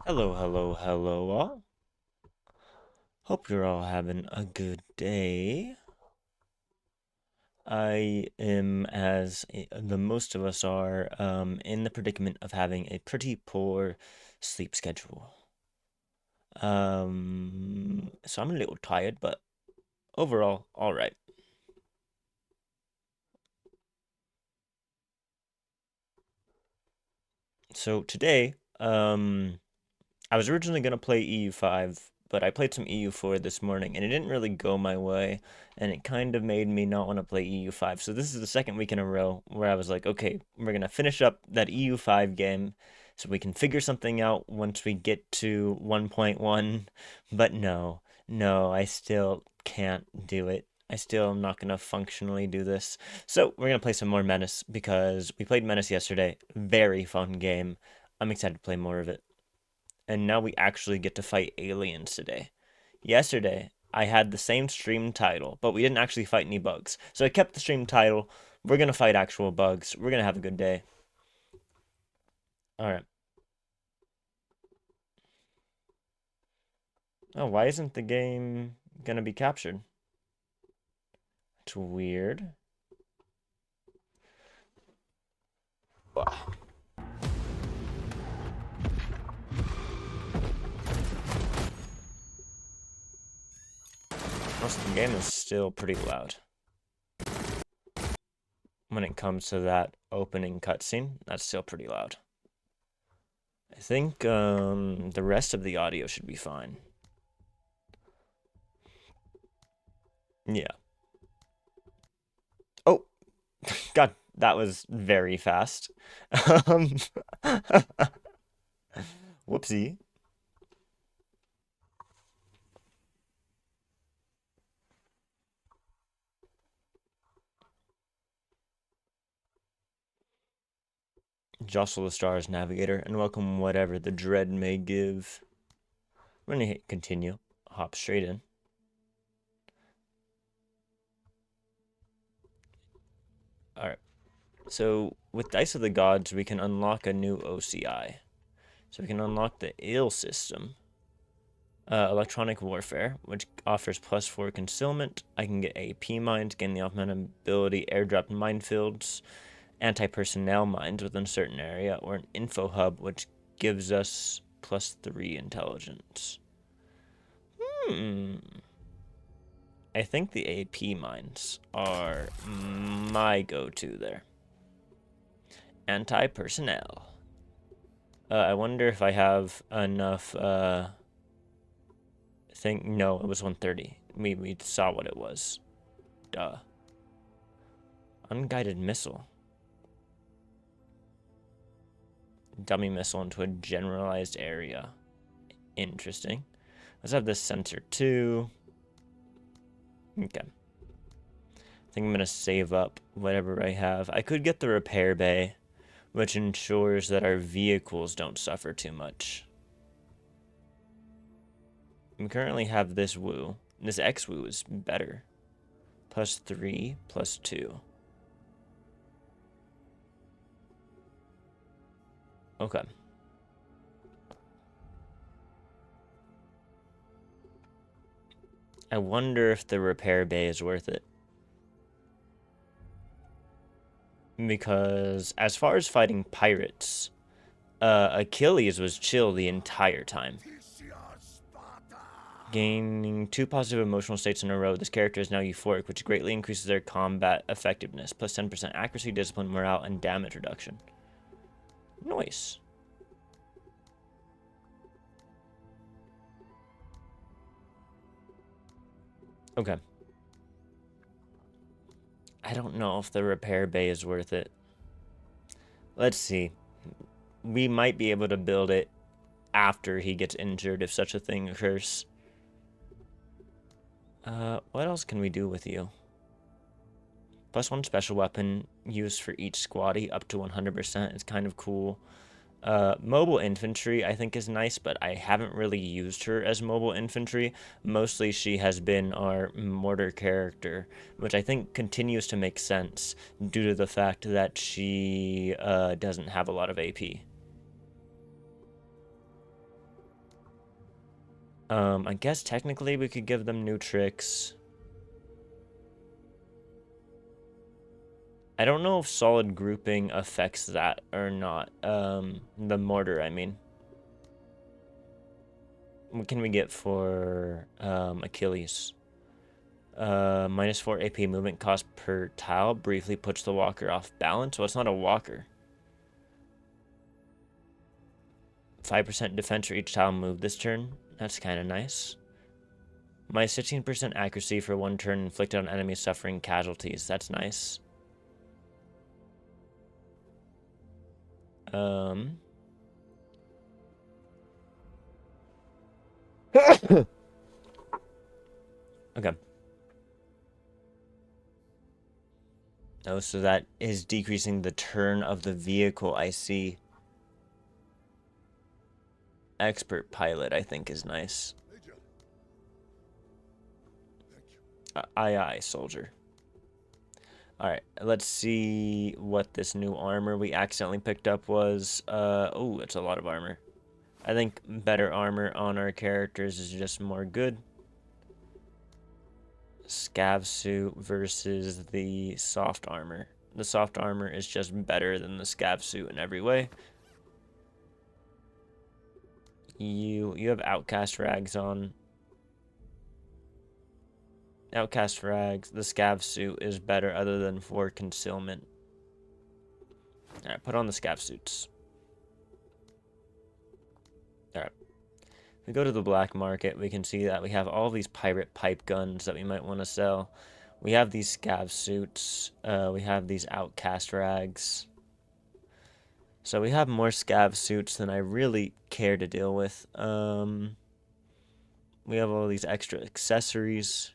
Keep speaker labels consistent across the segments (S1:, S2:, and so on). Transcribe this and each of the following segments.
S1: Hello, hello, hello all. Hope you're all having a good day. I am, as the most of us are, in the predicament of having a pretty poor sleep schedule. So I'm a little tired, but overall, all right. So today, I was originally going to play EU5, but I played some EU4 this morning, and it didn't really go my way, and it kind of made me not want to play EU5. So this is the second week in a row where I was like, okay, we're going to finish up that EU5 game so we can figure something out once we get to 1.1. But no, I still can't do it. I still am not going to functionally do this. So we're going to play some more Menace because we played Menace yesterday. Very fun game. I'm excited to play more of it, and now we actually get to fight aliens today. Yesterday, I had the same stream title, but we didn't actually fight any bugs. So I kept the stream title. We're gonna fight actual bugs. We're gonna have a good day. All right. Oh, why isn't the game gonna be captured? It's weird. Most of the game is still pretty loud. When it comes to that opening cutscene, that's still pretty loud. I think the rest of the audio should be fine. Yeah. Oh, God, that was very fast. Um, Whoopsie. Jostle the stars, navigator, and welcome whatever the dread may give. We're gonna hit continue. Hop straight in. Alright. So with Dice of the Gods, we can unlock a new OCI. So we can unlock the ill system. Electronic warfare, which offers +4 concealment. I can get AP mines, gain the augmented ability, airdrop minefields, anti-personnel mines within a certain area, or an info hub, which gives us +3 intelligence. Hmm. I think the AP mines are my go-to there. Anti-personnel. I wonder if I have enough, no, it was 130. We saw what it was. Duh. Unguided missile. Dummy missile into a generalized area. Interesting. Let's have this sensor too. Okay. I think I'm gonna save up whatever I have. I could get the repair bay, which ensures that our vehicles don't suffer too much. We currently have this woo. This X woo is better. +3, +2. Okay. I wonder if the repair bay is worth it. Because as far as fighting pirates, Achilles was chill the entire time. Gaining 2 positive emotional states in a row, this character is now euphoric, which greatly increases their combat effectiveness, +10% accuracy, discipline, morale, and damage reduction. Nice. Okay. I don't know if the repair bay is worth it. Let's see. We might be able to build it after he gets injured, if such a thing occurs. What else can we do with you? +1 special weapon used for each squaddy up to 100% is kind of cool. Mobile infantry I think is nice, but I haven't really used her as mobile infantry. Mostly she has been our mortar character, which I think continues to make sense due to the fact that she doesn't have a lot of AP. I guess technically we could give them new tricks. I don't know if solid grouping affects that or not. The mortar, I mean. What can we get for Achilles? -4 AP movement cost per tile briefly puts the walker off balance. Well, it's not a walker. 5% defense for each tile moved this turn. That's kind of nice. -15% accuracy for 1 turn inflicted on enemies suffering casualties. That's nice. Okay. Oh, so that is decreasing the turn of the vehicle, I see. Expert pilot, I think, is nice. Aye, aye, soldier. Alright, let's see what this new armor we accidentally picked up was. Oh, it's a lot of armor. I think better armor on our characters is just more good. Scav suit versus the soft armor. The soft armor is just better than the scav suit in every way. You have outcast rags on. Outcast rags. The scav suit is better other than for concealment. Alright, put on the scav suits. Alright. If we go to the black market, we can see that we have all these pirate pipe guns that we might want to sell. We have these scav suits. We have these outcast rags. So we have more scav suits than I really care to deal with. We have all these extra accessories.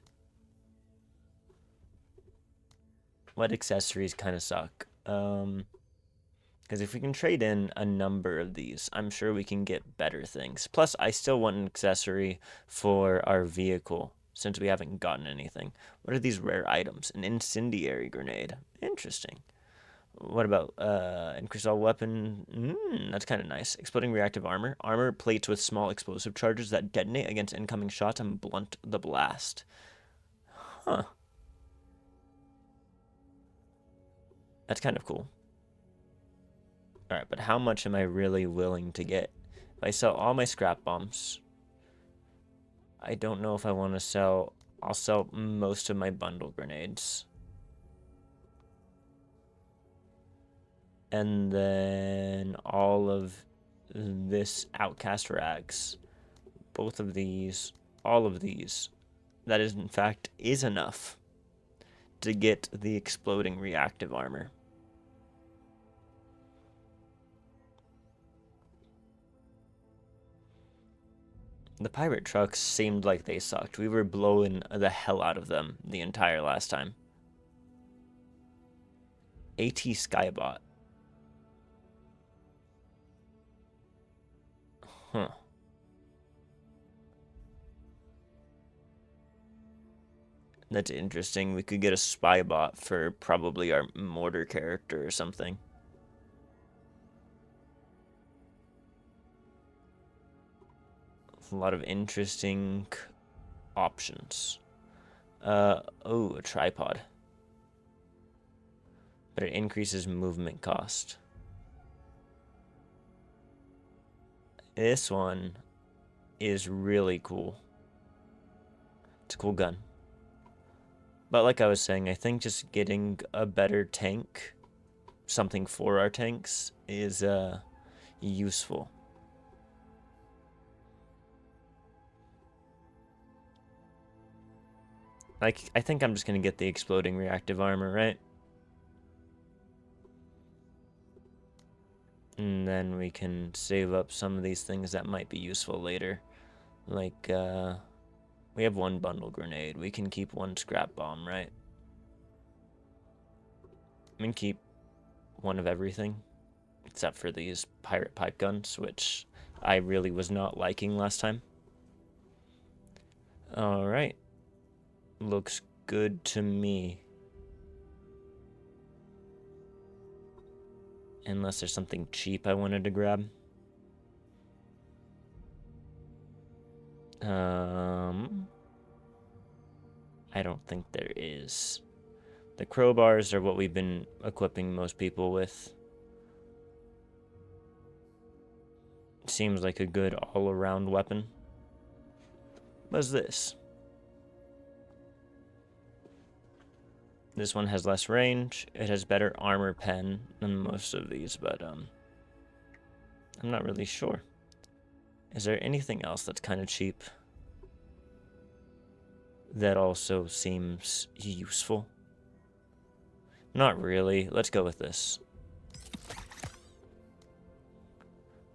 S1: What accessories kind of suck? Because if we can trade in a number of these, I'm sure we can get better things. Plus, I still want an accessory for our vehicle, since we haven't gotten anything. What are these rare items? An incendiary grenade. Interesting. What about increase all weapon? That's kind of nice. Exploding reactive armor. Armor plates with small explosive charges that detonate against incoming shots and blunt the blast. Huh. That's kind of cool. Alright, but how much am I really willing to get? If I sell all my scrap bombs, I don't know if I want to sell... I'll sell most of my bundle grenades. And then all of this outcast rags. Both of these, all of these. That is, in fact, is enough to get the exploding reactive armor. The pirate trucks seemed like they sucked. We were blowing the hell out of them the entire last time. AT Skybot. Huh. That's interesting. We could get a spy bot for probably our mortar character or something. A lot of interesting options. Oh, a tripod. But it increases movement cost. This one is really cool. It's a cool gun. But like I was saying, I think just getting a better tank, something for our tanks, is useful. Like, I think I'm just gonna get the exploding reactive armor, right? And then we can save up some of these things that might be useful later. Like, we have one bundle grenade. We can keep one scrap bomb, right? I mean, keep one of everything. Except for these pirate pipe guns, which I really was not liking last time. Alright. Looks good to me. Unless there's something cheap I wanted to grab. I don't think there is. The crowbars are what we've been equipping most people with. Seems like a good all-around weapon. What's this? This one has less range. It has better armor pen than most of these, but I'm not really sure. Is there anything else that's kind of cheap that also seems useful? Not really. Let's go with this.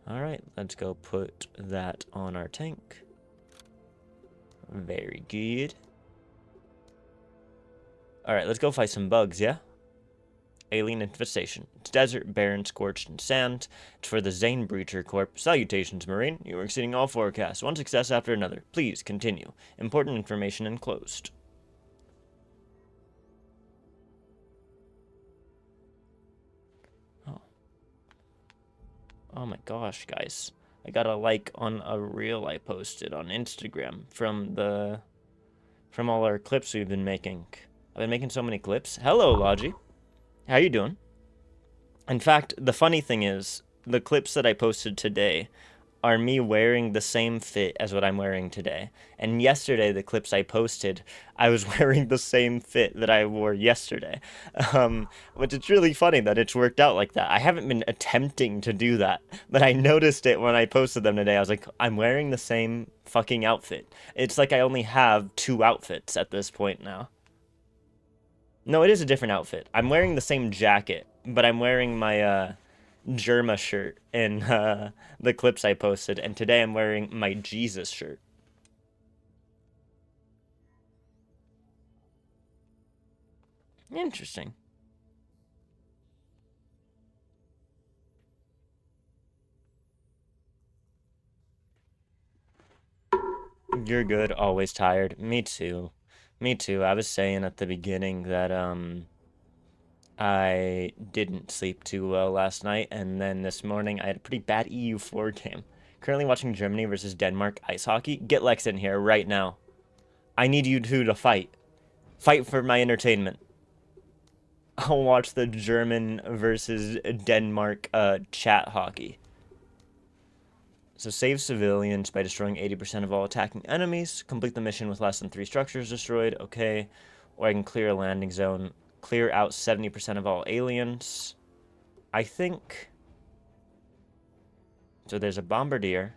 S1: Alright, let's go put that on our tank. Very good. Alright, let's go fight some bugs, yeah? Alien infestation. It's desert, barren, scorched, and sand. It's for the Zane Breacher Corp. Salutations, Marine. You are exceeding all forecasts. One success after another. Please continue. Important information enclosed. Oh. Oh my gosh, guys. I got a like on a reel I posted on Instagram from all our clips we've been making. I've been making so many clips. Hello, Logi. How you doing? In fact, the funny thing is, the clips that I posted today are me wearing the same fit as what I'm wearing today. And yesterday, the clips I posted, I was wearing the same fit that I wore yesterday. Which it's really funny that it's worked out like that. I haven't been attempting to do that, but I noticed it when I posted them today. I was like, I'm wearing the same fucking outfit. It's like I only have 2 outfits at this point now. No, it is a different outfit. I'm wearing the same jacket, but I'm wearing my Germa shirt in the clips I posted, and today I'm wearing my Jesus shirt. Interesting. You're good, always tired. Me too. Me too. I was saying at the beginning that I didn't sleep too well last night, and then this morning I had a pretty bad EU4 game. Currently watching Germany versus Denmark ice hockey. Get Lex in here right now. I need you two to fight. Fight for my entertainment. I'll watch the German versus Denmark chat hockey. So save civilians by destroying 80% of all attacking enemies. Complete the mission with less than 3 structures destroyed. Okay. Or I can clear a landing zone. Clear out 70% of all aliens. I think... So there's a bombardier.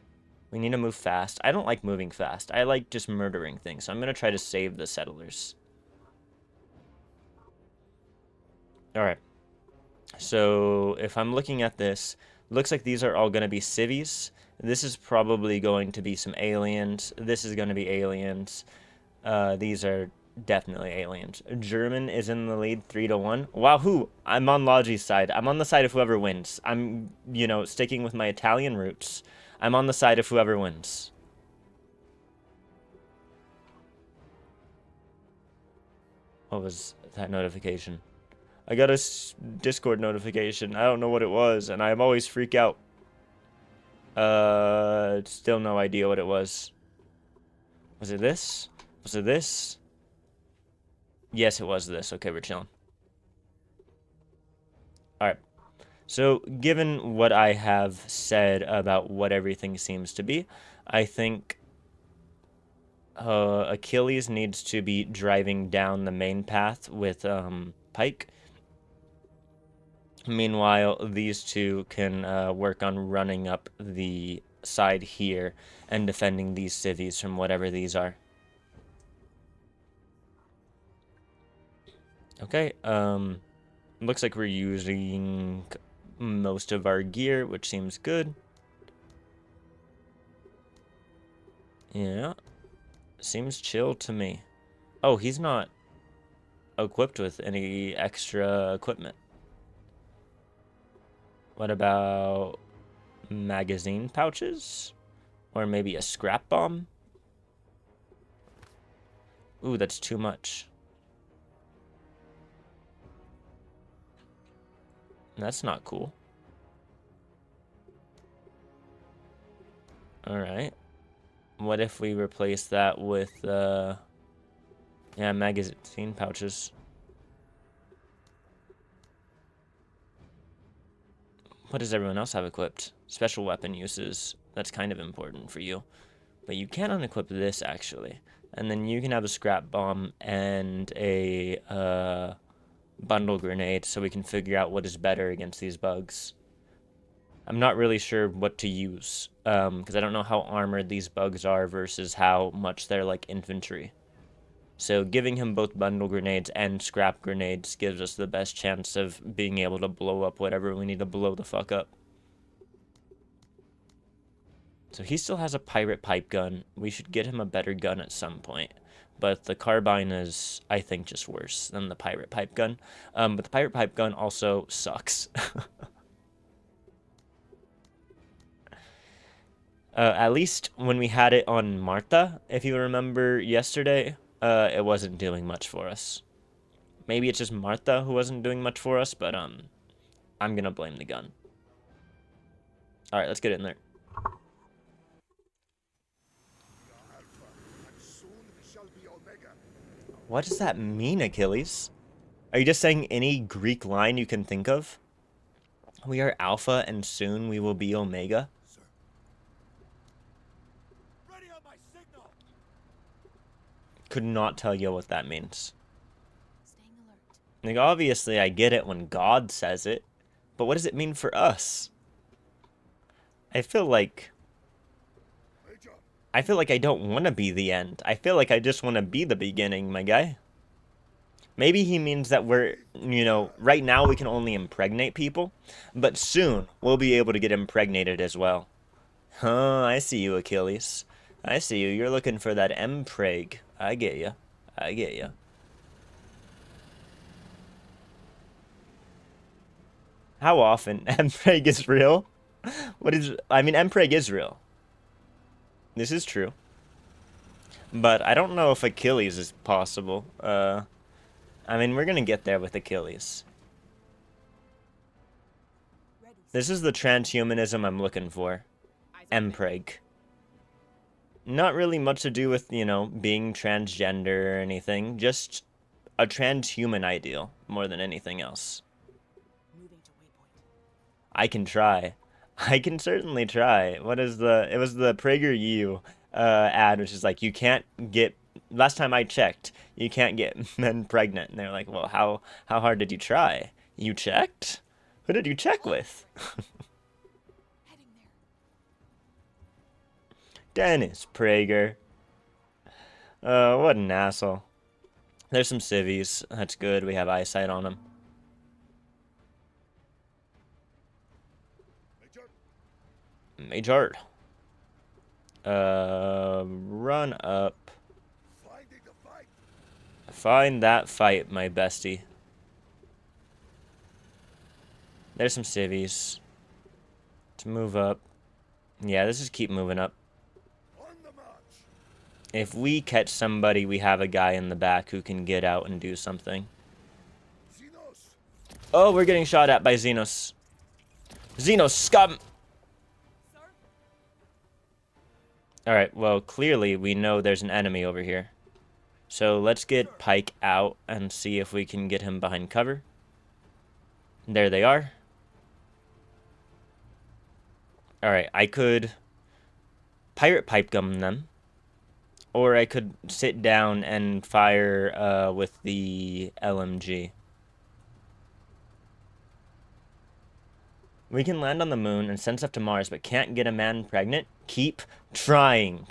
S1: We need to move fast. I don't like moving fast. I like just murdering things. So I'm going to try to save the settlers. Alright. So if I'm looking at this, looks like these are all going to be civies. This is probably going to be some aliens. This is going to be aliens. These are definitely aliens. German is in the lead 3-1. Wahoo! I'm on Logi's side. I'm on the side of whoever wins. I'm, sticking with my Italian roots. I'm on the side of whoever wins. What was that notification? I got a Discord notification. I don't know what it was, and I always freak out. Still no idea what it was. Was it this? Was it this? Yes, it was this. Okay, we're chilling. Alright. So, given what I have said about what everything seems to be, I think Achilles needs to be driving down the main path with Pike. Meanwhile, these two can work on running up the side here and defending these cities from whatever these are. Okay, looks like we're using most of our gear, which seems good. Yeah, seems chill to me. Oh, he's not equipped with any extra equipment. What about magazine pouches? Or maybe a scrap bomb? Ooh, that's too much. That's not cool. Alright. What if we replace that with, yeah, magazine pouches? What does everyone else have equipped? Special weapon uses. That's kind of important for you. But you can unequip this, actually. And then you can have a scrap bomb and a, bundle grenade so we can figure out what is better against these bugs. I'm not really sure what to use, because I don't know how armored these bugs are versus how much they're like infantry. So giving him both bundle grenades and scrap grenades gives us the best chance of being able to blow up whatever we need to blow the fuck up. So he still has a pirate pipe gun. We should get him a better gun at some point. But the carbine is, I think, just worse than the pirate pipe gun. But the pirate pipe gun also sucks. At least when we had it on Martha, if you remember yesterday, it wasn't doing much for us. Maybe it's just Martha who wasn't doing much for us, but I'm gonna blame the gun. All right, let's get in there. What does that mean, Achilles? Are you just saying any Greek line you can think of? We are Alpha and soon we will be Omega?
S2: Sir. Ready on my signal.
S1: Could not tell you what that means.
S3: Staying alert.
S1: Like, obviously I get it when God says it, but what does it mean for us? I feel like I don't want to be the end. I feel like I just want to be the beginning, my guy. Maybe he means that we're, right now we can only impregnate people, but soon we'll be able to get impregnated as well. Huh, I see you, Achilles. I see you. You're looking for that mpreg. I get you. I get you. How often mpreg is real? mpreg is real. This is true. But I don't know if Achilles is possible. We're gonna get there with Achilles. This is the transhumanism I'm looking for. Mpreg. Not really much to do with, being transgender or anything. Just a transhuman ideal more than anything else.
S3: Moving to waypoint.
S1: I can try. I can certainly try. It was the PragerU ad, which is like, you can't get, last time I checked, you can't get men pregnant. And they're like, well, how hard did you try? You checked? Who did you check with?
S3: Heading there.
S1: Dennis Prager. What an asshole. There's some civvies. That's good. We have eyesight on them. Major. Run up. Find that fight, my bestie. There's some civvies. Let's move up. Yeah, let's just keep moving up. If we catch somebody, we have a guy in the back who can get out and do something. Oh, we're getting shot at by Xenos. Xenos scum! Alright, well, clearly we know there's an enemy over here. So let's get Pike out and see if we can get him behind cover. There they are. Alright, I could pirate pipe gun them. Or I could sit down and fire with the LMG. We can land on the moon and send stuff to Mars, but can't get a man pregnant? Keep trying.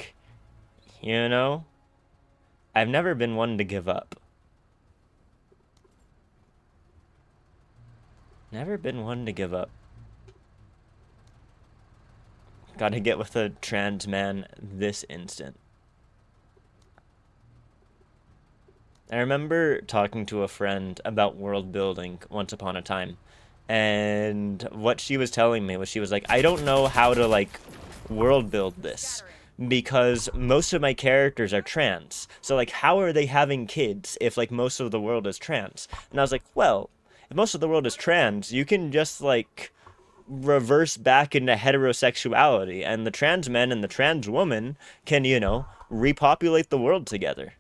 S1: You know? I've never been one to give up. Never been one to give up. Gotta get with a trans man this instant. I remember talking to a friend about world building once upon a time. And what she was telling me was, she was like, I don't know how to, like, world build this. Because most of my characters are trans. So, like, how are they having kids if, like, most of the world is trans? And I was like, well, if most of the world is trans, you can just, like, reverse back into heterosexuality, and the trans men and the trans woman can, repopulate the world together.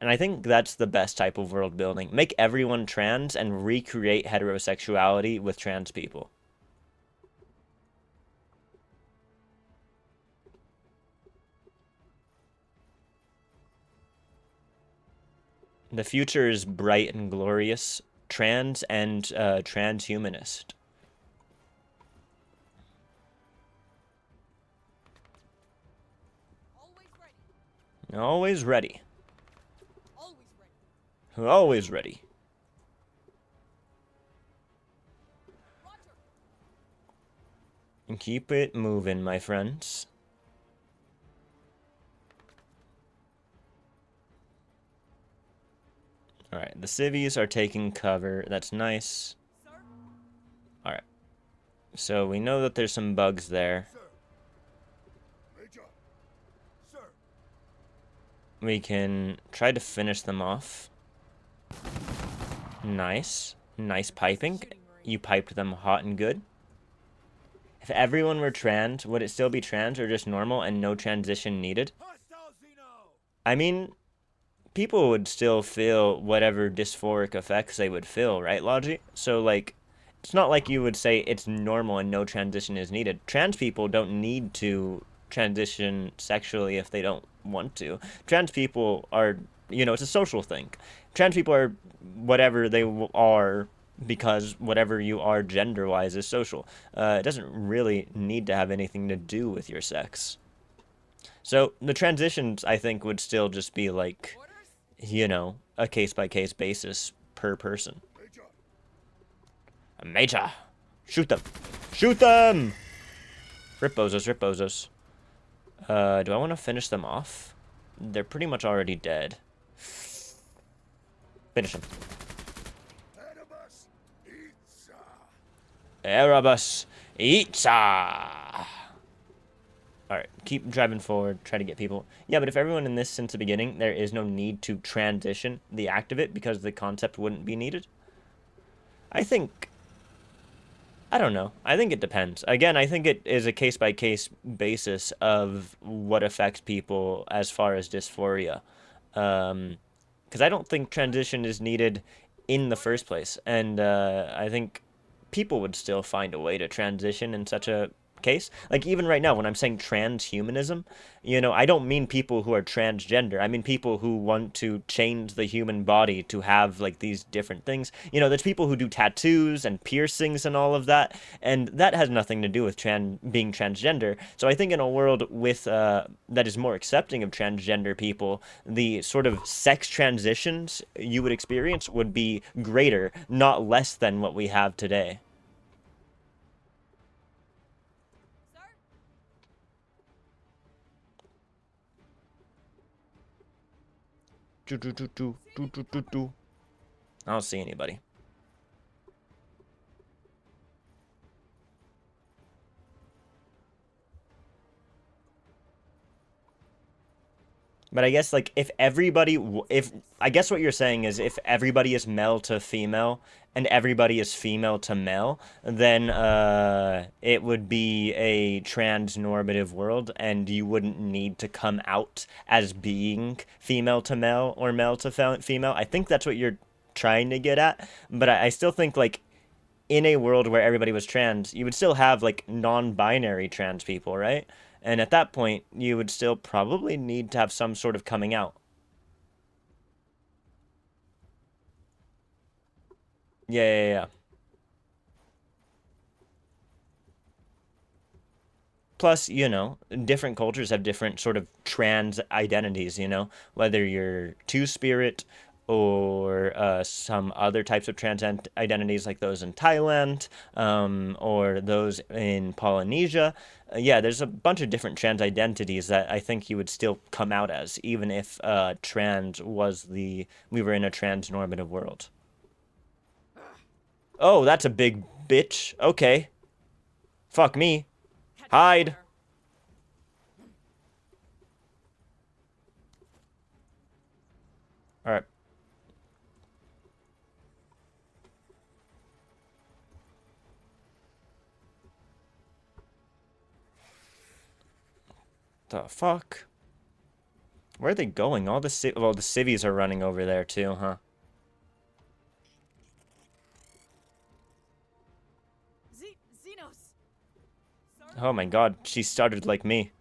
S1: And I think that's the best type of world building. Make everyone trans and recreate heterosexuality with trans people. The future is bright and glorious, trans and transhumanist.
S3: Always ready.
S1: Always ready.
S3: Always ready.
S1: Always ready.
S3: Roger.
S1: And keep it moving, my friends. Alright, the civvies are taking cover. That's nice.
S3: Sir.
S1: Alright. So we know that there's some bugs there.
S2: Sir. Major. Sir.
S1: We can try to finish them off. Nice. Nice piping. You piped them hot and good. If everyone were trans, would it still be trans or just normal and no transition needed?
S2: Hostile Xeno.
S1: I mean, people would still feel whatever dysphoric effects they would feel, right, Logi? So, like, it's not like you would say it's normal and no transition is needed. Trans people don't need to transition sexually if they don't want to. Trans people are, it's a social thing. Trans people are whatever they are because whatever you are gender-wise is social. It doesn't really need to have anything to do with your sex. So the transitions, I think, would still just be like,
S3: Orders.
S1: a case-by-case basis per person.
S2: Major.
S1: A major! Shoot them! Shoot them! Rip bozos, rip bozos. Do I want to finish them off? They're pretty much already dead. Finish them.
S2: Animus. Pizza.
S1: Erebus Itza! Alright, keep driving forward, try to get people. Yeah, but if everyone in this since the beginning, there is no need to transition the act of it because the concept wouldn't be needed. I don't know. I think it depends. Again, I think it is a case-by-case basis of what affects people as far as dysphoria. Because I don't think transition is needed in the first place. And I think people would still find a way to transition in such a case. Like, even right now, when I'm saying transhumanism, I don't mean people who are transgender. I mean people who want to change the human body to have, like, these different things. There's people who do tattoos and piercings and all of that, and that has nothing to do with being transgender. So I think in a world with that is more accepting of transgender people, the sort of sex transitions you would experience would be greater, not less than what we have today.
S3: Sir.
S1: I don't see anybody. But I guess, like, if I guess what you're saying is if everybody is male to female and everybody is female to male, then it would be a trans-normative world, and you wouldn't need to come out as being female to male or male to female. I think that's what you're trying to get at, but I still think, like, in a world where everybody was trans, you would still have, like, non-binary trans people, right? And at that point, you would still probably need to have some sort of coming out. Yeah, yeah, yeah. Plus, different cultures have different sort of trans identities, whether you're two-spirit or some other types of trans identities like those in Thailand or those in Polynesia. Yeah, there's a bunch of different trans identities that I think you would still come out as, even if we were in a trans-normative world. Oh, that's a big bitch. Okay. Fuck me.
S3: Catch
S1: Hide.
S3: fire.
S1: All right. The fuck? Where are they going? All the well, the civvies are running over there too, huh?
S3: Xenos. Sir?
S1: Oh my god, she started like me.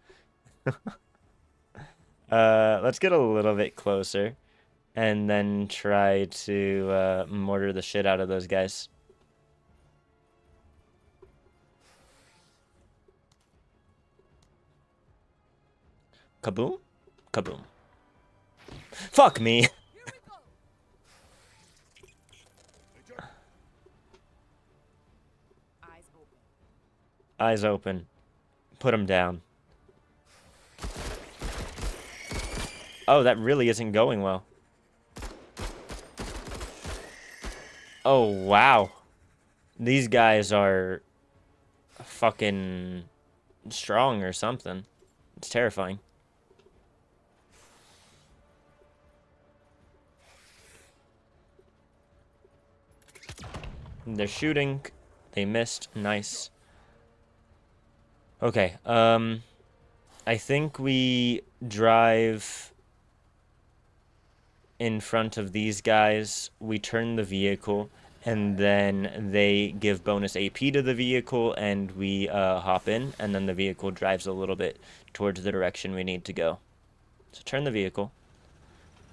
S1: Let's get a little bit closer and then try to mortar the shit out of those guys. Kaboom? Kaboom. Fuck me!
S3: Here we go.
S2: Major,
S3: Eyes open.
S1: Eyes open. Put him down. Oh, that really isn't going well. Oh, wow. These guys are fucking strong or something. It's terrifying. They're shooting. They missed. Nice. Okay, I think we drive in front of these guys, we turn the vehicle, and then they give bonus AP to the vehicle, and we hop in, and then the vehicle drives a little bit towards the direction we need to go. So turn the vehicle,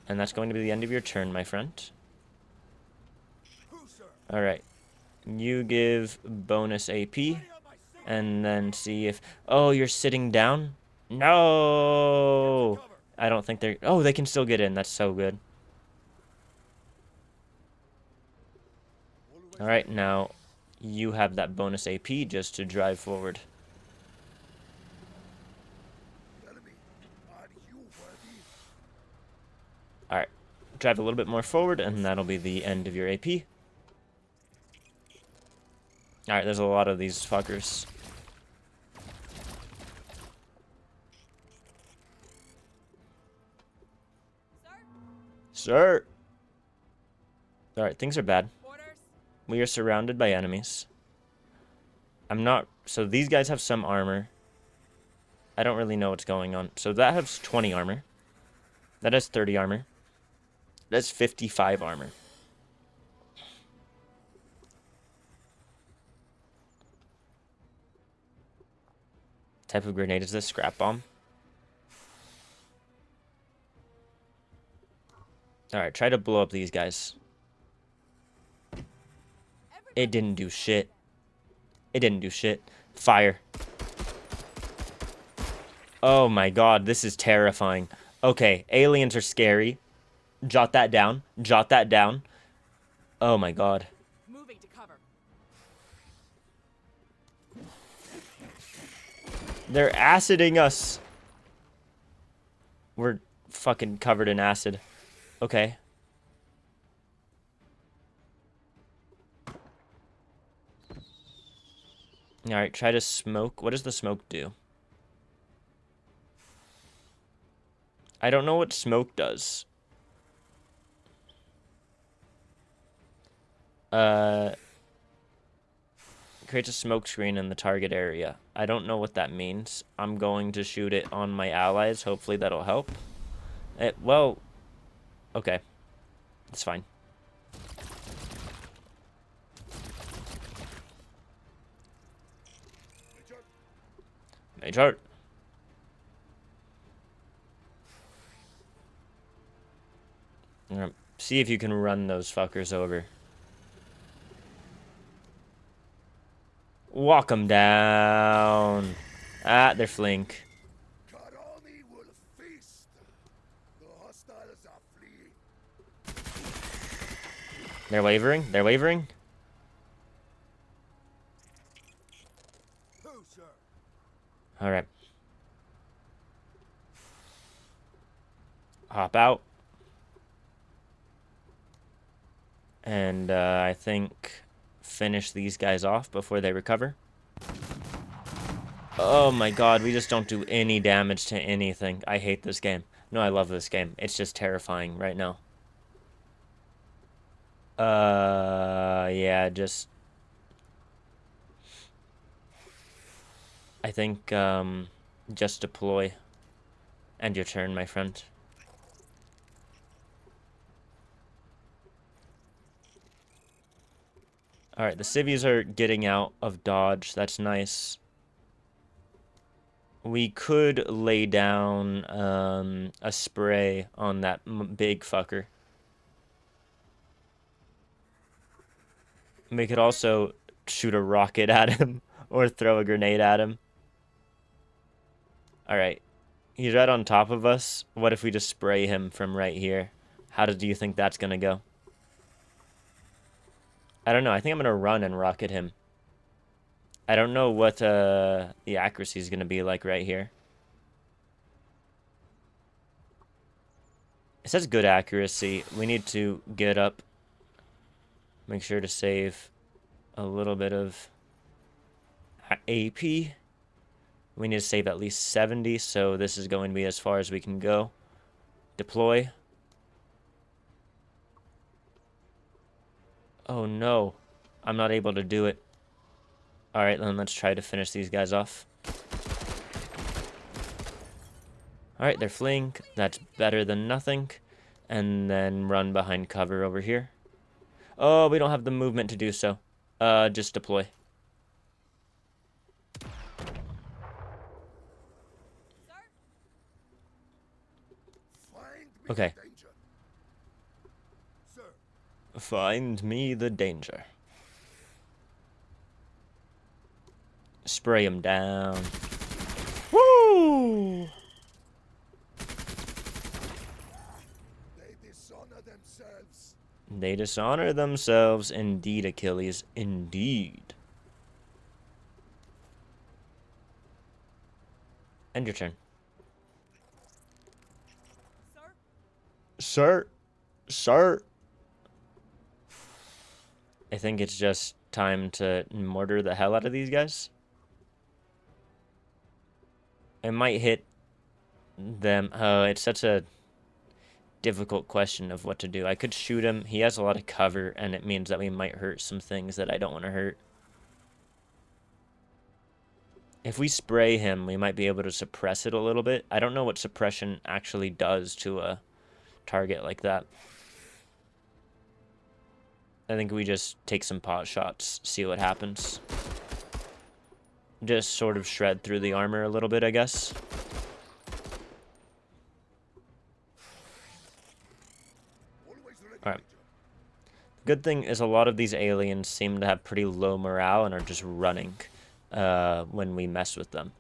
S1: and that's going to be the end of your turn, my friend.
S2: who, sir?
S1: Alright, you give bonus AP,
S2: Ready on my signal.
S1: and then see if... Oh, you're sitting down?
S2: Get
S1: No!
S2: to cover.
S1: I don't think they're... Oh, they can still get in. That's so good.
S2: Always
S1: Alright, now you have that bonus AP just to drive forward.
S2: tell me, are you worthy?
S1: Alright, drive a little bit more forward, and that'll be the end of your AP. Alright, there's a lot of these fuckers.
S3: Sir?
S1: Sir! Alright, things are bad.
S3: Orders?
S1: We are surrounded by enemies. I'm not... So these guys have some armor. I don't really know what's going on. So that has 20 armor. That has 30 armor. That's 55 armor. Type of grenade is this? Scrap bomb? Alright, try to blow up these guys. It didn't do shit. It didn't do shit. Fire. Oh my god, this is terrifying. Okay, aliens are scary. Jot that down. Jot that down. Oh my god.
S3: Moving to cover.
S1: They're aciding us. We're fucking covered in acid. Okay. Alright, try to smoke. What does the smoke do? I don't know what smoke does. Creates a smoke screen in the target area. I don't know what that means. I'm going to shoot it on my allies. Hopefully that'll help. Well, okay. It's fine.
S2: Major,
S1: Major. See if you can run those fuckers over. Walk them down. Ah, they're flink.
S2: Karami will feast. The hostiles are fleeing.
S1: They're wavering. They're wavering.
S2: Who, sir?
S1: All right. Hop out. And I think finish these guys off before they recover. Oh my god, we just don't do any damage to anything. I hate this game. No, I love this game. It's just terrifying right now. Yeah, just... I think, just deploy. End your turn, my friend. Alright, the civvies are getting out of dodge. That's nice. We could lay down a spray on that big fucker. We could also shoot a rocket at him or throw a grenade at him. Alright, he's right on top of us. What if we just spray him from right here? How do you think that's gonna go? I don't know. I think I'm gonna run and rocket him. I don't know what the accuracy is gonna be like right here. It says good accuracy. We need to get up. Make sure to save a little bit of AP. We need to save at least 70, so this is going to be as far as we can go. Deploy. Oh no. I'm not able to do it. Alright, then let's try to finish these guys off. Alright, they're fleeing. That's better than nothing. And then run behind cover over here. Oh, we don't have the movement to do so. Just deploy.
S2: Find me
S1: Okay.
S2: the danger. Sir,
S1: Find me the danger. Spray him down. Woo!
S2: they dishonor themselves.
S1: They dishonor themselves, indeed, Achilles, indeed. End your turn.
S3: Sir?
S1: Sir. I think it's just time to mortar the hell out of these guys. It might hit them. Oh, it's such a difficult question of what to do. I could shoot him. He has a lot of cover, and it means that we might hurt some things that I don't want to hurt. If we spray him, we might be able to suppress it a little bit. I don't know what suppression actually does to a target like that. I think we just take some pot shots, see what happens. Just sort of shred through the armor a little bit, I guess.
S2: Always ready,
S1: All right.
S2: Major.
S1: Good thing is a lot of these aliens seem to have pretty low morale and are just running when we mess with them.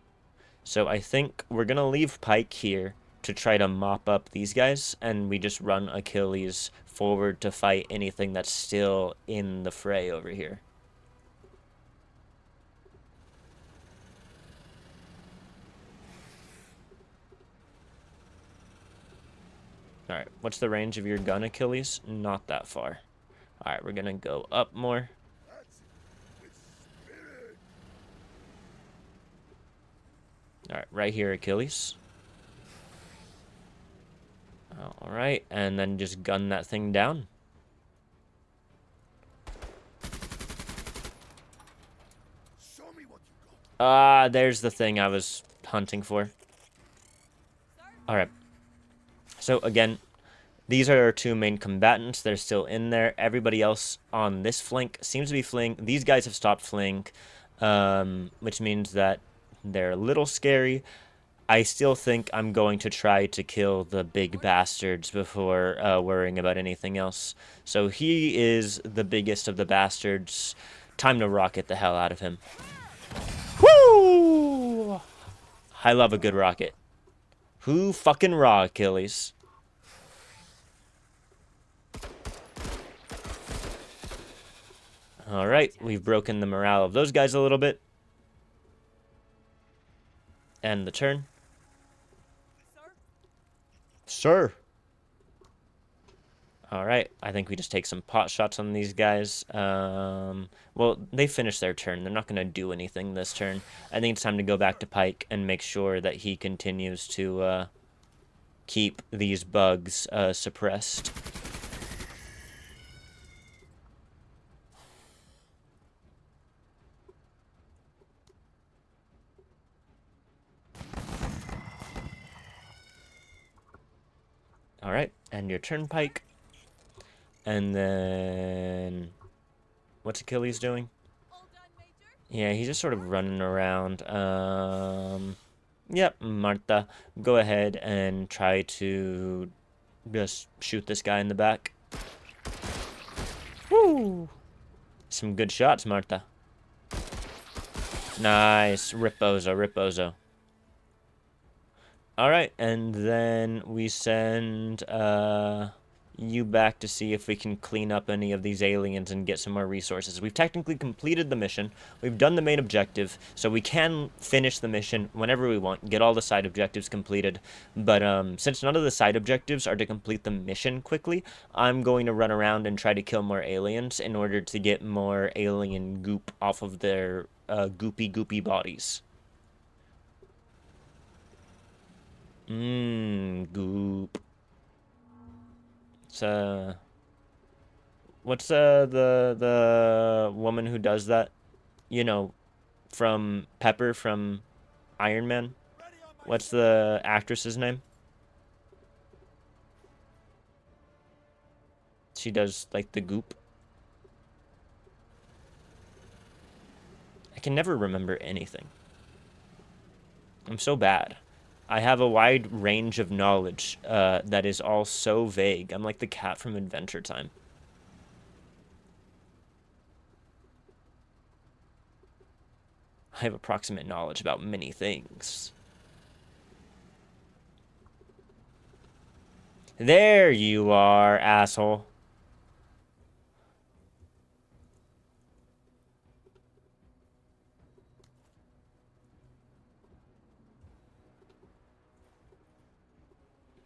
S1: So I think we're going to leave Pike here to try to mop up these guys, and we just run Achilles forward to fight anything that's still in the fray over here. Alright, what's the range of your gun, Achilles? Not that far. Alright, we're going to go up more.
S2: That's it. With spirit.
S1: Alright, right here, Achilles. Alright, and then just gun that thing down.
S2: Show me what you got.
S1: Ah, there's the thing I was hunting for. Alright. So, again, these are our two main combatants. They're still in there. Everybody else on this flank seems to be fleeing. These guys have stopped fleeing, which means that they're a little scary. I still think I'm going to try to kill the big bastards before worrying about anything else. So he is the biggest of the bastards. Time to rocket the hell out of him. Woo! I love a good rocket. Who fucking raw, Achilles? Alright, we've broken the morale of those guys a little bit. End the turn. Sir. Alright, I think we just take some pot shots on these guys. Well, they finished their turn. They're not going to do anything this turn. I think it's time to go back to Pike and make sure that he continues to keep these bugs suppressed. Alright, and your turnpike. And then... What's Achilles doing?
S3: All done, Major?
S1: Yeah, he's just sort of running around. Yep, Martha, go ahead and try to just shoot this guy in the back. Woo! Some good shots, Martha. Nice. Ripozo, Ripozo. Alright, and then we send you back to see if we can clean up any of these aliens and get some more resources. We've technically completed the mission. We've done the main objective, so we can finish the mission whenever we want, get all the side objectives completed. But since none of the side objectives are to complete the mission quickly, I'm going to run around and try to kill more aliens in order to get more alien goop off of their goopy bodies. Goop. It's what's the woman who does that? You know, from Pepper from Iron Man. What's the actress's name? She does like the goop. I can never remember anything. I'm so bad. I have a wide range of knowledge that is all so vague. I'm like the cat from Adventure Time. I have approximate knowledge about many things. There you are, asshole.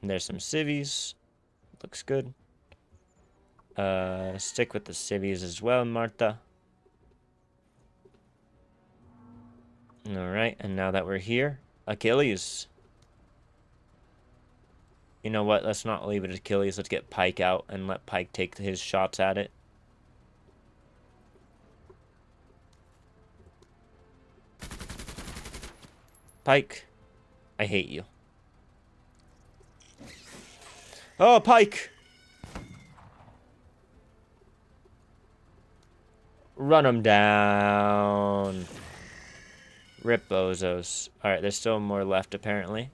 S1: And there's some civvies. Looks good. Stick with the civvies as well, Martha. Alright, and now that we're here, Achilles. You know what? Let's not leave it at Achilles. Let's get Pike out and let Pike take his shots at it. Pike, I hate you. Oh, Pike! Run him down. Rip bozos. Alright, there's still more left, apparently.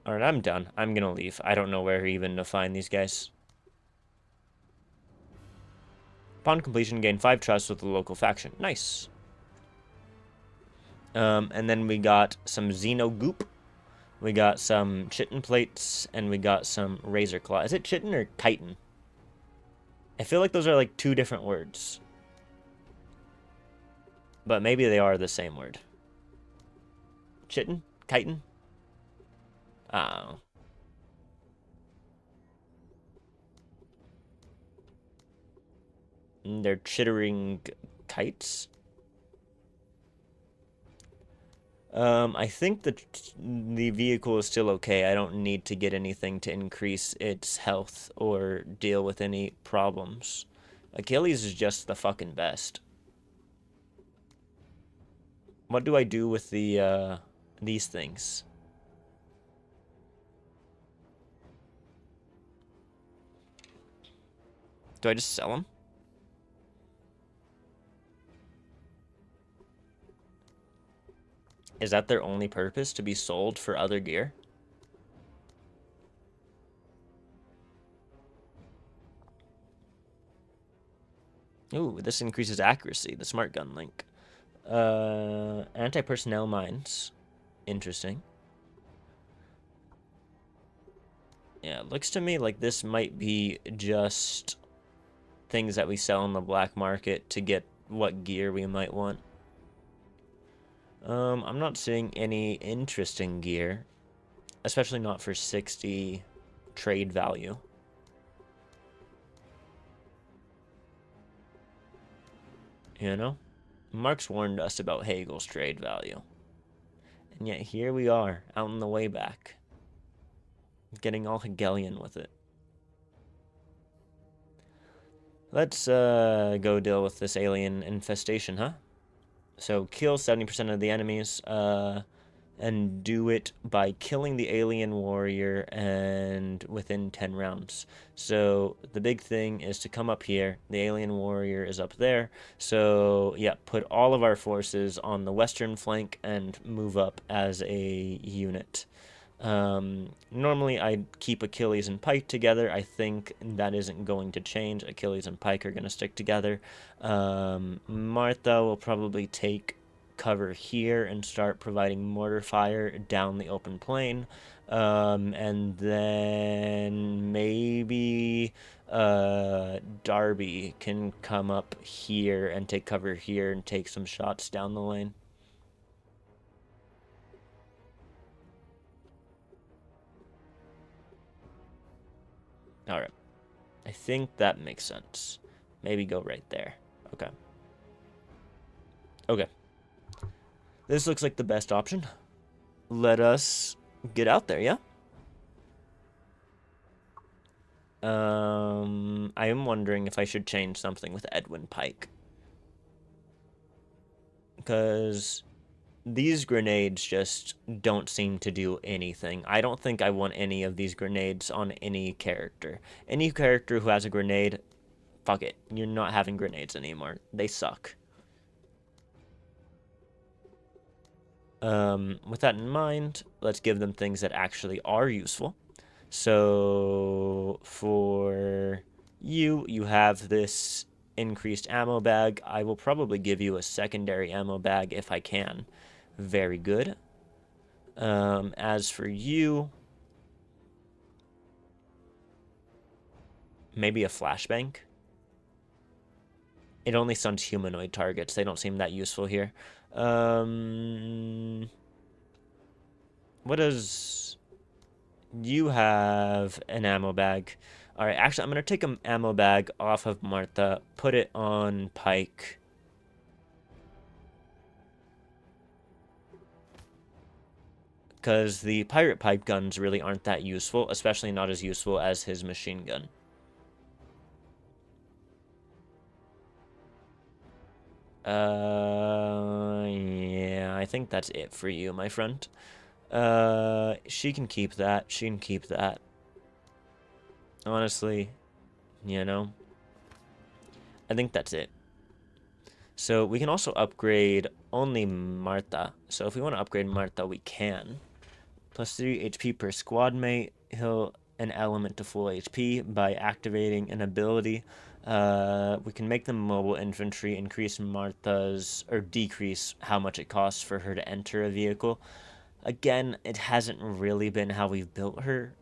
S1: Alright, I'm done. I'm gonna leave. I don't know where even to find these guys. Upon completion, gain 5 trust with the local faction. Nice. And then we got some Xeno Goop. We got some chitin plates, and we got some razor claw. Is it chitin or chitin? I feel like those are like 2 different words. But maybe they are the same word. Chitin? Chitin? Oh. They're chittering kites? I think the vehicle is still okay. I don't need to get anything to increase its health or deal with any problems. Achilles is just the fucking best. What do I do with the, these things? Do I just sell them? Is that their only purpose, to be sold for other gear? Ooh, this increases accuracy, the smart gun link. Anti-personnel mines. Interesting. Yeah, it looks to me like this might be just things that we sell on the black market to get what gear we might want. I'm not seeing any interesting gear, especially not for 60 trade value. You know? Mark's warned us about Hagel's trade value. And yet here we are, out on the way back. Getting all Hegelian with it. Let's go deal with this alien infestation, huh? So kill 70% of the enemies. and do it by killing the alien warrior and within 10 rounds. So the big thing is to come up here. The alien warrior is up there. So yeah, put all of our forces on the western flank and move up as a unit. Normally I'd keep Achilles and Pike together. I think that isn't going to change. Achilles and Pike are going to stick together. Martha will probably take cover here and start providing mortar fire down the open plain. And then maybe Darby can come up here and take cover here and take some shots down the lane. All right. I think that makes sense. Maybe go right there. Okay. Okay. This looks like the best option. Let us get out there, yeah? I am wondering if I should change something with Edwin Pike. Because these grenades just don't seem to do anything. I don't think I want any of these grenades on any character. Any character who has a grenade, fuck it. You're not having grenades anymore. They suck. With that in mind, let's give them things that actually are useful. So for you, you have this increased ammo bag. I will probably give you a secondary ammo bag if I can. Very good. As for you, maybe a flashbang. It only stuns humanoid targets. They don't seem that useful here. What does... You have an ammo bag. Alright, actually, I'm going to take an ammo bag off of Martha, put it on Pike. Because the pirate pipe guns really aren't that useful, especially not as useful as his machine gun. Yeah, I think that's it for you, my friend. She can keep that. She can keep that. Honestly, you know, I think that's it. So we can also upgrade only Martha. So if we want to upgrade Martha, we can. Plus 3 HP per squad mate. Heal an element to full HP by activating an ability. We can make them mobile infantry, increase Martha's, or decrease how much it costs for her to enter a vehicle. Again, it hasn't really been how we've built her.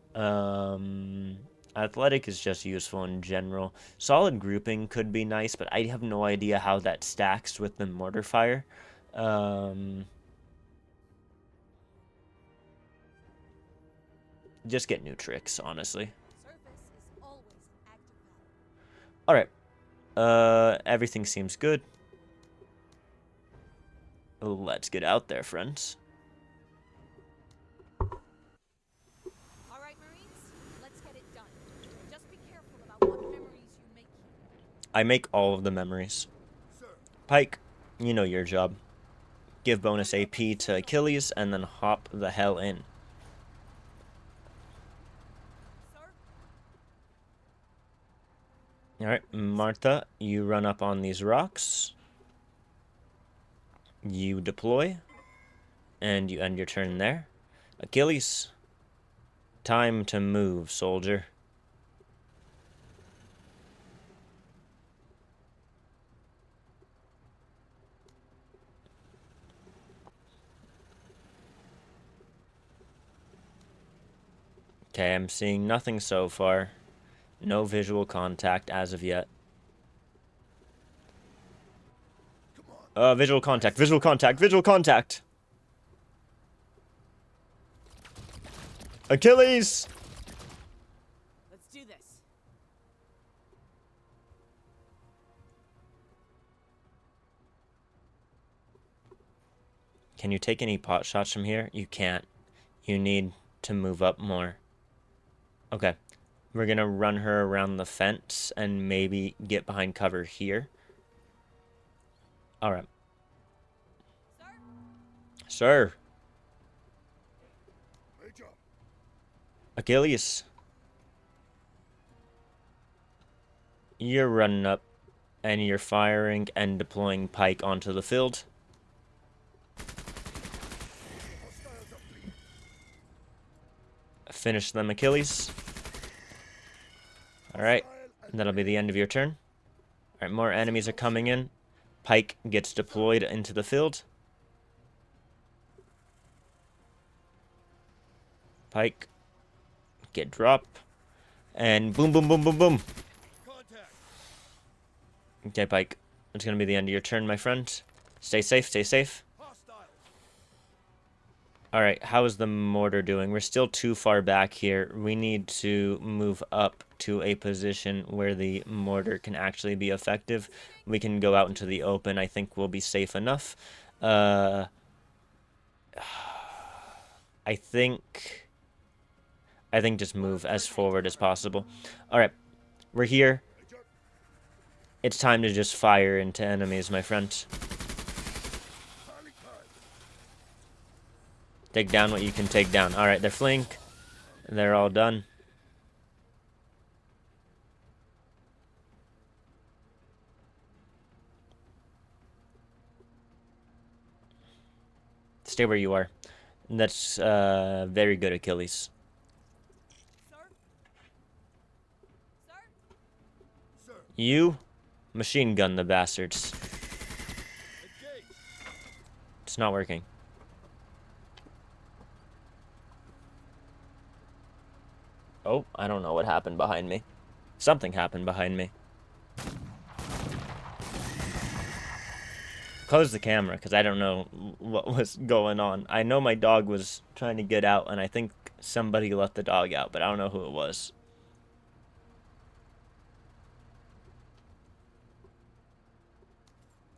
S1: Athletic is just useful in general. Solid grouping could be nice, but I have no idea how that stacks with the mortar fire. Just get new tricks, honestly.
S3: Surface is always active.
S1: Alright. Everything seems good. Let's get out there, friends.
S3: All right, Marines, let's get it done. Just be careful about what memories you make here.
S1: I make all of the memories.
S2: Sir,
S1: Pike, you know your job. Give bonus AP to Achilles, and then hop the hell in.
S3: Sir?
S1: Alright, Martha, you run up on these rocks. You deploy. And you end your turn there. Achilles, time to move, soldier. Okay, I'm seeing nothing so far. No visual contact as of yet. Visual contact, visual contact, visual contact! Achilles!
S3: Let's do this.
S1: Can you take any pot shots from here? You can't. You need to move up more. Okay. We're gonna run her around the fence and maybe get behind cover here. Alright.
S3: Sir?
S1: Sir! Achilles, you're running up and you're firing and deploying Pike onto the field.
S2: Hostiles are fleeing.
S1: Finish them, Achilles. Alright,
S2: Hostile and
S1: that'll be the end of your turn. Alright, more enemies are coming in. Pike gets deployed into the field. Pike, get drop. And boom, boom, boom, boom, boom.
S2: contact.
S1: Okay, Pike. It's gonna be the end of your turn, my friend. Stay safe, stay safe.
S2: Hostile.
S1: Alright, how is the mortar doing? We're still too far back here. We need to move up to a position where the mortar can actually be effective. We can go out into the open. I think we'll be safe enough. I think just move as forward as possible. Alright, we're here.
S2: Major.
S1: It's time to just fire into enemies, my friend.
S2: Parley time.
S1: Take down what you can take down. Alright, they're fleeing. They're all done. Stay where you are. That's very good, Achilles.
S3: Sir? Sir?
S2: Sir.
S1: You machine gun the bastards.
S2: Engage.
S1: It's not working. Oh, I don't know what happened behind me. Something happened behind me. Close the camera because I don't know what was going on. I know my dog was trying to get out and I think somebody let the dog out, but I don't know who it was.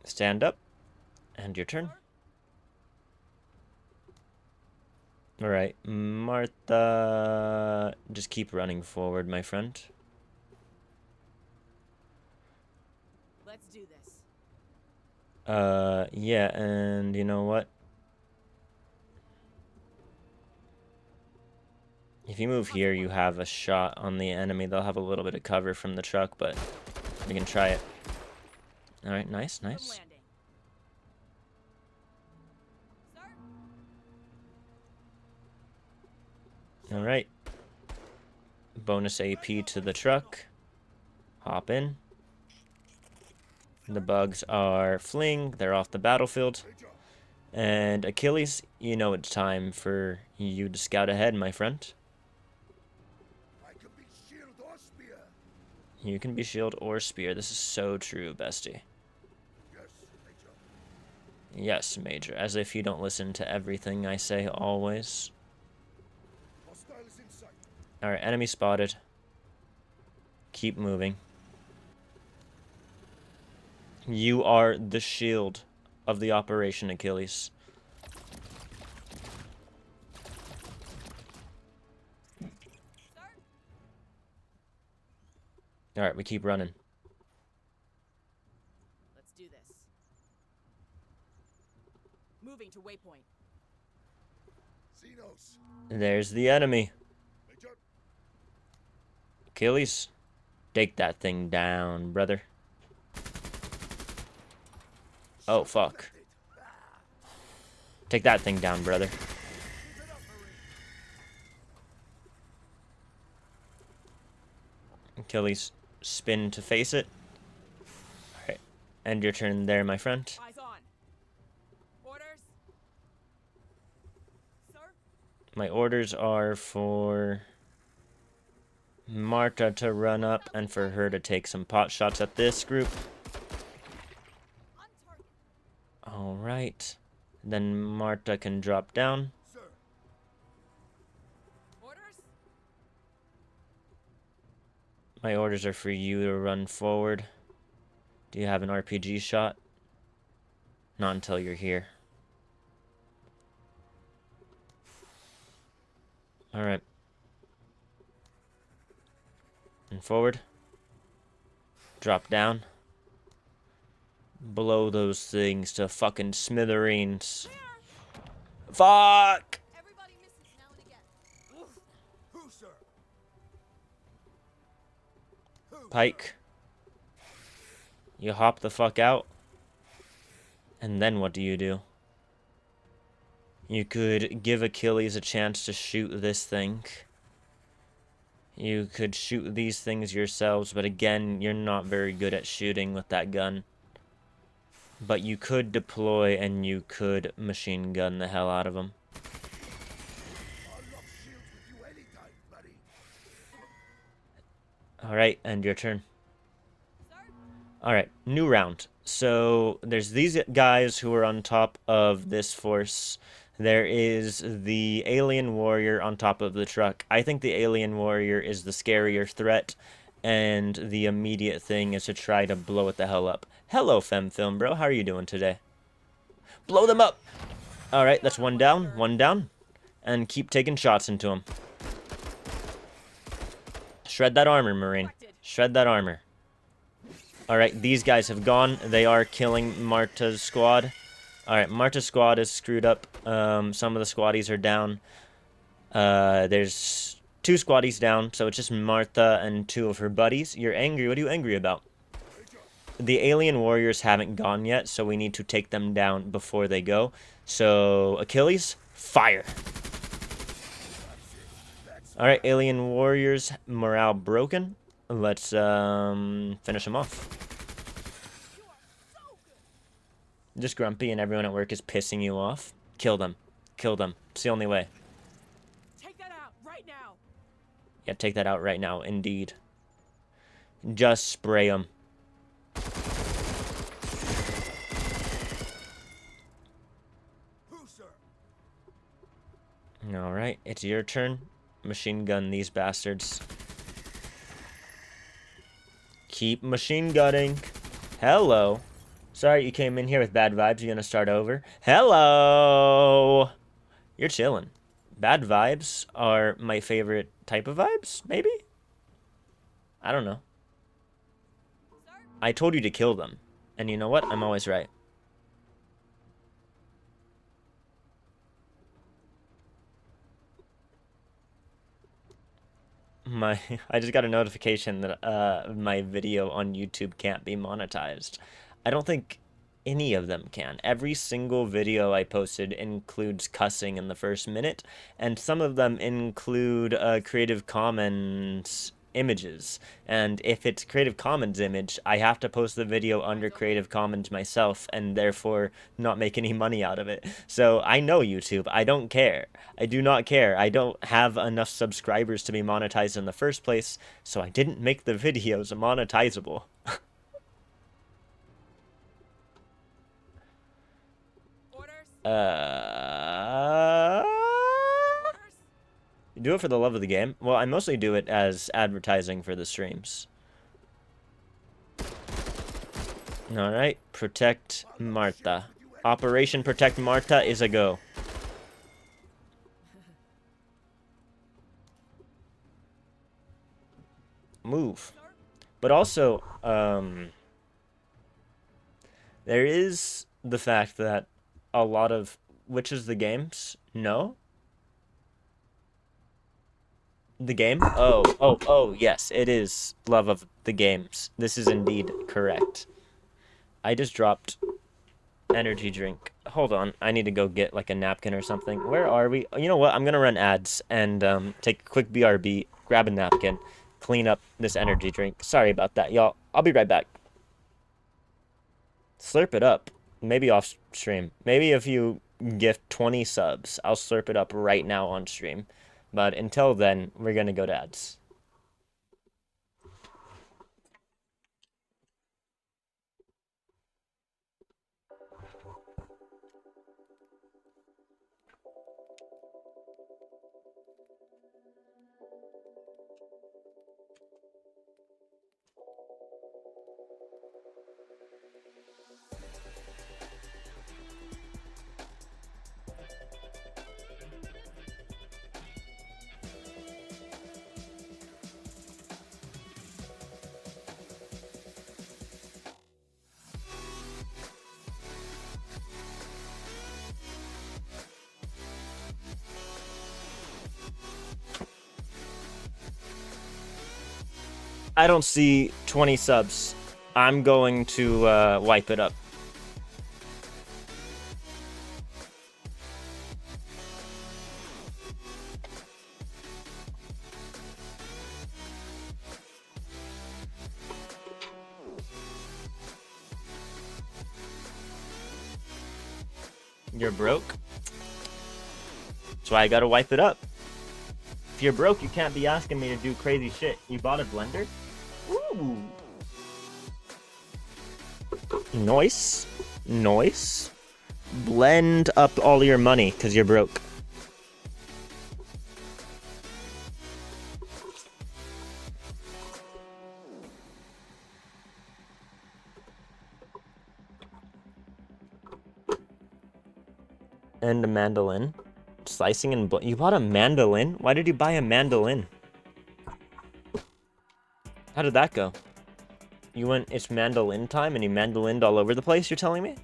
S1: Stand up. And your turn. Alright, Martha, just keep running forward, my friend.
S3: Let's do this.
S1: Yeah, and you know what? If you move here, you have a shot on the enemy. They'll have a little bit of cover from the truck, but we can try it. Alright, nice,
S3: From
S1: nice.
S3: landing. Sir?
S1: Alright. Bonus AP to the truck. Hop in. The bugs are fleeing. They're off the battlefield.
S2: Major.
S1: And Achilles, you know it's time for you to scout ahead, my friend.
S2: I can be shield or spear.
S1: You can be shield or spear. This is so true, bestie.
S2: Yes, Major.
S1: Yes, Major. As if you don't listen to everything I say always.
S2: Hostile is in sight.
S1: Alright, enemy spotted. Keep moving. You are the shield of the operation, Achilles.
S3: Sir?
S1: Alright, we keep running.
S3: Let's do this. Moving to waypoint.
S2: Xenos.
S1: There's the enemy.
S2: Major.
S1: Achilles, take that thing down, brother. Oh, fuck.
S2: Deflected.
S1: Take that thing down, brother.
S2: Keep it up, Marine.
S1: Achilles, spin to face it. Alright, end your turn there, my friend.
S3: Eyes on. Orders? Sir?
S1: My orders are for Marta to run up and for her to take some pot shots at this group.
S3: On target.
S1: Alright. Then Marta can drop down.
S2: Sir.
S3: Orders?
S1: My orders are for you to run forward. Do you have an RPG shot? Not until you're here. Alright. And forward. Drop down. Blow those things to fucking smithereens. Fuck!
S3: Everybody misses now and again.
S2: Who, sir?
S1: Pike. You hop the fuck out. And then what do? You could give Achilles a chance to shoot this thing. You could shoot these things yourselves, but again, you're not very good at shooting with that gun. But you could deploy and you could machine gun the hell out of them.
S2: I'll lock shields with you anytime, buddy.
S1: Alright, and your turn.
S3: Sir?
S1: Alright, new round. So, there's these guys who are on top of this force. There is the alien warrior on top of the truck. I think the alien warrior is the scarier threat, and the immediate thing is to try to blow it the hell up. Hello, FemFilm, bro. How are you doing today? Blow them up! Alright, that's one down, and keep taking shots into them. Shred that armor, Marine. Shred that armor. Alright, these guys have gone. They are killing Marta's squad. Alright, Marta's squad is screwed up. Some of the squaddies are down. There's 2 squaddies down, so it's just Martha and 2 of her buddies. You're angry. What are you angry about? The alien warriors haven't gone yet, so we need to take them down before they go. So, Achilles, fire. Alright, alien warriors, morale broken. Let's finish them off. Just grumpy and everyone at work is pissing you off. Kill them. Kill them. It's the only way.
S3: Take that out right now.
S1: Yeah, take that out right now, indeed. Just spray them.
S2: Who, sir?
S1: Alright, it's your turn. Machine gun these bastards. Keep machine gunning. Hello. Sorry you came in here with bad vibes. You're gonna start over. Hello. You're chilling. Bad vibes are my favorite type of vibes, maybe? I don't know.
S3: Sir?
S1: I told you to kill them. And you know what? I'm always right. I just got a notification that my video on YouTube can't be monetized. I don't think any of them can. Every single video I posted includes cussing in the first minute, and some of them include Creative Commons images. And if it's Creative Commons image, I have to post the video under Creative Commons myself, and therefore not make any money out of it. So I know YouTube. I don't care. I do not care. I don't have enough subscribers to be monetized in the first place, so I didn't make the videos monetizable.
S3: Orders?
S1: Uh...
S3: Orders?
S1: You do it for the love of the game. Well, I mostly do it as advertising for the streams. Alright, protect Martha. Operation Protect Martha is a go. Move.
S3: Sir?
S1: But also, there is the fact that a lot of Witches the Games, no? The game? Oh, yes, it is love of the games. This is indeed correct. I just dropped energy drink. Hold on, I need to go get like a napkin or something. Where are we? You know what? I'm gonna run ads and take a quick BRB, grab a napkin, clean up this energy drink. Sorry about that, y'all. I'll be right back. Slurp it up. Maybe off stream. Maybe if you gift 20 subs, I'll slurp it up right now on stream. But until then, we're gonna go to ads. I don't see 20 subs. I'm going to wipe it up. You're broke? That's why I gotta wipe it up. If you're broke, you can't be asking me to do crazy shit. You bought a blender? Ooh. Nice. Nice. Blend up all your money, because you're broke. And a mandolin. Slicing and you bought a mandolin? Why did you buy a mandolin? How did that go? You went, it's mandolin time, and you mandolined all over the place, you're telling me?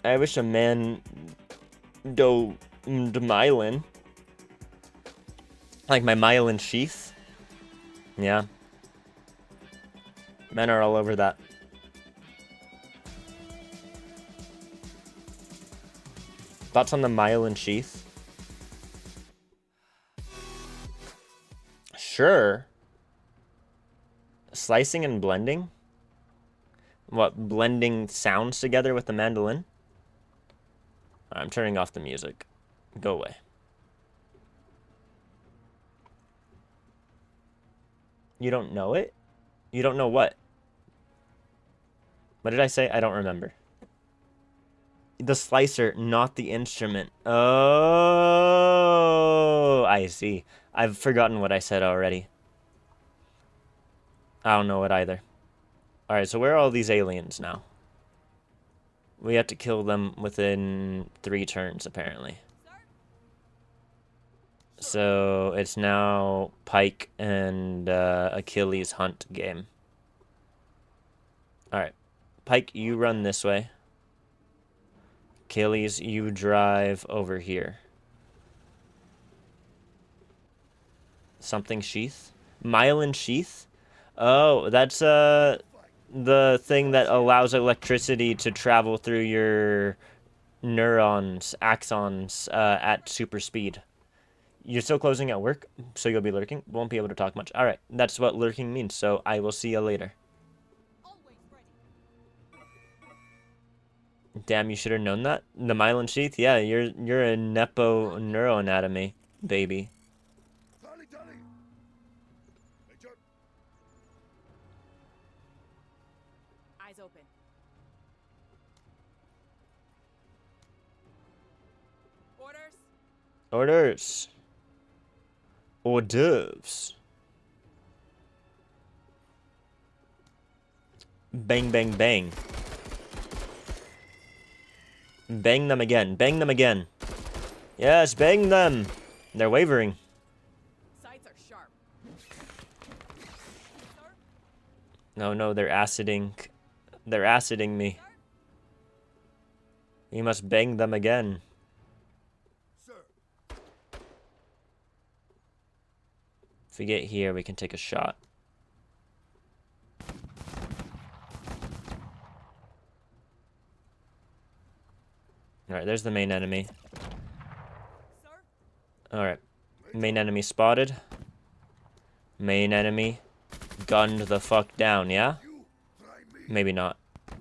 S1: I wish a man do myelin. Like my myelin sheath. Yeah. Men are all over that. Thoughts on the myelin sheath? Sure. Slicing and blending? What, blending sounds together with the mandolin? I'm turning off the music. Go away. You don't know it? You don't know what? What did I say? I don't remember. The slicer, not the instrument. Oh, I see. I've forgotten what I said already. I don't know it either. Alright, so where are all these aliens now? We have to kill them within 3 turns, apparently. So it's now Pike and Achilles hunt game. Alright. Pike, you run this way. Achilles, you drive over here. Something sheath? Myelin sheath? Oh, that's the thing that allows electricity to travel through your neurons, axons, at super speed. You're still closing at work, so you'll be lurking. Won't be able to talk much. Alright, that's what lurking means, so I will see you later. Damn, you should have known that. The myelin sheath? Yeah, you're a nepo neuroanatomy, baby.
S2: Tally, tally. Major.
S3: Eyes open. Orders.
S1: Orders. Hors d'oeuvres. Bang, bang, bang. Bang them again. Bang them again. Yes, bang them. They're wavering.
S3: Sights are sharp.
S1: No, they're aciding. They're aciding me. You must bang them again.
S2: Sir.
S1: If we get here, we can take a shot. Alright, there's the main enemy. Alright. Main enemy spotted. Main enemy gunned the fuck down, yeah?
S2: You try me.
S1: Maybe not.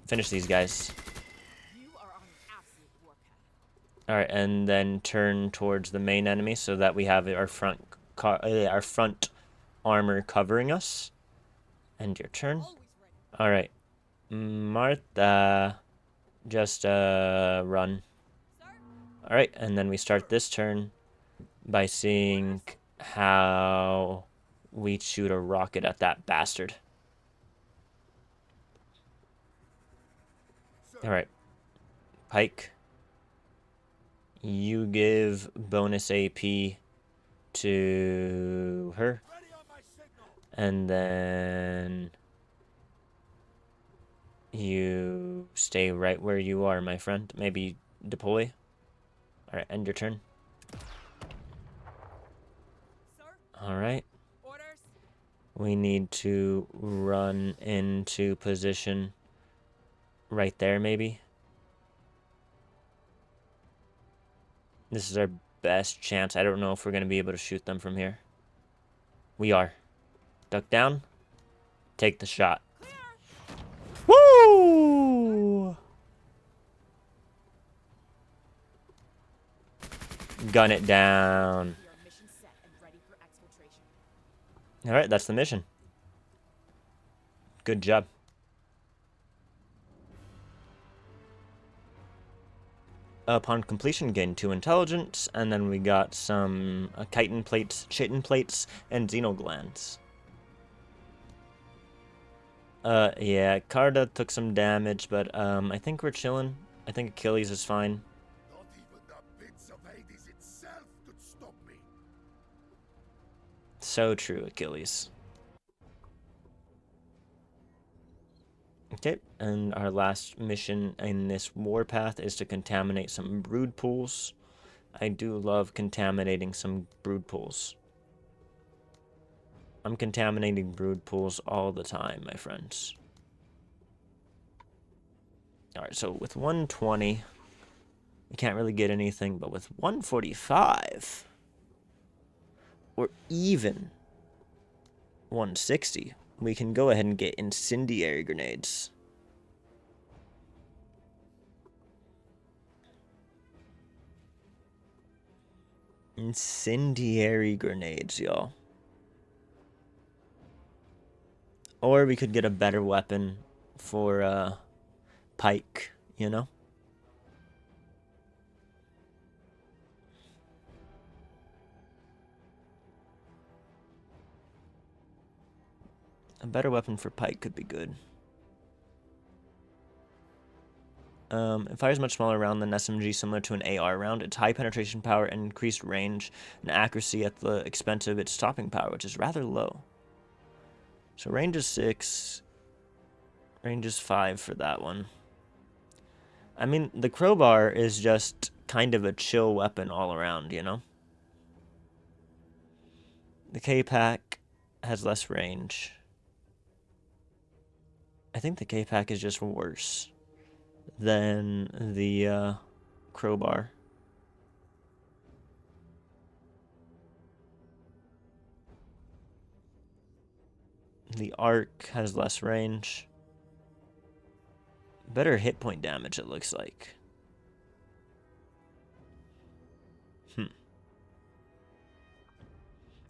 S1: Finish these guys.
S3: You are on an absolute warpath.
S1: Alright, and then turn towards the main enemy so that we have our front armor covering us. End your turn.
S3: Always ready.
S1: Alright. Martha. Just, run.
S3: Sir?
S1: Alright, and then we start this turn by seeing how we shoot a rocket at that bastard. Alright. Pike. You give bonus AP to her.
S2: Ready on my signal.
S1: And then you stay right where you are, my friend. Maybe deploy. Alright, end your turn.
S3: Sir?
S1: Alright.
S3: Orders.
S1: We need to run into position right there, maybe. This is our best chance. I don't know if we're going to be able to shoot them from here. We are. Duck down. Take the shot. Woo! Gun it down.
S3: We are mission set and ready for exfiltration.
S1: All right, that's the mission. Good job. Upon completion, gain 2 intelligence, and then we got some chitin plates, and xenoglands. Yeah, Carda took some damage, but I think we're chilling. I think Achilles is fine.
S2: Not even the pits of Hades itself could stop me.
S1: So true, Achilles. Okay, and our last mission in this warpath is to contaminate some brood pools. I do love contaminating some brood pools. I'm contaminating brood pools all the time, my friends. Alright, so with 120, we can't really get anything, but with 145, or even 160, we can go ahead and get incendiary grenades. Incendiary grenades, y'all. Or we could get a better weapon for Pike, you know? A better weapon for Pike could be good. It fires much smaller round than SMG, similar to an AR round. Its high penetration power and increased range and accuracy at the expense of its stopping power, which is rather low. So range is 6. Range is 5 for that one. I mean, the crowbar is just kind of a chill weapon all around, you know? The K-Pack has less range. I think the K-Pack is just worse than the crowbar. The arc has less range. Better hit point damage, it looks like.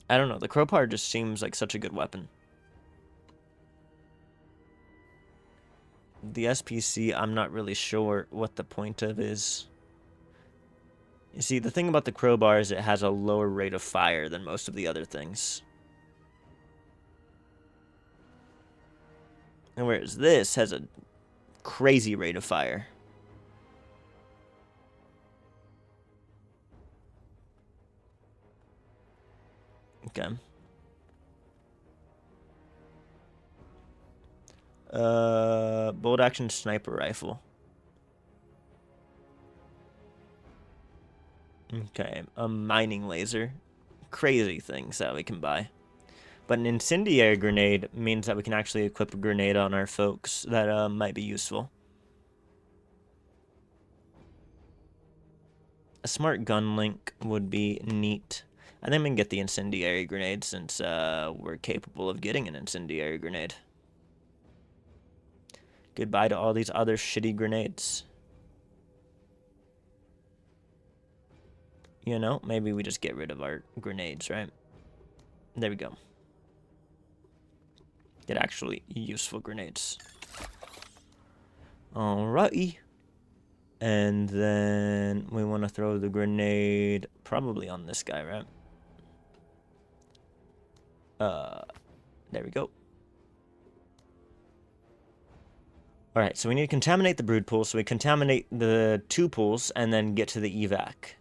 S1: I don't know. The crowbar just seems like such a good weapon. The SPC, I'm not really sure what the point of is. You see, the thing about the crowbar is it has a lower rate of fire than most of the other things. And whereas this has a crazy rate of fire. Okay. Bolt action sniper rifle. Okay, a mining laser. Crazy things that we can buy. But an incendiary grenade means that we can actually equip a grenade on our folks that might be useful. A smart gun link would be neat. I think we can get the incendiary grenade since we're capable of getting an incendiary grenade. Goodbye to all these other shitty grenades. You know, maybe we just get rid of our grenades, right? There we go. Get actually useful grenades. Alrighty. And then we want to throw the grenade probably on this guy, right? There we go. Alright, so we need to contaminate the brood pool. So we contaminate the 2 pools and then get to the evac.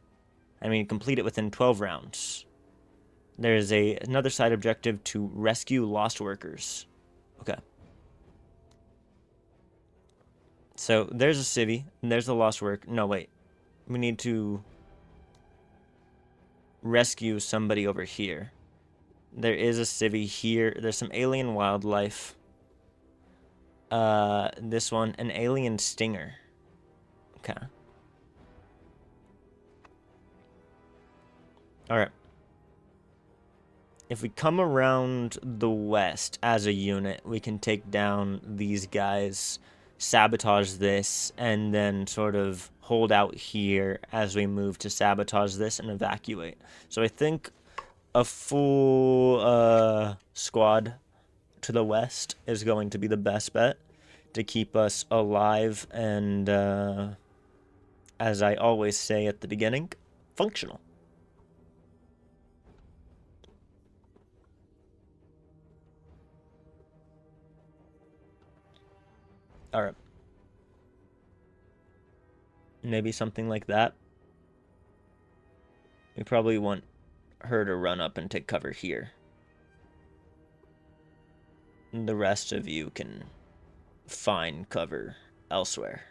S1: And we complete it within 12 rounds. There's another side objective to rescue lost workers. Okay. So there's a city, and there's the lost work. No, wait. We need to rescue somebody over here. There is a civvy here. There's some alien wildlife. This one, an alien stinger. Okay. Alright. If we come around the west as a unit, we can take down these guys, sabotage this, and then sort of hold out here as we move to sabotage this and evacuate. So I think a full squad to the west is going to be the best bet to keep us alive and, as I always say at the beginning, functional. Alright. Maybe something like that. We probably want her to run up and take cover here. The rest of you can find cover elsewhere.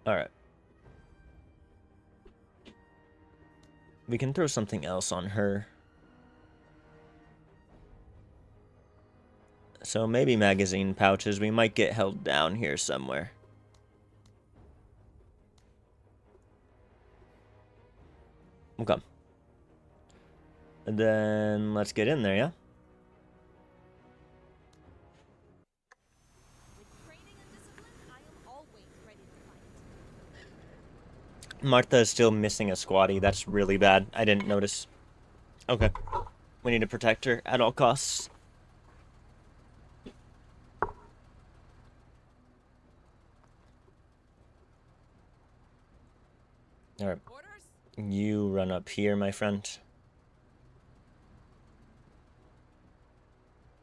S1: Alright. We can throw something else on her. So maybe magazine pouches. We might get held down here somewhere. Okay. And then let's get in there, yeah?
S3: With training and discipline, I am always ready to fight.
S1: Martha is still missing a squatty. That's really bad. I didn't notice. Okay. We need to protect her at all costs. Alright.
S3: Orders?
S1: You run up here, my friend.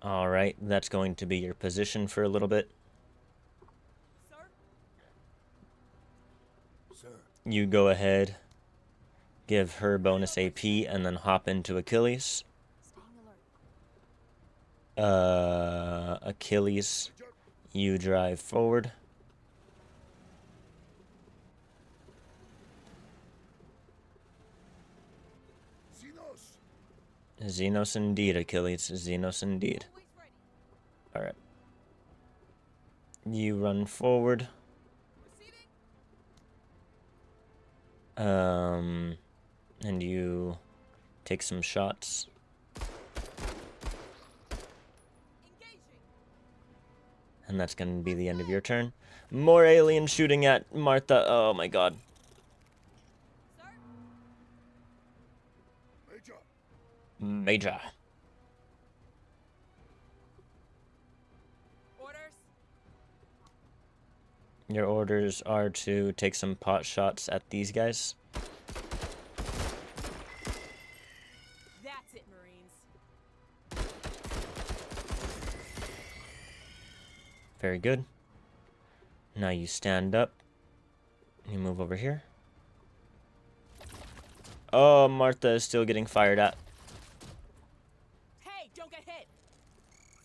S1: Alright, that's going to be your position for a little bit.
S3: Sir?
S2: Sir,
S1: You go ahead, give her bonus AP, and then hop into Achilles.
S3: Staying alert.
S1: Achilles, you drive forward.
S2: Xenos.
S1: Xenos indeed, Achilles. Xenos indeed.
S3: Always ready.
S1: Alright. You run forward.
S3: Receiving.
S1: And you take some shots.
S3: Engaging.
S1: And that's going to be the end of your turn. More aliens shooting at Martha. Oh my god.
S3: Sir?
S2: Major.
S1: Major.
S3: Orders?
S1: Your orders are to take some pot shots at these guys.
S3: That's it, Marines.
S1: Very good. Now you stand up. You move over here. Oh, Martha is still getting fired at.
S3: Hey, don't get hit.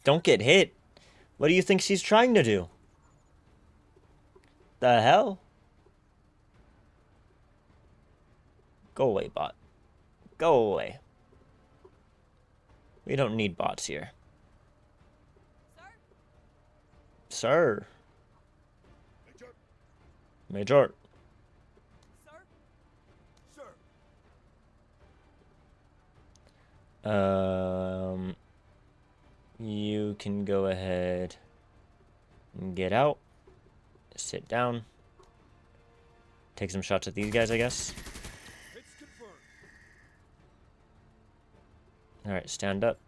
S1: Don't get hit. What do you think she's trying to do? The hell? Go away, bot. Go away. We don't need bots here.
S3: Sir?
S1: Sir.
S2: Major.
S1: Major.
S3: Sir?
S1: Sir. You can go ahead and get out. Sit down. Take some shots at these guys, I guess.
S2: Hits confirmed.
S1: Alright, stand up.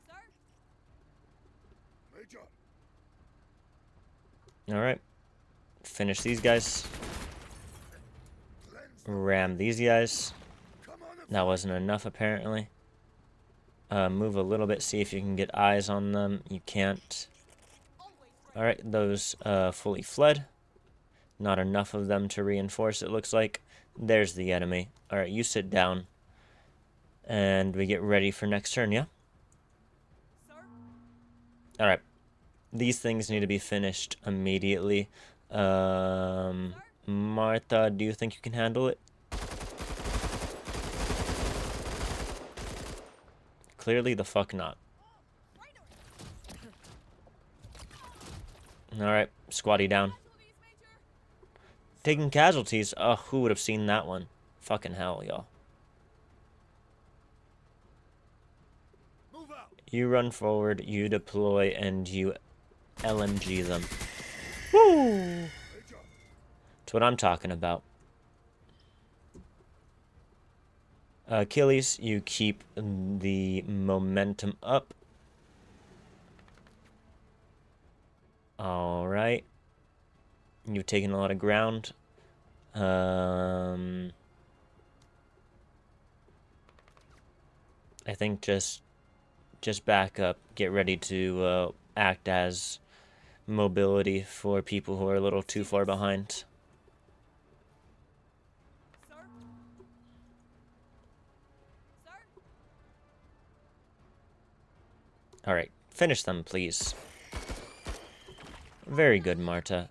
S3: Sir?
S2: Major.
S1: Alright. Finish these guys.
S2: Cleanse.
S1: Ram these guys.
S2: Come on.
S1: That wasn't enough, apparently. Move a little bit, see if you can get eyes on them. You can't.
S3: Always ready.
S1: Alright, those fully fled. Not enough of them to reinforce, it looks like. There's the enemy. Alright, you sit down. And we get ready for next turn, yeah?
S3: Sir?
S1: Alright. These things need to be finished immediately. Martha, do you think you can handle it? Clearly the fuck not. Alright, squatty down.
S3: Casualties, Major.
S1: Taking casualties? Oh, who would have seen that one? Fucking hell, y'all.
S2: Move out.
S1: You run forward, you deploy, and you LMG them. Woo!
S2: Major.
S1: That's what I'm talking about. Achilles, you keep the momentum up. Alright. You've taken a lot of ground. I think just back up. Get ready to act as mobility for people who are a little too far behind.
S3: Sir? Sir?
S1: Alright, finish them, please. Very good, Marta.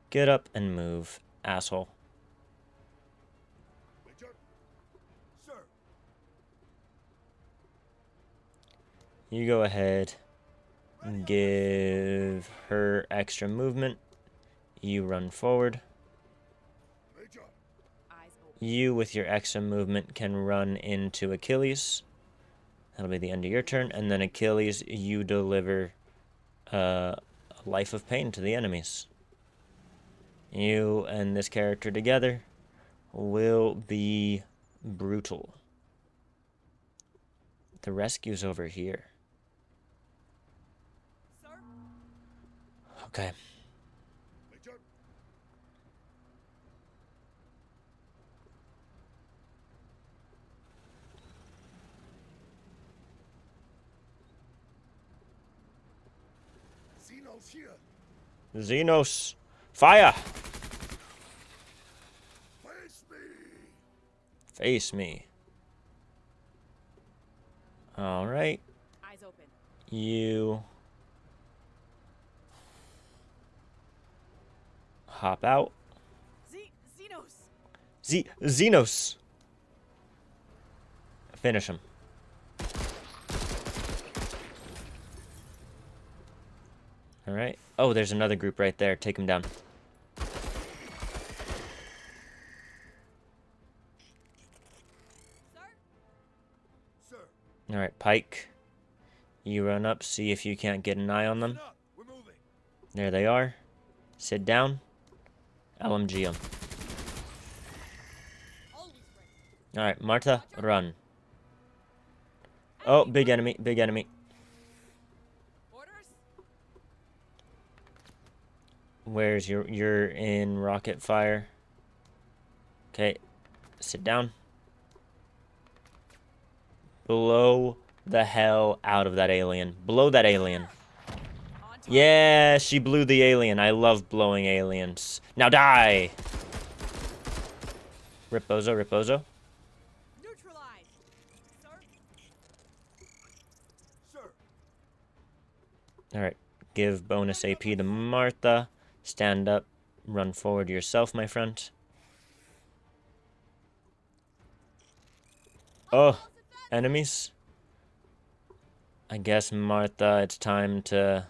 S1: Get up and move, asshole.
S2: Major. Sir.
S1: You go ahead and give her extra movement. You run forward.
S2: Major.
S3: Eyes open.
S1: You, with your extra movement, can run into Achilles. That'll be the end of your turn. And then Achilles, you deliver a life of pain to the enemies. You and this character together will be brutal. The rescue's over here.
S3: Sir?
S1: Okay.
S2: Major. Xenos here.
S1: Xenos, fire!
S2: Face me.
S1: Face me. Alright.
S3: Eyes open.
S1: You hop out.
S3: Xenos!
S1: Xenos! Finish him. Alright. Oh, there's another group right there. Take him down.
S3: Sir?
S2: Sir.
S1: Alright, Pike. You run up, see if you can't get an eye on them.
S2: Listen up. We're moving.
S1: There they are. Sit down. LMG them.
S3: Always ready.
S1: Alright, Marta, run. Oh, big enemy, big enemy.
S3: Orders?
S1: Where's you're in rocket fire. Okay, sit down. Blow the hell out of that alien. Blow that alien.
S3: On target.
S1: Yeah, she blew the alien. I love blowing aliens. Now die! Ripozo, Ripozo.
S3: Neutralized. Sir?
S2: Sir.
S1: Alright, give bonus AP to Martha. Stand up. Run forward yourself, my friend. Oh, enemies? I guess, Martha, it's time to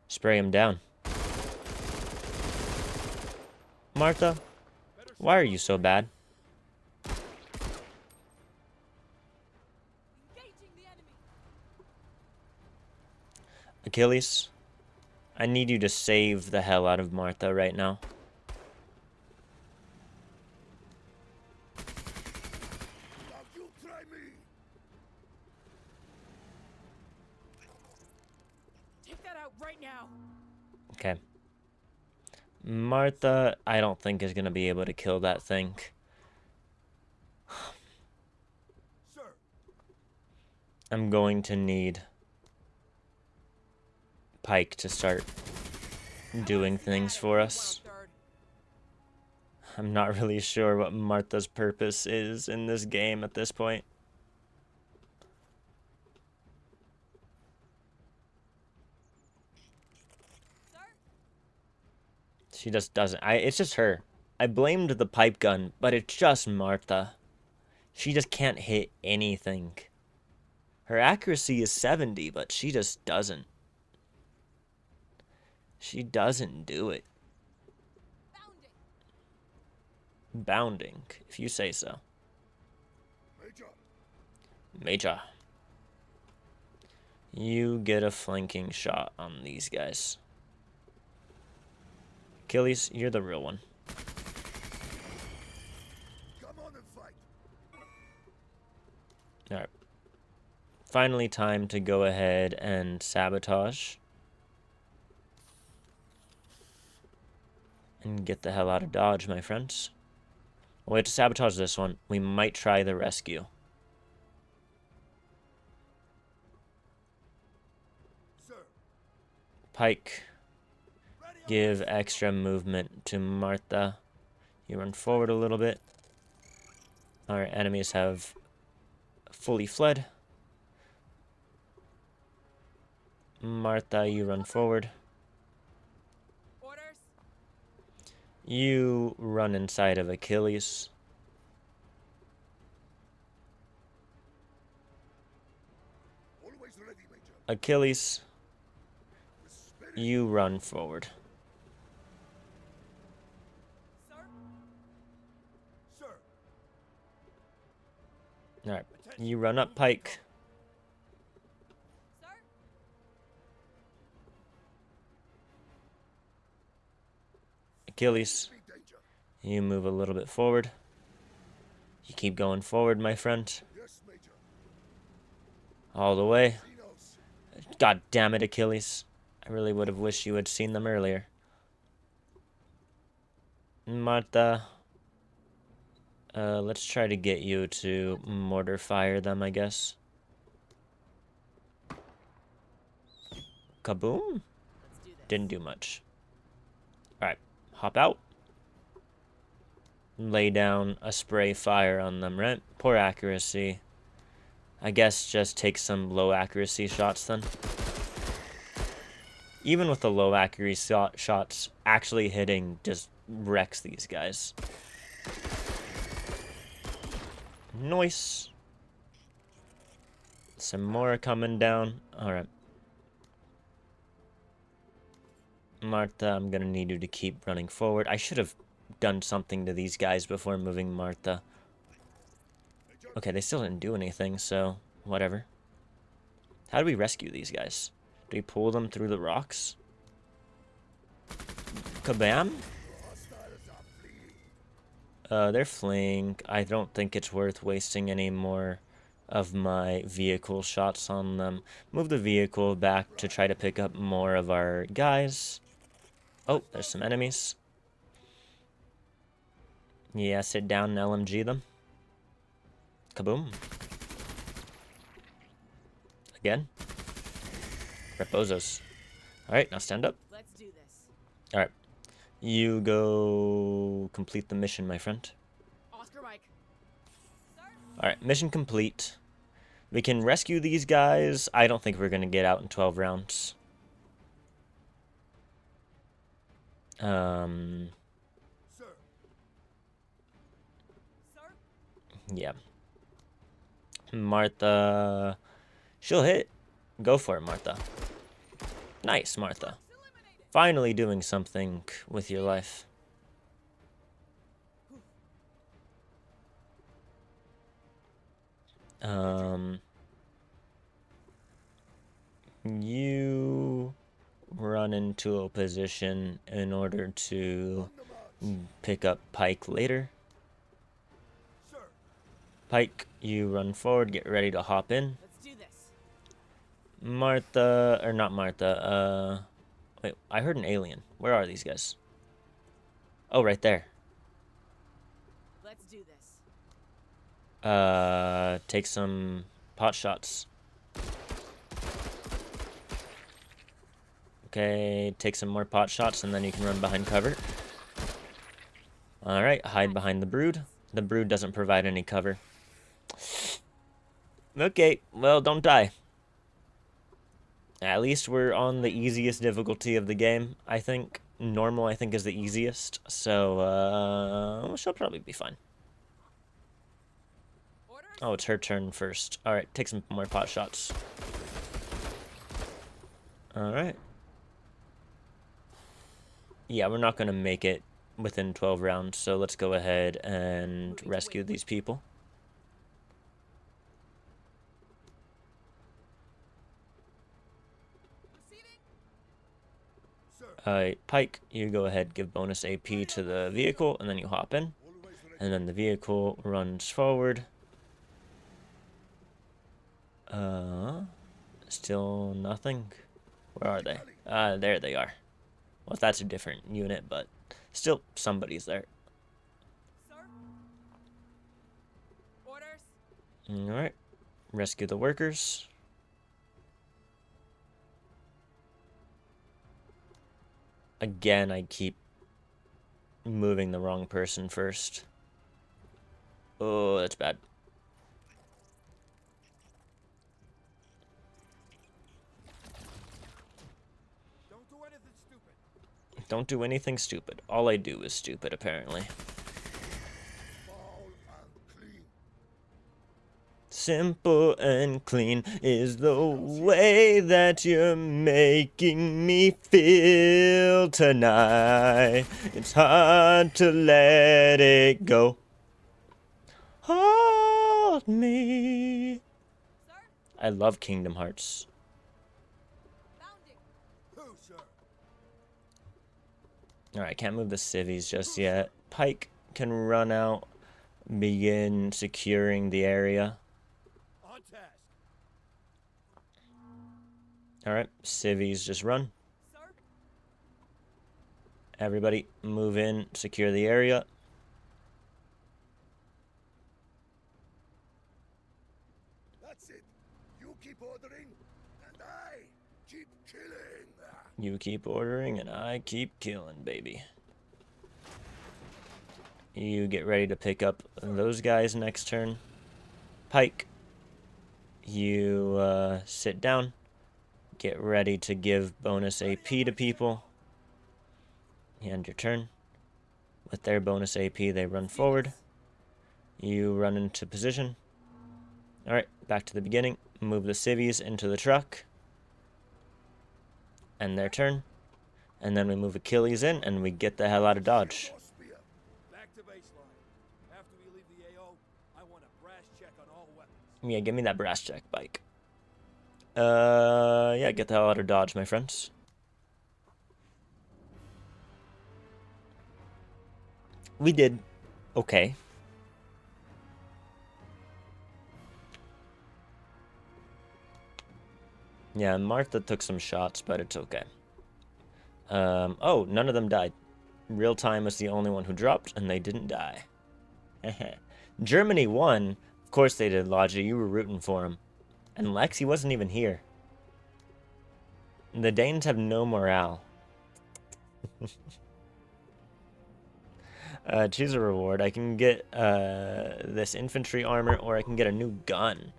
S1: spray him down. Martha, why are you so bad?
S3: Engaging the enemy.
S1: Achilles, I need you to save the hell out of Martha right now.
S2: Now you try me.
S3: Take that out right now.
S1: Okay. Martha, I don't think is going to be able to kill that thing.
S2: Sir.
S1: I'm going to need Pike to start doing things for us.
S3: Third.
S1: I'm not really sure what Martha's purpose is in this game at this point.
S3: Sir?
S1: She just doesn't. It's just her. I blamed the pipe gun, but it's just Martha. She just can't hit anything. Her accuracy is 70, but she just doesn't. She doesn't do it.
S3: Bounding.
S1: Bounding, if you say so.
S2: Major.
S1: Major. You get a flanking shot on these guys. Achilles, you're the real one.
S2: Come on and fight.
S1: Alright. Finally time to go ahead and sabotage. And get the hell out of Dodge, my friends. We'll wait to sabotage this one. We might try the rescue.
S2: Sir.
S1: Pike, give extra movement to Martha. You run forward a little bit. Our enemies have fully fled. Martha, you run forward.
S3: Orders.
S1: You run inside of Achilles.
S2: Always ready, Major.
S1: Achilles,
S2: With spirit.
S1: you run forward.
S3: Sir.
S2: Sir.
S1: Alright, you run up Pike.
S3: Sir.
S1: Achilles,
S2: Big danger.
S1: you move a little bit forward. You keep going forward, my friend.
S2: Yes, Major.
S1: All the way.
S2: She knows.
S1: God damn it, Achilles. I really would have wished you had seen them earlier. Martha. Let's try to get you to mortar fire them, I guess. Kaboom?
S3: Let's do this.
S1: Didn't do much. Alright, hop out. Lay down a spray fire on them, right? Poor accuracy. I guess just take some low accuracy shots then. Even with the low accuracy shots, actually hitting just wrecks these guys. Nice. Some more coming down. Alright. Martha, I'm gonna need you to keep running forward. I should have done something to these guys before moving Martha. Okay, they still didn't do anything, so whatever. How do we rescue these guys? Do we pull them through the rocks? Kabam?
S2: Hostiles are fleeing.
S1: They're fleeing. I don't think it's worth wasting any more of my vehicle shots on them. Move the vehicle back to try to pick up more of our guys. Oh, there's some enemies. Yeah, sit down and LMG them. Kaboom. Again. Repozos. Alright, now stand up.
S3: Let's do this.
S1: Alright. You go complete the mission, my friend.
S3: Oscar Mike. Sir.
S1: Alright, mission complete. We can rescue these guys. I don't think we're going to get out in 12 rounds.
S2: Sir.
S3: Sir.
S1: Yeah. Martha. She'll hit. Go for it, Martha. Nice, Martha.
S3: Eliminated.
S1: Finally doing something with your life. You run into a position in order to
S2: On the march.
S1: pick up Pike later.
S2: Sir.
S1: Pike, you run forward, get ready to hop in.
S3: Let's do this.
S1: Martha, or not Martha, wait, I heard an alien. Where are these guys? Oh, right there.
S3: Let's do this.
S1: Take some pot shots. Okay, take some more pot shots and then you can run behind cover. Alright, hide behind the brood. The brood doesn't provide any cover. Okay, well, don't die. At least we're on the easiest difficulty of the game, I think. Normal, I think, is the easiest. So, she'll probably be fine.
S3: Order.
S1: Oh, it's her turn first. Alright, take some more pot shots. Alright. Yeah, we're not going to make it within 12 rounds, so let's go ahead and rescue these people. Pike, you go ahead, give bonus AP to the vehicle, and then you hop in. And then the vehicle runs forward. Still nothing. Where are they? There they are. Well, that's a different unit, but still somebody's there.
S3: Sir? Orders?
S1: Alright. Rescue the workers. Again, I keep moving the wrong person first. Oh, that's bad.
S2: Don't do anything stupid.
S1: Don't do anything stupid. All I do is stupid, apparently.
S2: Foul and clean.
S1: Simple and clean is the way that you're making me feel tonight. It's hard to let it go. Hold me.
S3: Sir?
S1: I love Kingdom Hearts.
S3: Bounding.
S2: Who, sir?
S1: Alright, can't move the civvies just yet. Pike can run out, begin securing the area.
S2: On task.
S1: Alright, civvies just run.
S3: Sir?
S1: Everybody move in, secure the area.
S2: That's it. You keep ordering, and I keep killing.
S1: You keep ordering and I keep killing, baby. You get ready to pick up those guys next turn. Pike, you sit down. Get ready to give bonus AP to people. You end your turn. With their bonus AP, they run forward. You run into position. Alright, back to the beginning. Move the civvies into the truck. End their turn. And then we move Achilles in and we get the hell out of Dodge.
S2: More spear. Back to baseline. After we leave the AO, I want a brass check on all weapons.
S1: Yeah, give me that brass check, Bike. Yeah, get the hell out of Dodge, my friends. We did okay. Yeah, Martha took some shots, but it's okay. Oh, none of them died. Real Time was the only one who dropped, and they didn't die. Germany won. Of course they did, Logi. You were rooting for him. And Lex, he wasn't even here. The Danes have no morale. Choose a reward. I can get this infantry armor, or I can get a new gun.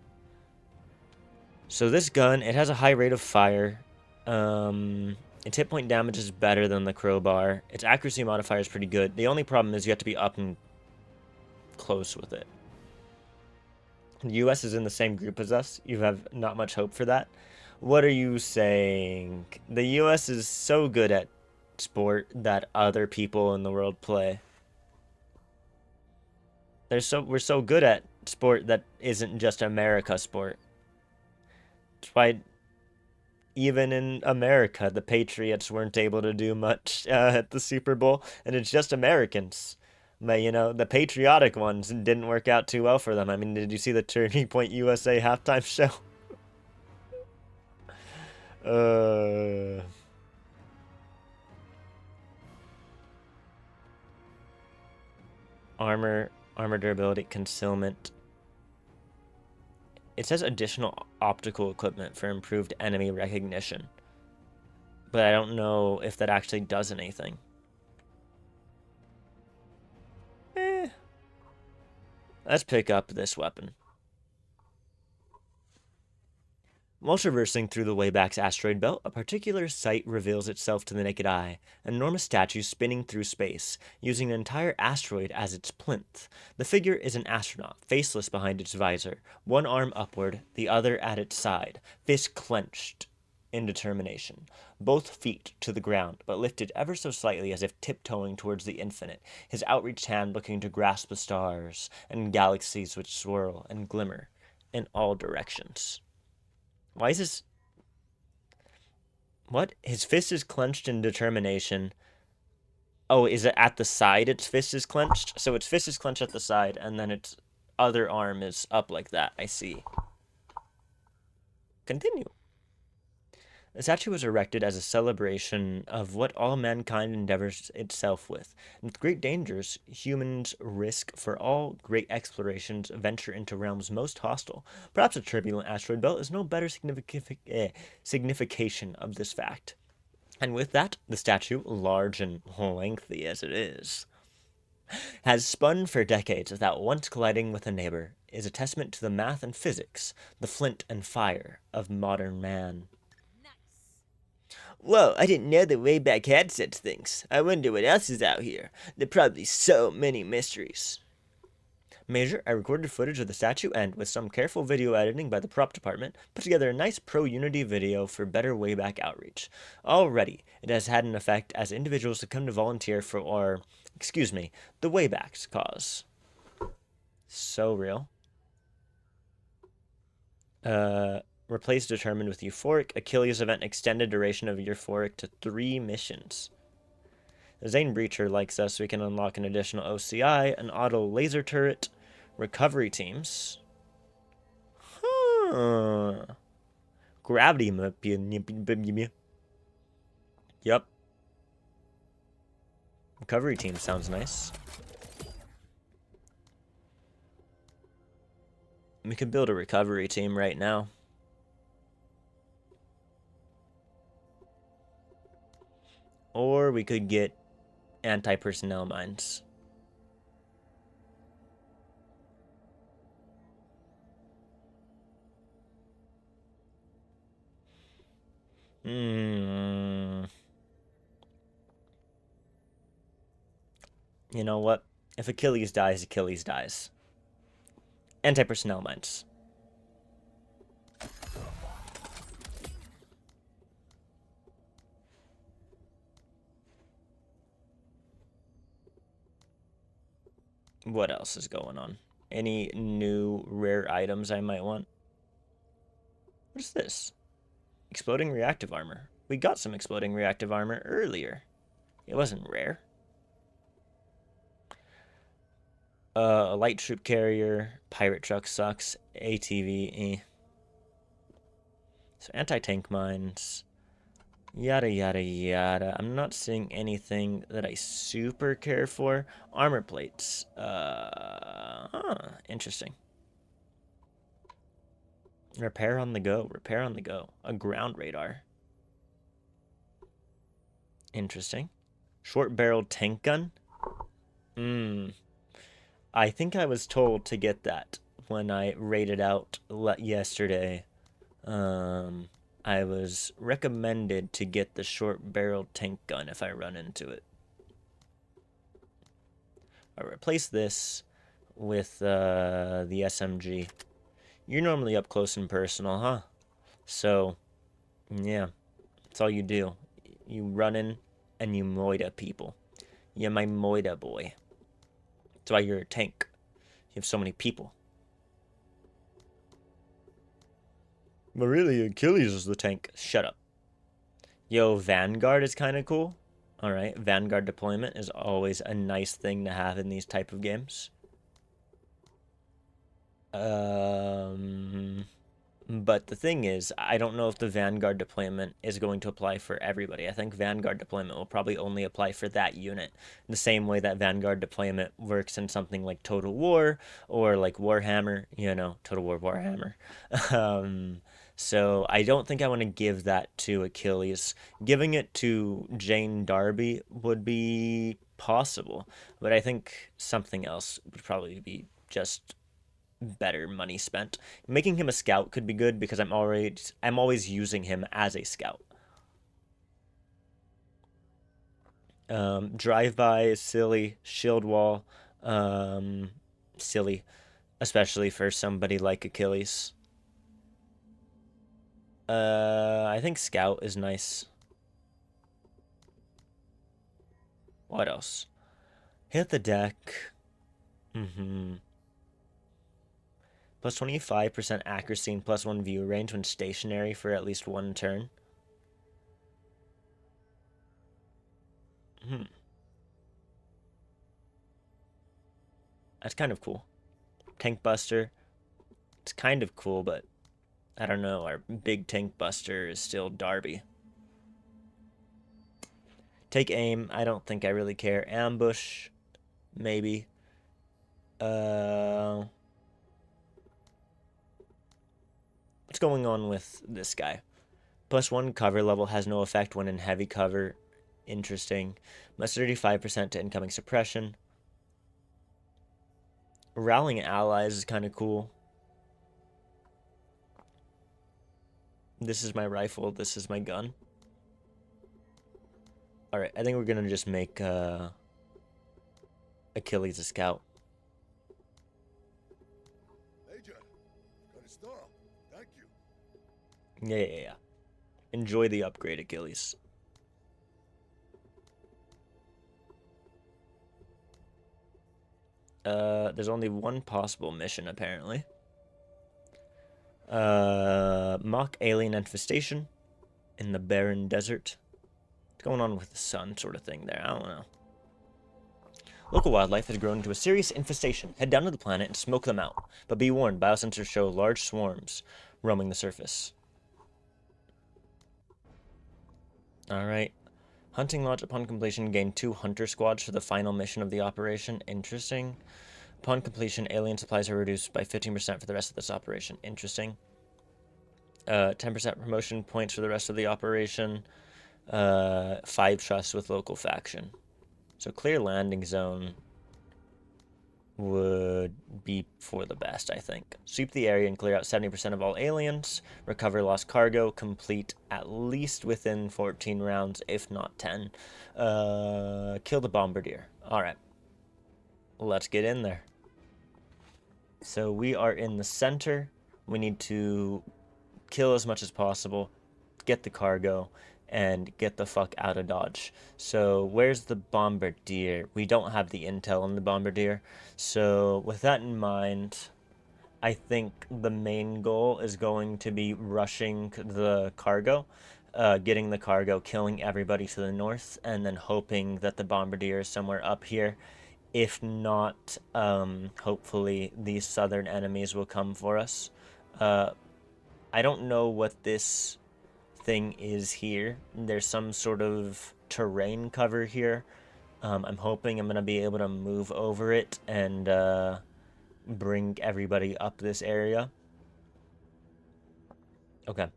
S1: So this gun, it has a high rate of fire. Its hit point damage is better than the crowbar. Its accuracy modifier is pretty good. The only problem is you have to be up and close with it. The US is in the same group as us. You have not much hope for that. What are you saying? The US is so good at sport that other people in the world play. We're so good at sport that isn't just America sport. That's why even in America, the Patriots weren't able to do much at the Super Bowl, and it's just Americans. But, you know, the patriotic ones didn't work out too well for them. I mean, did you see the Turning Point USA halftime show? Armor durability, concealment. It says additional optical equipment for improved enemy recognition. But I don't know if that actually does anything. Let's pick up this weapon. While traversing through the Wayback's asteroid belt, a particular sight reveals itself to the naked eye, an enormous statue spinning through space, using an entire asteroid as its plinth. The figure is an astronaut, faceless behind its visor, one arm upward, the other at its side, fist clenched in determination, both feet to the ground, but lifted ever so slightly as if tiptoeing towards the infinite, his outreached hand looking to grasp the stars and galaxies which swirl and glimmer in all directions. Why is this? What? His fist is clenched in determination. Oh, is it at the side its fist is clenched? So its fist is clenched at the side, and then its other arm is up like that. I see. Continue. The statue was erected as a celebration of what all mankind endeavors itself with. And with great dangers, humans risk for all great explorations venture into realms most hostile. Perhaps a turbulent asteroid belt is no better signification of this fact. And with that, the statue, large and lengthy as it is, has spun for decades without once colliding with a neighbor, is a testament to the math and physics, the flint and fire of modern man.
S3: Nice.
S1: Whoa, I didn't know the Wayback had such things. I wonder what else is out here. There are probably so many mysteries. Major, I recorded footage of the statue and, with some careful video editing by the prop department, put together a nice pro-Unity video for better Wayback outreach. Already, it has had an effect as individuals have come to volunteer for our, the Wayback's cause. So real. Replace determined with euphoric. Achilles event extended duration of euphoric to 3 missions. The Zane Breacher likes us. We can unlock an additional OCI, an auto laser turret, recovery teams. Huh. Gravity. Yep. Recovery team sounds nice. We could build a recovery team right now. Or we could get anti-personnel mines. You know what? If Achilles dies, Achilles dies. Anti-personnel mines. What else is going on? Any new rare items I might want? What is this? Exploding reactive armor. We got some exploding reactive armor earlier. It wasn't rare. A light troop carrier. Pirate truck sucks. ATV. So anti-tank mines. Yada, yada, yada. I'm not seeing anything that I super care for. Armor plates. Interesting. Repair on the go. Repair on the go. A ground radar. Interesting. Short-barreled tank gun. I think I was told to get that when I raided out yesterday. I was recommended to get the short-barreled tank gun if I run into it. I'll replace this with the SMG. You're normally up close and personal, huh? So, yeah, that's all you do. You run in and you moida people. You're my moida boy. That's why you're a tank. You have so many people. But really, Achilles is the tank. Shut up. Yo, Vanguard is kind of cool. Alright, Vanguard deployment is always a nice thing to have in these type of games. But the thing is, I don't know if the Vanguard deployment is going to apply for everybody. I think Vanguard deployment will probably only apply for that unit. The same way that Vanguard deployment works in something like Total War or like Warhammer, Total War Warhammer. So I don't think I want to give that to Achilles. Giving it to Jane Darby would be possible, but I think something else would probably be just better money spent. Making him a scout could be good because I'm always using him as a scout. Drive-by is silly. Shield wall, um, silly, especially for somebody like Achilles. I think scout is nice. What else? Hit the deck. Plus 25% accuracy and plus 1 view range when stationary for at least one turn. That's kind of cool. Tank Buster. It's kind of cool, but I don't know. Our big Tank Buster is still Darby. Take aim. I don't think I really care. Ambush. Maybe. What's going on with this guy? Plus 1 cover level has no effect when in heavy cover. Interesting. Plus 35% to incoming suppression. Rallying allies is kind of cool. This is my rifle. This is my gun. Alright, I think we're going to just make Achilles a scout.
S2: Major, got a star. Thank you.
S1: Yeah. Enjoy the upgrade, Achilles. There's only one possible mission, apparently. Mock alien infestation in the barren desert. What's going on with the sun sort of thing there? I don't know. Local wildlife has grown into a serious infestation. Head down to the planet and smoke them out. But be warned, biosensors show large swarms roaming the surface. Alright. Hunting lodge upon completion, gain 2 hunter squads for the final mission of the operation. Interesting. Upon completion, alien supplies are reduced by 15% for the rest of this operation. Interesting. 10% promotion points for the rest of the operation. 5 trust with local faction. So clear landing zone would be for the best, I think. Sweep the area and clear out 70% of all aliens. Recover lost cargo. Complete at least within 14 rounds, if not 10. Kill the bombardier. Alright. Let's get in there. So we are in the center. We need to kill as much as possible, get the cargo, and get the fuck out of Dodge. So where's the bombardier? We don't have the intel on the bombardier. So with that in mind, I think the main goal is going to be rushing the cargo, getting the cargo, killing everybody to the north, and then hoping that the bombardier is somewhere up here. If not, hopefully these southern enemies will come for us. I don't know what this thing is here. There's some sort of terrain cover here. I'm hoping I'm going to be able to move over it and bring everybody up this area. Okay.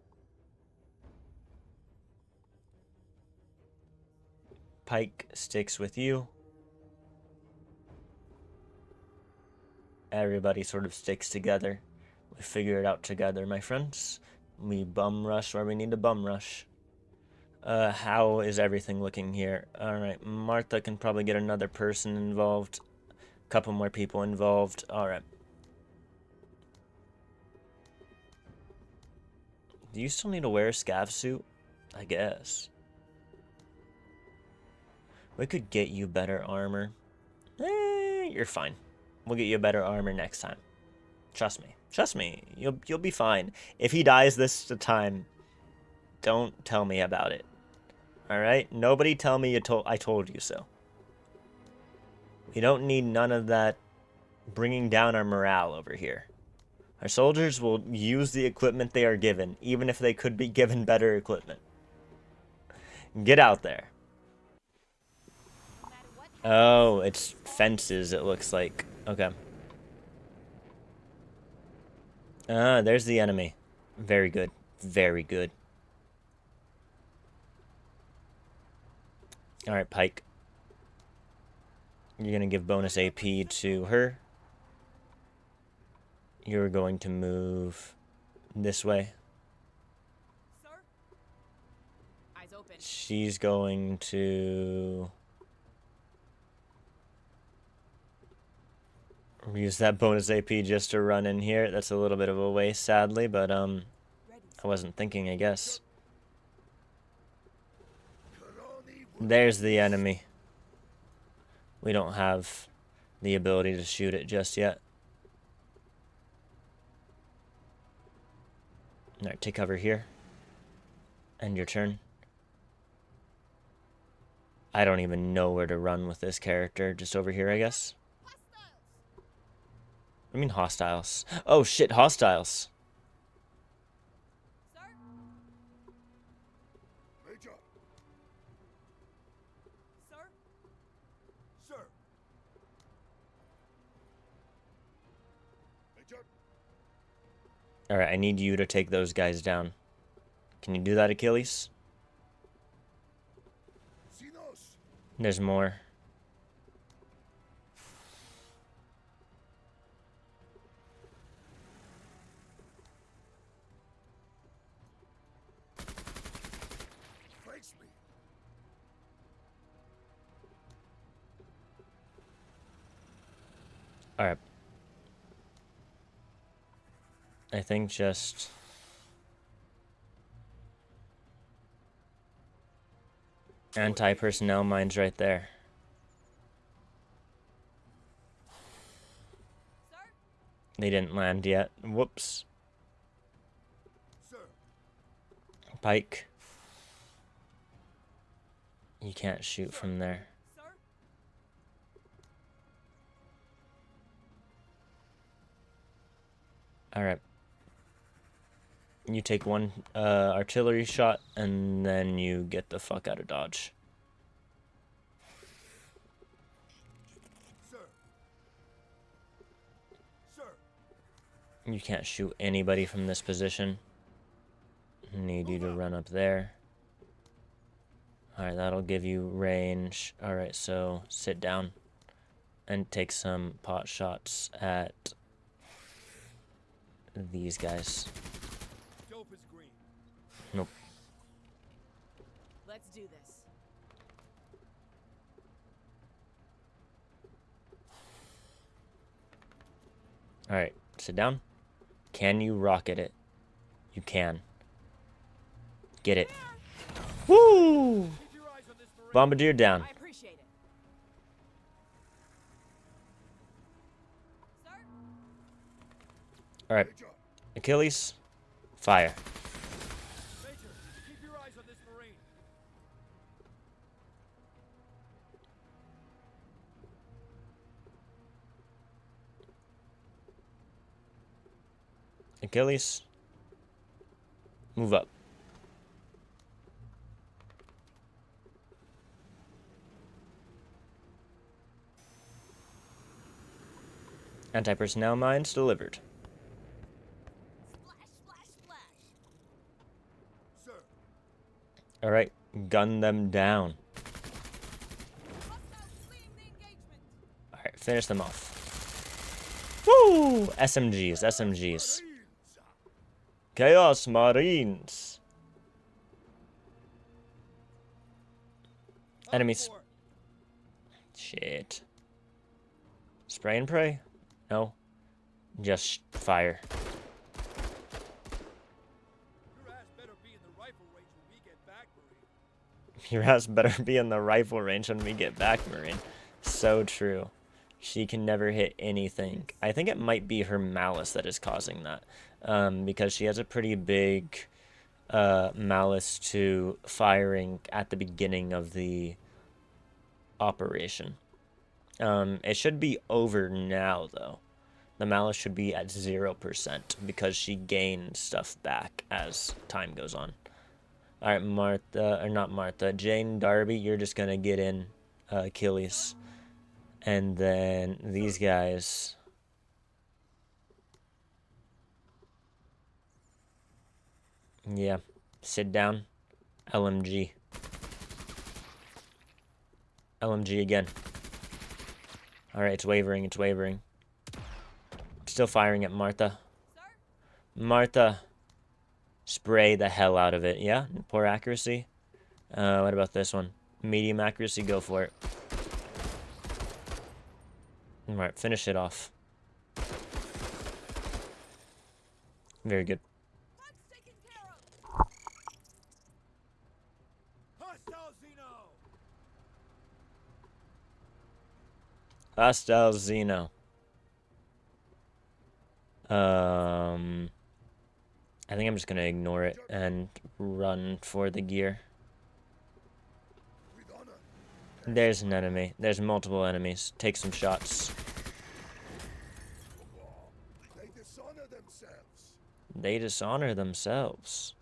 S1: Pike sticks with you. Everybody sort of sticks together. We figure it out together, my friends. We bum rush where we need to bum rush. How is everything looking here? Alright, Martha can probably get another person involved. A couple more people involved. Alright. Do you still need to wear a scav suit? I guess. We could get you better armor. You're fine. We'll get you better armor next time. Trust me. Trust me. You'll be fine. If he dies this time, don't tell me about it. Alright? Nobody tell me I told you so. We don't need none of that bringing down our morale over here. Our soldiers will use the equipment they are given, even if they could be given better equipment. Get out there. Oh, it's fences, it looks like. Okay. Ah, there's the enemy. Very good. Very good. Alright, Pike. You're gonna give bonus AP to her. You're going to move this way.
S3: Sir? Eyes open.
S1: She's going to use that bonus AP just to run in here. That's a little bit of a waste, sadly, but
S3: Ready,
S1: I wasn't thinking, I guess.
S2: Karani
S1: There's the enemy. We don't have the ability to shoot it just yet. Alright, take cover here. End your turn. I don't even know where to run with this character. Just over here, I guess. I mean hostiles. Oh shit, hostiles.
S3: Sir?
S2: Major.
S3: Sir?
S2: Sir. Major.
S1: Alright, I need you to take those guys down. Can you do that, Achilles?
S2: Sinos.
S1: There's more.
S2: Face me.
S1: Alright. I think just... anti-personnel mines right there.
S3: Sir?
S1: They didn't land yet. Whoops.
S2: Sir.
S1: Pike. You can't shoot from there.
S3: Sir?
S1: Alright. You take one artillery shot, and then you get the fuck out of Dodge.
S2: Sir. Sir.
S1: You can't shoot anybody from this position. Need you to run up there. Alright, that'll give you range. Alright, so sit down and take some pot shots at these guys.
S2: Dope is green.
S1: Nope.
S3: Let's do this.
S1: Alright, sit down. Can you rocket it? You can. Get it. Woo!
S2: Keep your eyes on this Marine.
S1: Bombardier down.
S3: I appreciate it. Sir?
S1: Alright,
S2: Major.
S1: Achilles, fire.
S2: Major, keep your eyes on this Marine.
S1: Achilles, move up. Anti-personnel mines delivered.
S3: Splash, splash, splash.
S2: Sir.
S1: Alright, gun them down.
S3: Hostiles fleeing the engagement.
S1: Alright, finish them off. Woo! SMGs, SMGs.
S2: Marines.
S1: Chaos Marines. Enemies.
S2: Encore.
S1: Shit. Spray and pray? No. Just fire.
S2: Your ass better be in the rifle range when we get back, Marine.
S1: Your ass better be in the rifle range when we get back, Marine. So true. She can never hit anything. I think it might be her malice that is causing that. Because she has a pretty big malice to firing at the beginning of the operation. It should be over now, though. The malice should be at 0% because she gains stuff back as time goes on. Alright, Martha, or not Martha, Jane Darby, you're just gonna get in Achilles. And then these guys. Yeah, sit down. LMG. LMG again. Alright, it's wavering, it's wavering. still firing at Martha.
S3: Sir?
S1: Martha, spray the hell out of it. Yeah, poor accuracy. What about this one? Medium accuracy, go for it. Alright, finish it off. Very good.
S3: That's taken care of.
S2: Hostile Xeno!
S1: Hostile Xeno. I think I'm just gonna ignore it and run for the gear.
S2: With honor.
S1: There's an enemy. There's multiple enemies. Take some shots.
S2: They dishonor themselves.
S1: They dishonor themselves.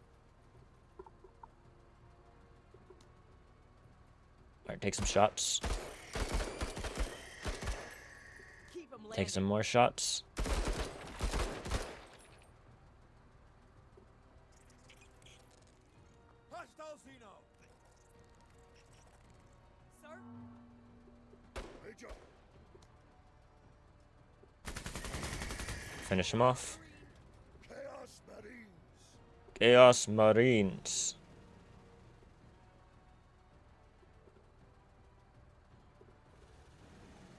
S1: Alright, take some shots.
S3: Keep 'em
S1: Take some
S3: landed.
S1: more shots.
S2: Hostile Xeno!
S3: Sir?
S2: Major!
S1: Finish him off.
S2: Chaos Marines!
S1: Chaos Marines.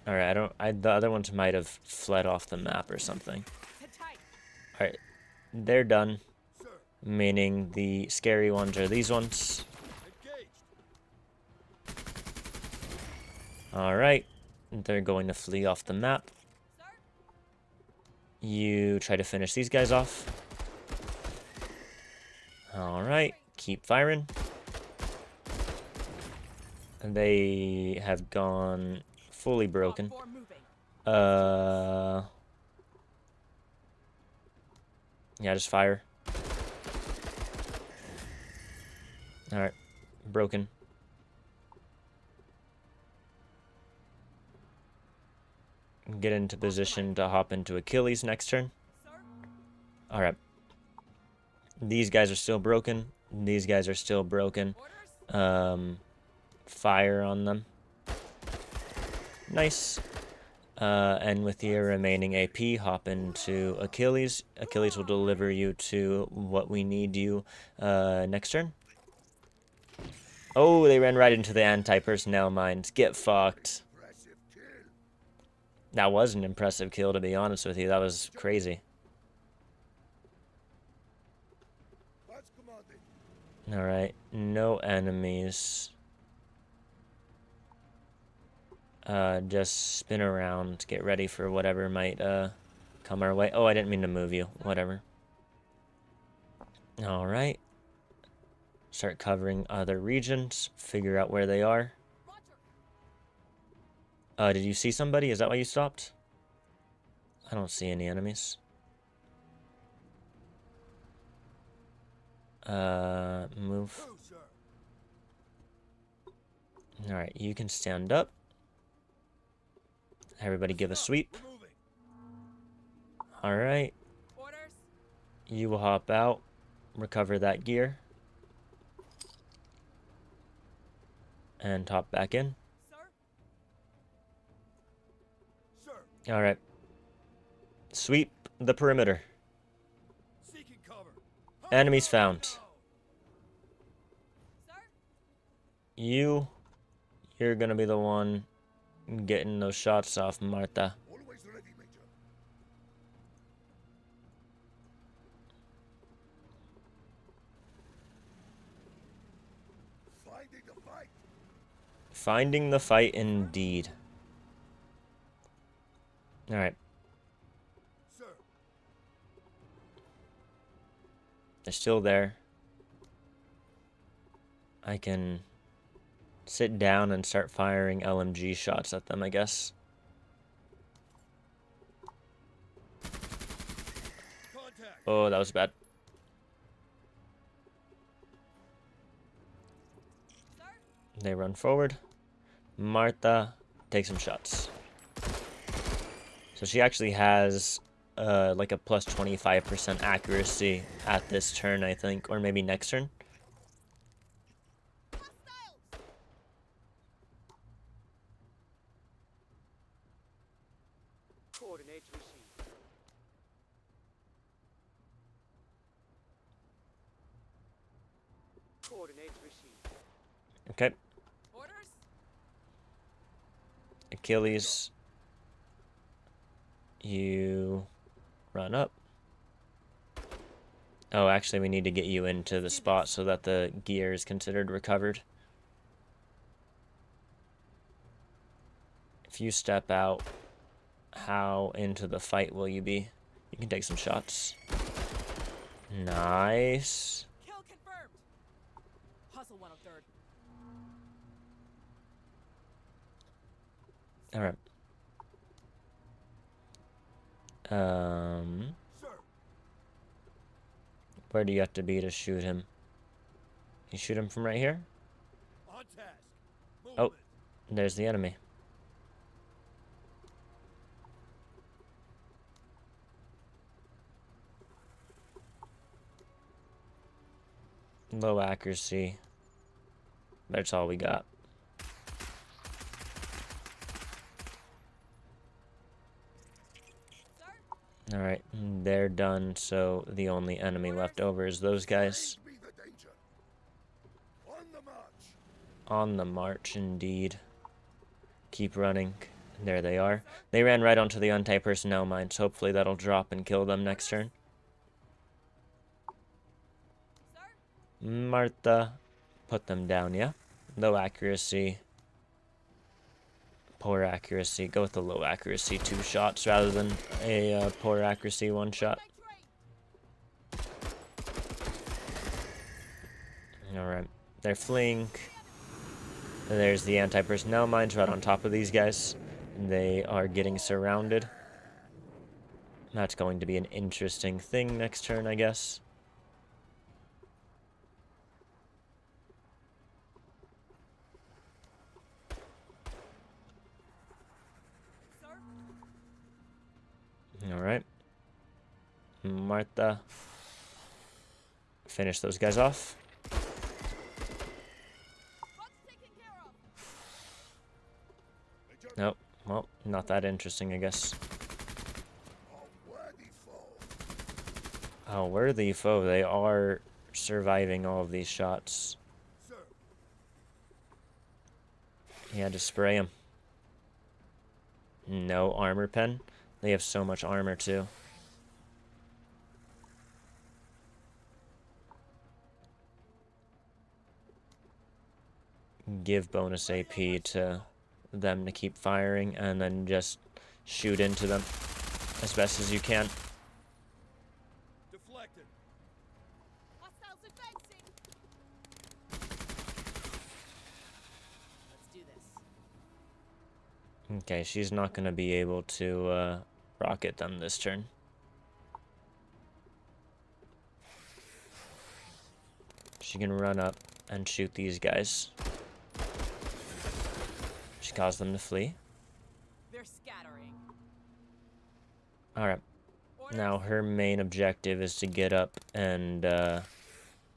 S1: Alright, the other ones might have fled off the map or something.
S3: Sit tight.
S1: Alright, they're done.
S2: Sir,
S1: Meaning the scary ones are these ones.
S2: engaged!
S1: Alright, they're going to flee off the map.
S3: Sir?
S1: You try to finish these guys off. Alright, keep firing. They have gone fully broken.
S3: All four moving.
S1: Yeah, just fire. Alright, broken. Get into position to hop into Achilles next turn.
S3: Sir?
S1: Alright. These guys are still broken. These guys are still broken.
S3: Orders?
S1: Fire on them. Nice. And with your remaining AP, hop into Achilles. Achilles will deliver you to what we need you next turn. Oh, they ran right into the anti-personnel mines. Get fucked.
S2: Impressive kill!
S1: That was an impressive kill, to be honest with you. That was crazy.
S2: What's commanded?
S1: Alright, no enemies. Just spin around, get ready for whatever might come our way. Oh, I didn't mean to move you. Whatever. Alright. Start covering other regions. Figure out where they are.
S3: Roger.
S1: Did you see somebody? Is that why you stopped? I don't see any enemies. Move.
S2: Who, sir?
S1: Alright, you can stand up. Everybody give a sweep.
S2: We're moving.
S1: Alright,
S3: Orders?
S1: you will hop out, recover that gear, and hop back in.
S3: Sir?
S2: Sir,
S1: Alright. Sweep the perimeter.
S2: seeking cover.
S1: Enemies found.
S3: Sir?
S1: You're gonna be the one getting those shots off, Martha.
S2: Always ready, Major. Finding the fight.
S1: Finding the fight indeed. Alright,
S2: Sir,
S1: they're still there. I can sit down and start firing LMG shots at them, I guess.
S2: contact.
S1: Oh, that was bad.
S3: Sir?
S1: They run forward. Martha, take some shots. So she actually has like a plus 25% accuracy at this turn, I think, or maybe next turn.
S3: Hostiles!
S4: Coordinates received. Coordinates received.
S1: Okay.
S3: Orders?
S1: Achilles, you run up. Oh, actually, we need to get you into the spot so that the gear is considered recovered. If you step out, how into the fight will you be? You can take some shots. Nice.
S3: Kill confirmed. Hustle 103rd.
S1: All right.
S2: Sir,
S1: Where do you have to be to shoot him? You shoot him from right here?
S2: on task.
S1: Oh,
S2: Movement.
S1: there's the enemy. Low accuracy. That's all we got.
S3: Sir?
S1: Alright, they're done, so the only enemy left over is those guys.
S2: Be the danger. On the march.
S1: On the march, indeed. Keep running. There they are. They ran right onto the anti-personnel mines. Hopefully that'll drop and kill them next turn.
S3: Sir?
S1: Martha, put them down, yeah? Low accuracy. Poor accuracy. Go with the low accuracy 2 shots rather than a poor accuracy 1 shot.
S3: My train.
S1: Alright. They're fleeing. There's the anti-personnel mines right on top of these guys. They are getting surrounded. That's going to be an interesting thing next turn, I guess.
S3: Sir?
S1: Alright. Martha. Finish those guys off.
S3: What's taken care of?
S2: Major,
S1: Nope. Well, not that interesting, I guess.
S2: a worthy foe.
S1: Oh, worthy foe. They are surviving all of these shots.
S2: Sir,
S1: Yeah, just spray them. No armor pen. They have so much armor, too. Give bonus AP to them to keep firing, and then just shoot into them as best as you can.
S2: deflected.
S3: Hostiles advancing. Let's do this.
S1: Okay, she's not going to be able to rocket them this turn. She can run up and shoot these guys. She caused them to flee.
S3: They're scattering.
S1: Alright,
S3: Orders?
S1: now her main objective is to get up and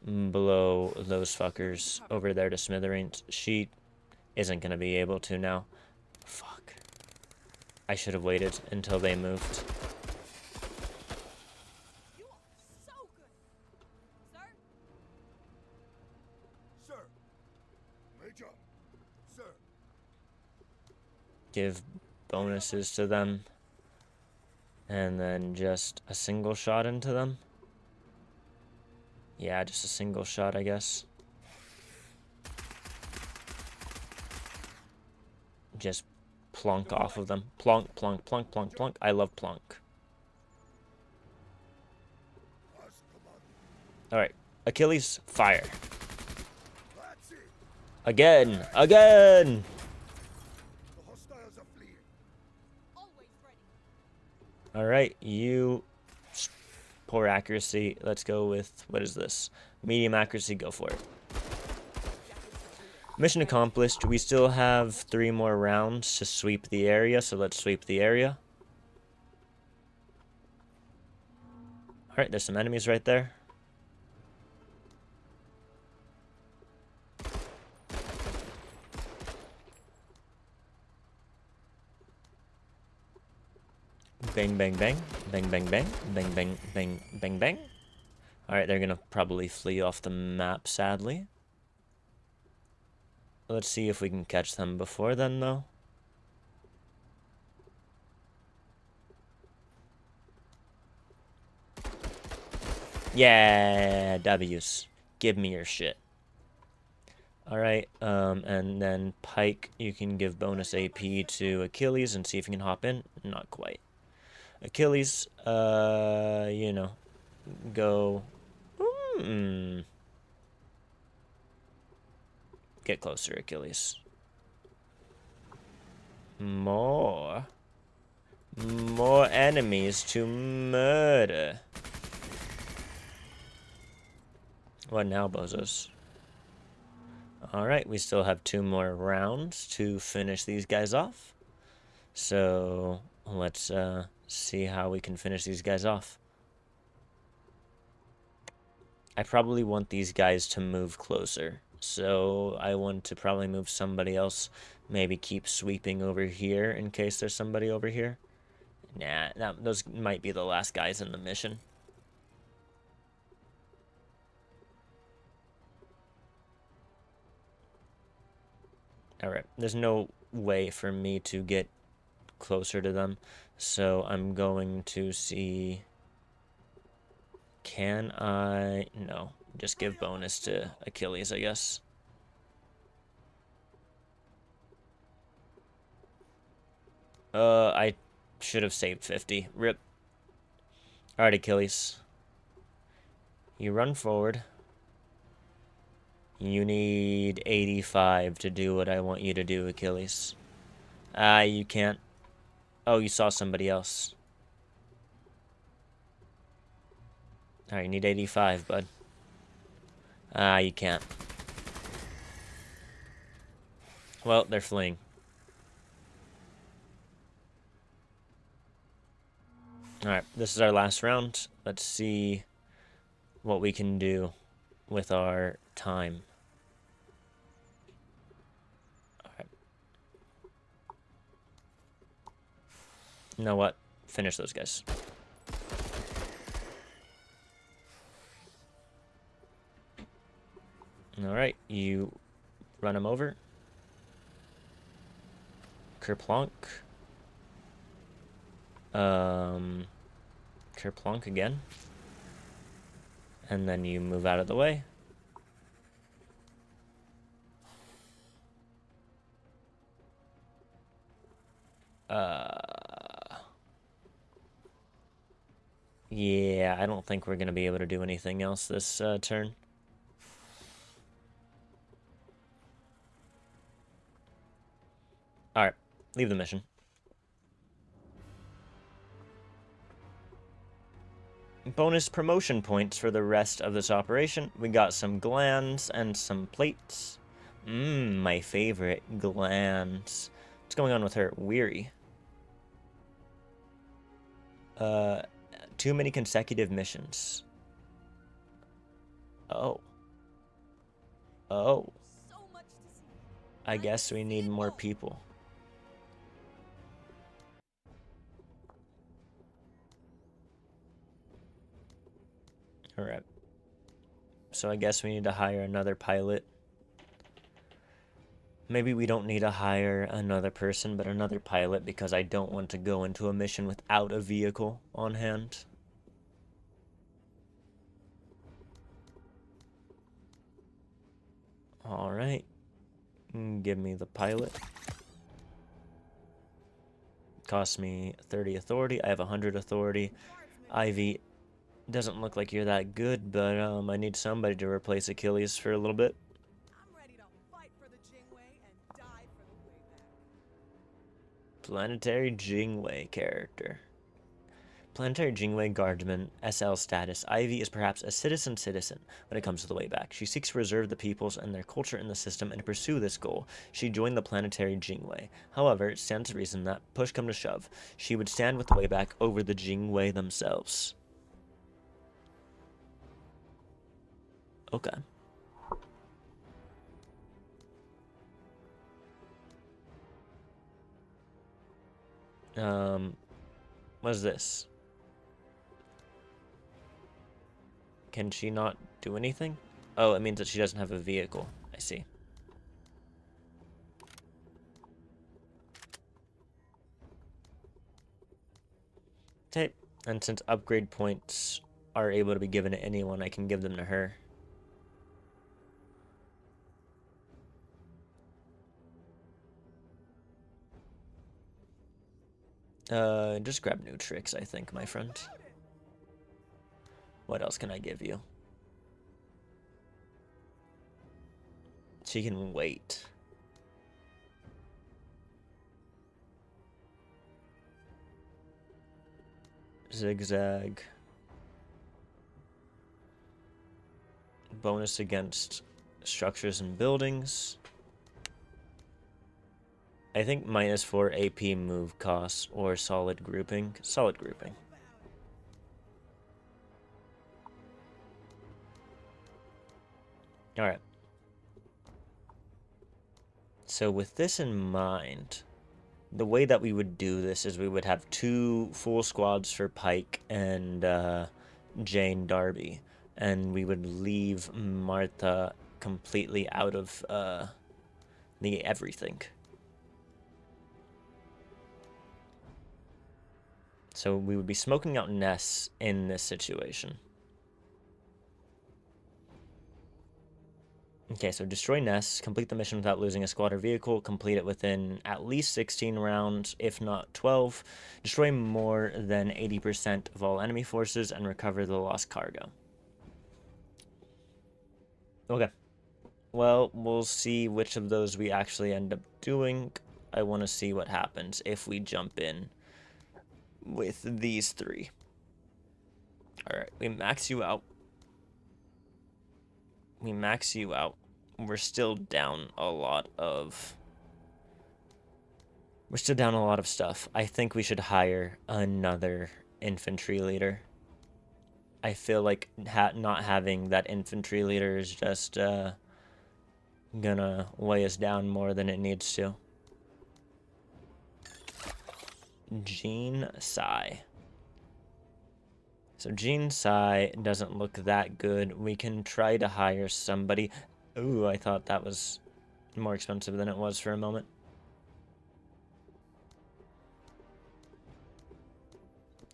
S1: blow those fuckers over there to smithereens. She isn't going to be able to now. Fuck. I should have waited until they moved.
S3: You are so good. Sir?
S2: Sir. Major. Sir.
S1: Give bonuses to them. And then just a single shot into them. Yeah, just a single shot, I guess. Just plunk off of them. Plunk, plunk, plunk, plunk, plunk. I love plunk.
S2: As commanded.
S1: Alright, Achilles, fire.
S2: That's it.
S1: Again, again!
S2: The hostiles are fleeing.
S3: Always ready.
S1: Alright, you... Poor accuracy. Let's go with... What is this? Medium accuracy, go for it. Mission accomplished. We still have 3 more rounds to sweep the area, so let's sweep the area. Alright, there's some enemies right there. Bang, bang, bang. Bang, bang, bang. Bang, bang, bang, bang, bang. Alright, they're gonna probably flee off the map, sadly. Let's see if we can catch them before then, though. Yeah, W's. Give me your shit. Alright, and then Pike, you can give bonus AP to Achilles and see if you can hop in. Not quite. Achilles, you know, go. Hmm. Get closer, Achilles. More. More enemies to murder. What now, bozos? Alright, we still have 2 more rounds to finish these guys off. So, let's see how we can finish these guys off. I probably want these guys to move closer. So, I want to probably move somebody else. Maybe keep sweeping over here in case there's somebody over here. Nah, those might be the last guys in the mission. Alright, there's no way for me to get closer to them. So I'm going to see... Can I... No, just give bonus to Achilles, I guess. I should have saved 50. Rip. Alright, Achilles. You run forward. You need 85 to do what I want you to do, Achilles. You can't. Oh, you saw somebody else. Alright, you need 85, bud. You can't. Well, they're fleeing. Alright, this is our last round. Let's see what we can do with our time. Alright. You know what? Finish those guys. Alright, you run them over. Kerplunk. Kerplunk again. And then you move out of the way. Yeah, I don't think we're going to be able to do anything else this turn. Alright, leave the mission. Bonus promotion points for the rest of this operation. We got some glands and some plates. My favorite, glands. What's going on with her? Weary. Too many consecutive missions. Oh. Oh.
S3: So much to see.
S1: I guess we need more people. Alright. So I guess we need to hire another pilot. Maybe we don't need to hire another person, but another pilot, because I don't want to go into a mission without a vehicle on hand. Alright. Give me the pilot. Cost me 30 authority. I have 100 authority. Ivy, doesn't look like you're that good, but I need somebody to replace Achilles for a little bit.
S3: I'm ready to fight for the Jingwei and die for the way back.
S1: Planetary Jingwei character. Planetary Jingwei Guardsman, SL status. Ivy is perhaps a citizen when it comes to the way back. She seeks to preserve the peoples and their culture in the system, and to pursue this goal, she joined the Planetary Jingwei. However, it stands to reason that, push come to shove, she would stand with the way back over the Jingwei themselves. Okay. What is this? Can she not do anything? Oh, it means that she doesn't have a vehicle. I see. Okay, and since upgrade points are able to be given to anyone, I can give them to her. Just grab new tricks, I think, my friend. What else can I give you? She can wait. Zigzag. Bonus against structures and buildings. I think -4 AP move costs or solid grouping. Solid grouping. Alright. So with this in mind, the way that we would do this is we would have 2 full squads for Pike and Jane Darby, and we would leave Martha completely out of the everything. So we would be smoking out Ness in this situation. Okay, so destroy Ness, complete the mission without losing a squad or vehicle, complete it within at least 16 rounds, if not 12. Destroy more than 80% of all enemy forces and recover the lost cargo. Okay. Well, we'll see which of those we actually end up doing. I want to see what happens if we jump in with these 3. Alright, we max you out. We max you out. We're still down a lot of... We're still down a lot of stuff. I think we should hire another infantry leader. I feel like not having that infantry leader is just gonna weigh us down more than it needs to. Jean Sai. So Jean Sai doesn't look that good. We can try to hire somebody. Ooh, I thought that was more expensive than it was for a moment.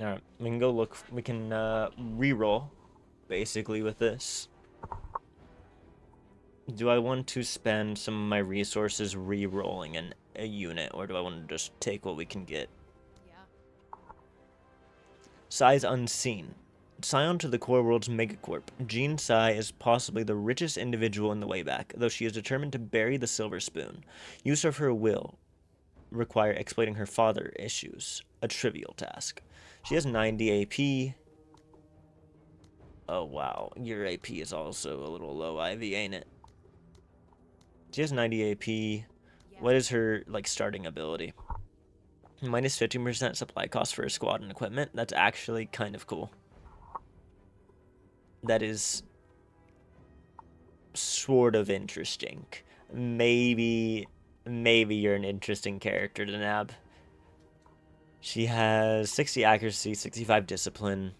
S1: Alright, we can go look. We can re-roll, basically, with this. Do I want to spend some of my resources re-rolling a unit, or do I want to just take what we can get?
S3: Yeah.
S1: Sai's unseen. Scion to the core world's megacorp, Jean Sai is possibly the richest individual in the Wayback, though she is determined to bury the silver spoon. Use of her will require exploiting her father issues, a trivial task. She has 90 AP. Oh wow, your AP is also a little low, Ivy, ain't it? She has 90 AP. What is her like starting ability? Minus 15% supply cost for a squad and equipment. That's actually kind of cool. That is sort of interesting. Maybe you're an interesting character to nab. She has 60 accuracy, 65 discipline.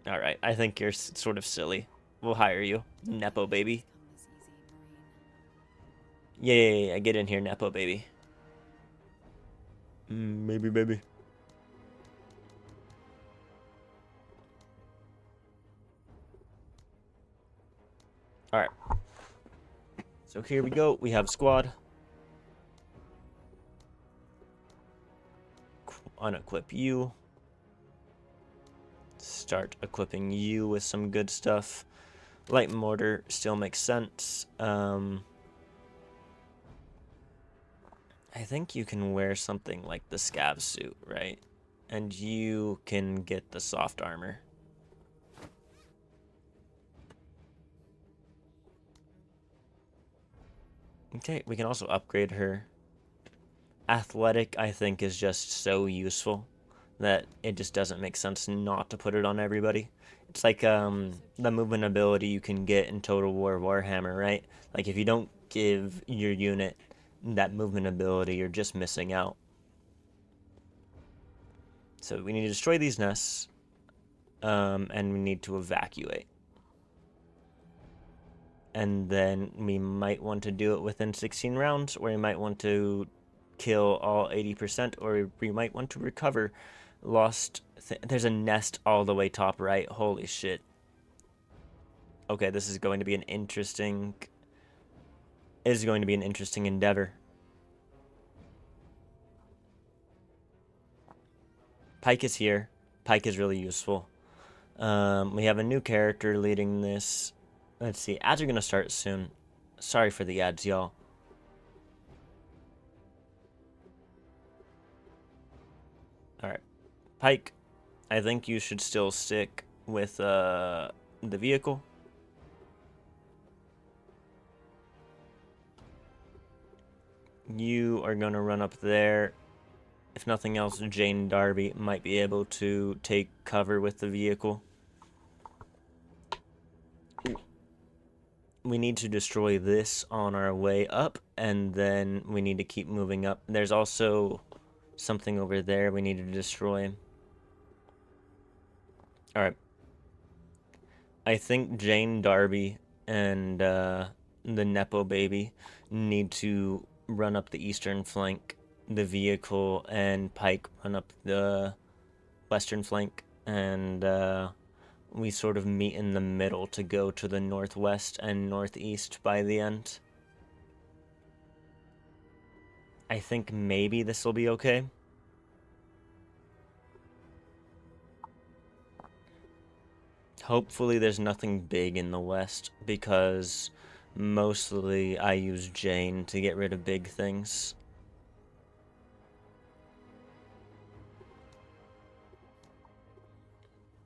S1: Alright, I think you're sort of silly. We'll hire you. Nepo baby. Yeah, get in here, Nepo baby. Maybe, baby. Alright. So here we go. We have squad. Unequip you. Start equipping you with some good stuff. Light mortar still makes sense. I think you can wear something like the scav suit, right? And you can get the soft armor. Okay, we can also upgrade her. Athletic, I think, is just so useful that it just doesn't make sense not to put it on everybody. It's like the movement ability you can get in Total War Warhammer, right? Like if you don't give your unit that movement ability, you're just missing out. So we need to destroy these nests, and we need to evacuate. And then we might want to do it within 16 rounds, or we might want to kill all 80%, or we might want to recover lost. There's a nest all the way top right. Holy shit. Okay, this is going to be an interesting. Is going to be an interesting endeavor. Pike is here. Pike is really useful. We have a new character leading this. Let's see. Ads are gonna start soon. Sorry for the ads, y'all. All right, Pike. I think you should still stick with the vehicle. You are gonna run up there. If nothing else, Jane Darby might be able to take cover with the vehicle. We need to destroy this on our way up, and then we need to keep moving up. There's also something over there we need to destroy. Alright. I think Jane Darby and the Nepo baby need to run up the eastern flank. The vehicle and Pike run up the western flank, and we sort of meet in the middle to go to the northwest and northeast by the end. I think maybe this will be okay. Hopefully there's nothing big in the west, because mostly I use Jane to get rid of big things.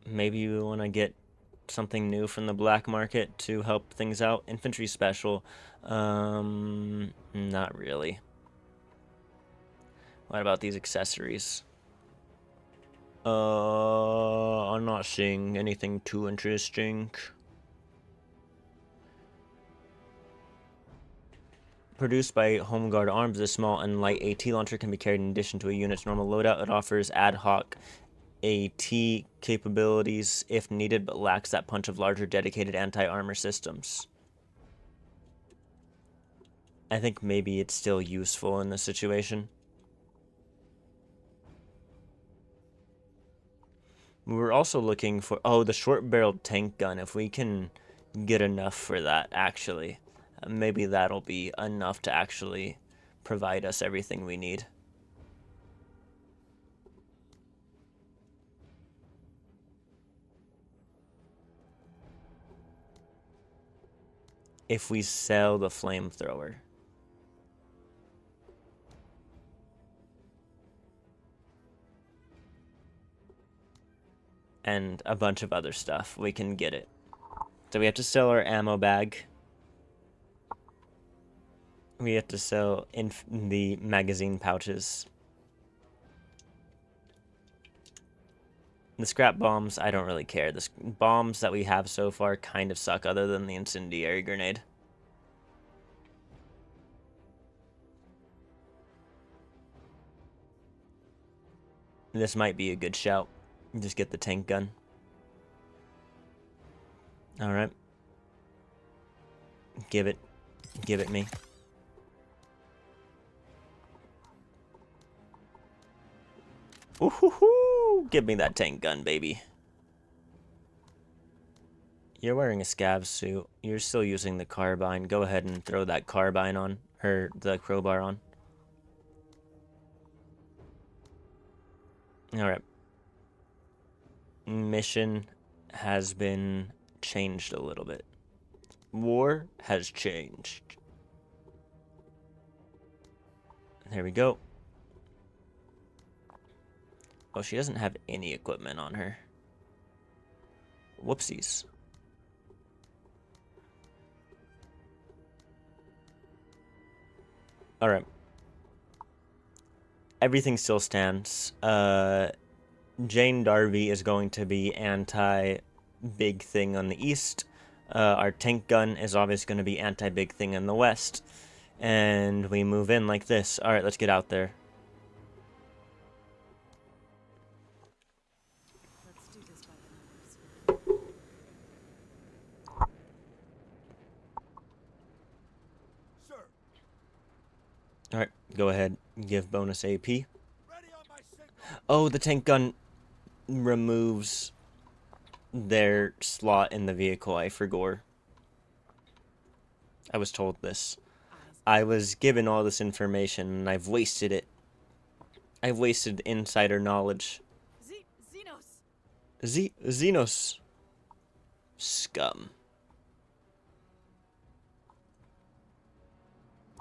S1: Maybe you want to get something new from the black market to help things out. Infantry special. Not really. What about these accessories? I'm not seeing anything too interesting. Produced by Home Guard Arms, this small and light AT launcher can be carried in addition to a unit's normal loadout. It offers ad hoc AT capabilities if needed, but lacks that punch of larger dedicated anti-armor systems. I think maybe it's still useful in this situation. We were also looking for, the short-barreled tank gun, if we can get enough for that, actually. Maybe that'll be enough to actually provide us everything we need. If we sell the flamethrower. And a bunch of other stuff, we can get it. So we have to sell our ammo bag. We have to sell the magazine pouches. The scrap bombs, I don't really care. The bombs that we have so far kind of suck, other than the incendiary grenade. This might be a good shout. Just get the tank gun. Alright. Give it. Give it me. Ooh-hoo-hoo! Give me that tank gun, baby. You're wearing a scav suit. You're still using the carbine. Go ahead and throw that carbine on. Or the crowbar on. Alright. Mission has been changed a little bit. War has changed. There we go. Oh, she doesn't have any equipment on her. Whoopsies. Alright. Everything still stands. Jane Darby is going to be anti-big thing on the east. Our tank gun is obviously going to be anti-big thing in the west. And we move in like this. Alright, let's get out there.
S3: Let's do this by the numbers.
S2: Sir,
S1: Alright, go ahead. Give bonus AP.
S2: Ready on my signal.
S1: Oh, the tank gun removes their slot in the vehicle. I forgot. I was told this.
S3: Eyes.
S1: I was given all this information and I've wasted it. I've wasted insider knowledge.
S3: Xenos.
S1: Xenos. Scum.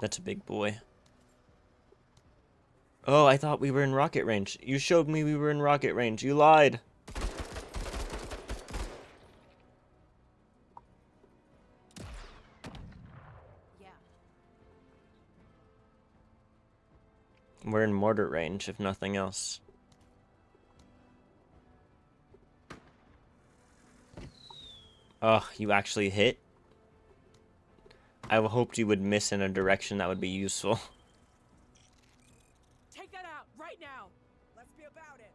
S1: That's a big boy. Oh, I thought we were in rocket range. You showed me we were in rocket range. You lied.
S3: Yeah.
S1: We're in mortar range, if nothing else. Oh, you actually hit? I hoped you would miss in a direction that would be useful.
S3: Take that out right now. Let's be about it.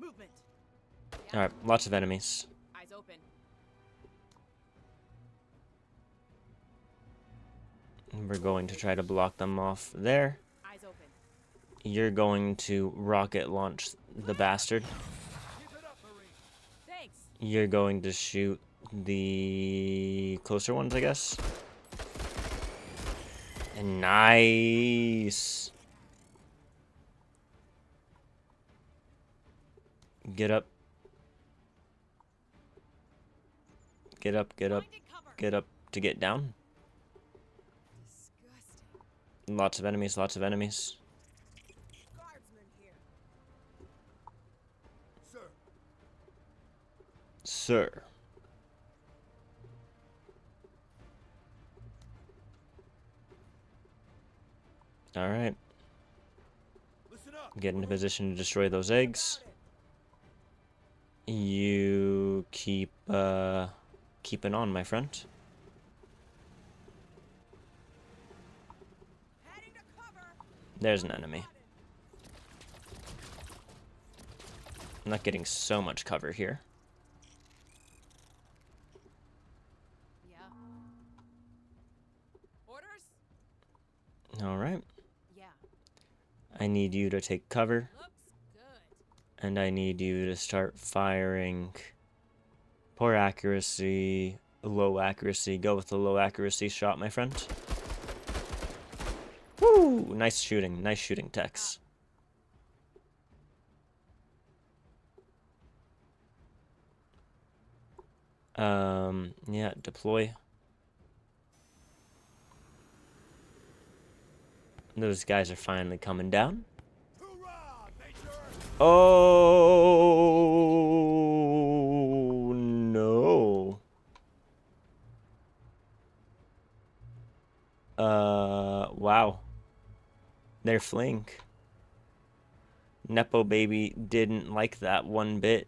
S3: Movement. Yeah.
S1: Alright, lots of enemies.
S3: Eyes open.
S1: We're going to try to block them off there.
S3: Eyes open.
S1: You're going to rocket launch the bastard.
S2: Keep it up, Marine.
S3: Thanks.
S1: You're going to shoot the closer ones, I guess. And nice. Get up. Get up, get up,
S3: Find cover.
S1: get up to get down.
S3: Disgusting.
S1: Lots of enemies, lots of enemies.
S3: Guardsman here.
S2: Sir,
S1: Sir. Alright.
S2: listen up.
S1: Get into position to destroy those eggs. You keep keeping on, my friend.
S3: Heading to cover.
S1: There's an enemy. I'm not getting so much cover here.
S3: Yeah. Orders?
S1: Alright.
S3: Yeah.
S1: I need you to take cover.
S3: Looks good.
S1: And I need you to start firing. Poor accuracy, low accuracy. Go with the low accuracy shot, my friend. Woo! Nice shooting, Tex. Yeah, deploy. Those guys are finally coming down.
S2: Hoorah, Major!
S1: Oh no. Wow. They're fleeing. Nepo baby didn't like that one bit.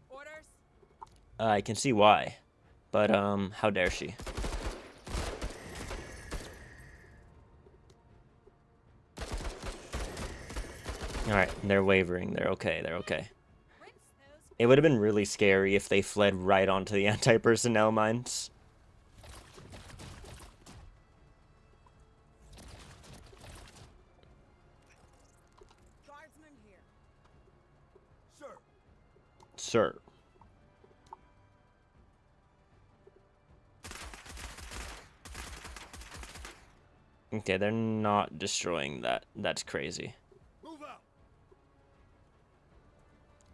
S3: Orders?
S1: I can see why. But, how dare she? Alright, they're wavering. They're okay. They're okay.
S3: Rinse those.
S1: It would have been really scary if they fled right onto the anti-personnel mines.
S3: Guardsman here.
S2: Sir,
S1: Sir. Okay, they're not destroying that. That's crazy.
S2: move out.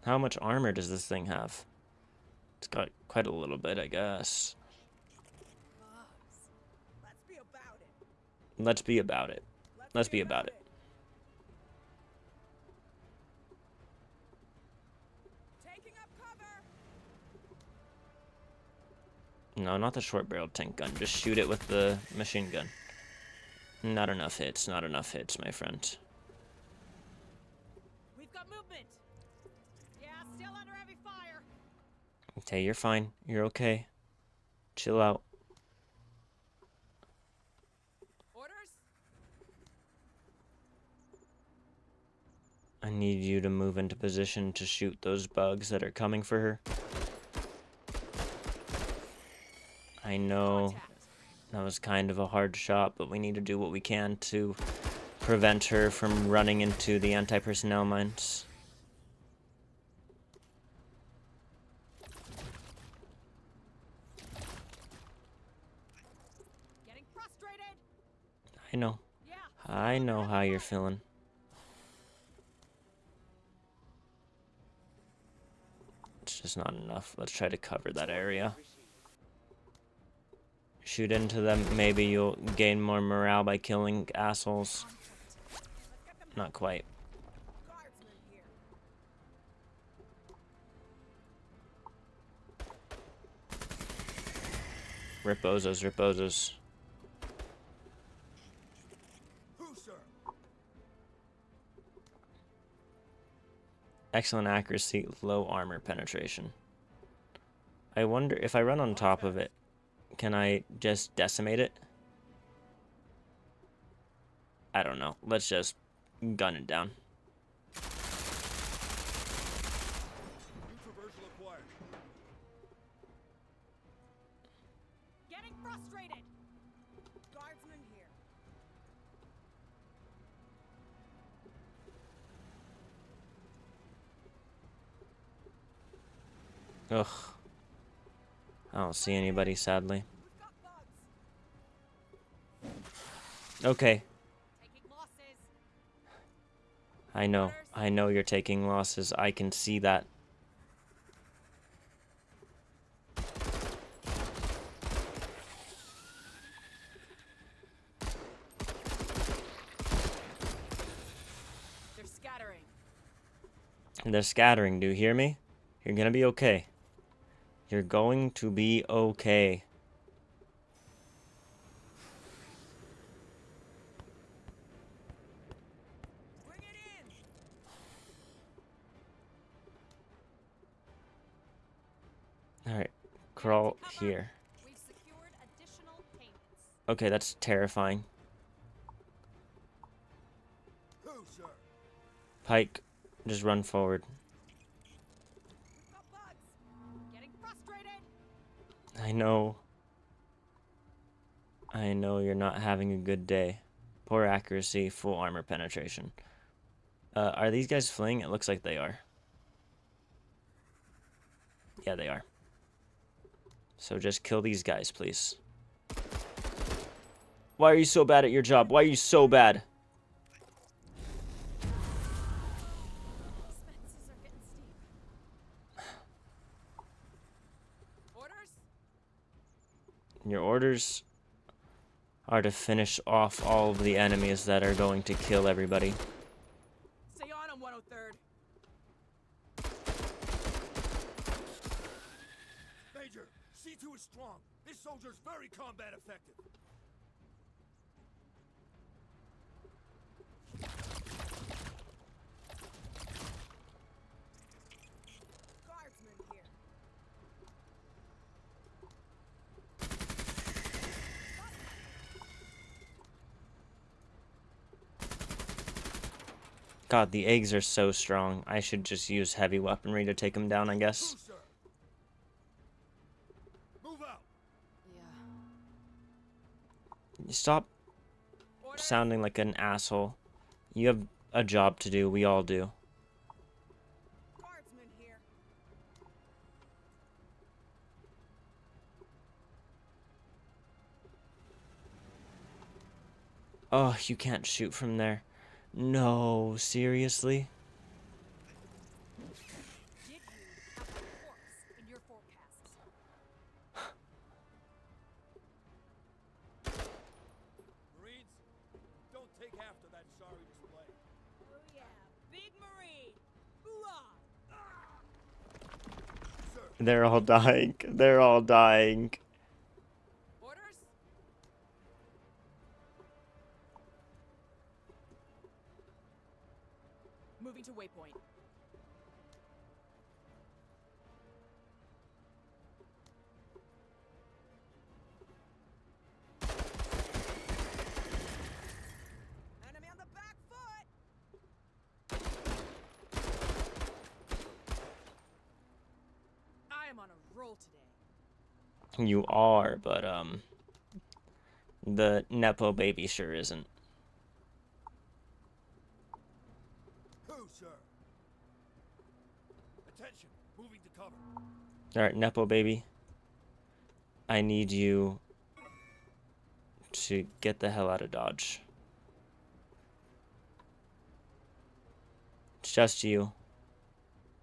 S1: How much armor does this thing have? It's got quite a little bit, I guess.
S3: Bugs. Let's be about it.
S1: Let's be about it. Let's be about it.
S3: Taking up cover.
S1: No, not the short-barreled tank gun. Just shoot it with the machine gun. Not enough hits. Not enough hits, my friend.
S3: We've got movement. Yeah, still under heavy fire.
S1: Okay, you're fine. You're okay. Chill out.
S3: Orders?
S1: I need you to move into position to shoot those bugs that are coming for her. I know that was kind of a hard shot, but we need to do what we can to prevent her from running into the anti-personnel mines.
S3: Getting frustrated.
S1: I know.
S3: Yeah.
S1: I know how you're feeling. It's just not enough. Let's try to cover that area. Shoot into them. Maybe you'll gain more morale by killing assholes.
S3: On point. Let's get them.
S1: Not quite.
S3: Guardsmen here.
S1: Ripozos, ripozos.
S2: Who, sir?
S1: Excellent accuracy, low armor penetration. I wonder if I run on top of it, can I just decimate it? I don't know. Let's just gun it down.
S2: New traversal acquired.
S3: Getting frustrated. Guardsmen here.
S1: Ugh. I don't see anybody, sadly.
S3: We've got bugs.
S1: Okay.
S3: Taking losses.
S1: I know you're taking losses. I can see that.
S3: They're scattering.
S1: They're scattering. Do you hear me? You're gonna be okay. You're going to be okay.
S3: Bring it in.
S1: Alright. Crawl here.
S3: We've secured additional payments.
S1: Okay, that's terrifying.
S2: Who, sir?
S1: Pike, just run forward.
S3: We've got bugs. Getting frustrated.
S1: I know. I know you're not having a good day. Poor accuracy, full armor penetration. Are these guys fleeing? It looks like they are. Yeah, they are. So just kill these guys, please. Why are you so bad at your job? Why are you so bad?
S3: Expenses are getting steep. Orders?
S1: Your orders are to finish off all of the enemies that are going to kill everybody.
S3: Stay on 103rd.
S2: Major, C2 is strong. This soldier's very combat effective.
S3: Guardsmen here.
S1: God, the eggs are so strong. I should just use heavy weaponry to take them down, I guess.
S2: Who, sir? Move out.
S3: Yeah.
S1: Stop
S3: Orders?
S1: sounding like an asshole. You have a job to do. We all do.
S3: Guardsmen here.
S1: Oh, you can't shoot from there. No, seriously?
S3: Did you have a corpse in your forecasts?
S2: Marines, don't take after that sorry display.
S3: Oh yeah, big marine. Hoorah!
S2: Sir,
S1: They're all dying. They're all dying.
S3: Orders? Moving to waypoint. Enemy on the back foot! patrol today.
S1: You are, but the Nepo baby sure isn't.
S2: Who, sir? Attention, moving to cover.
S1: Alright, Nepo baby. I need you to get the hell out of Dodge. It's just you.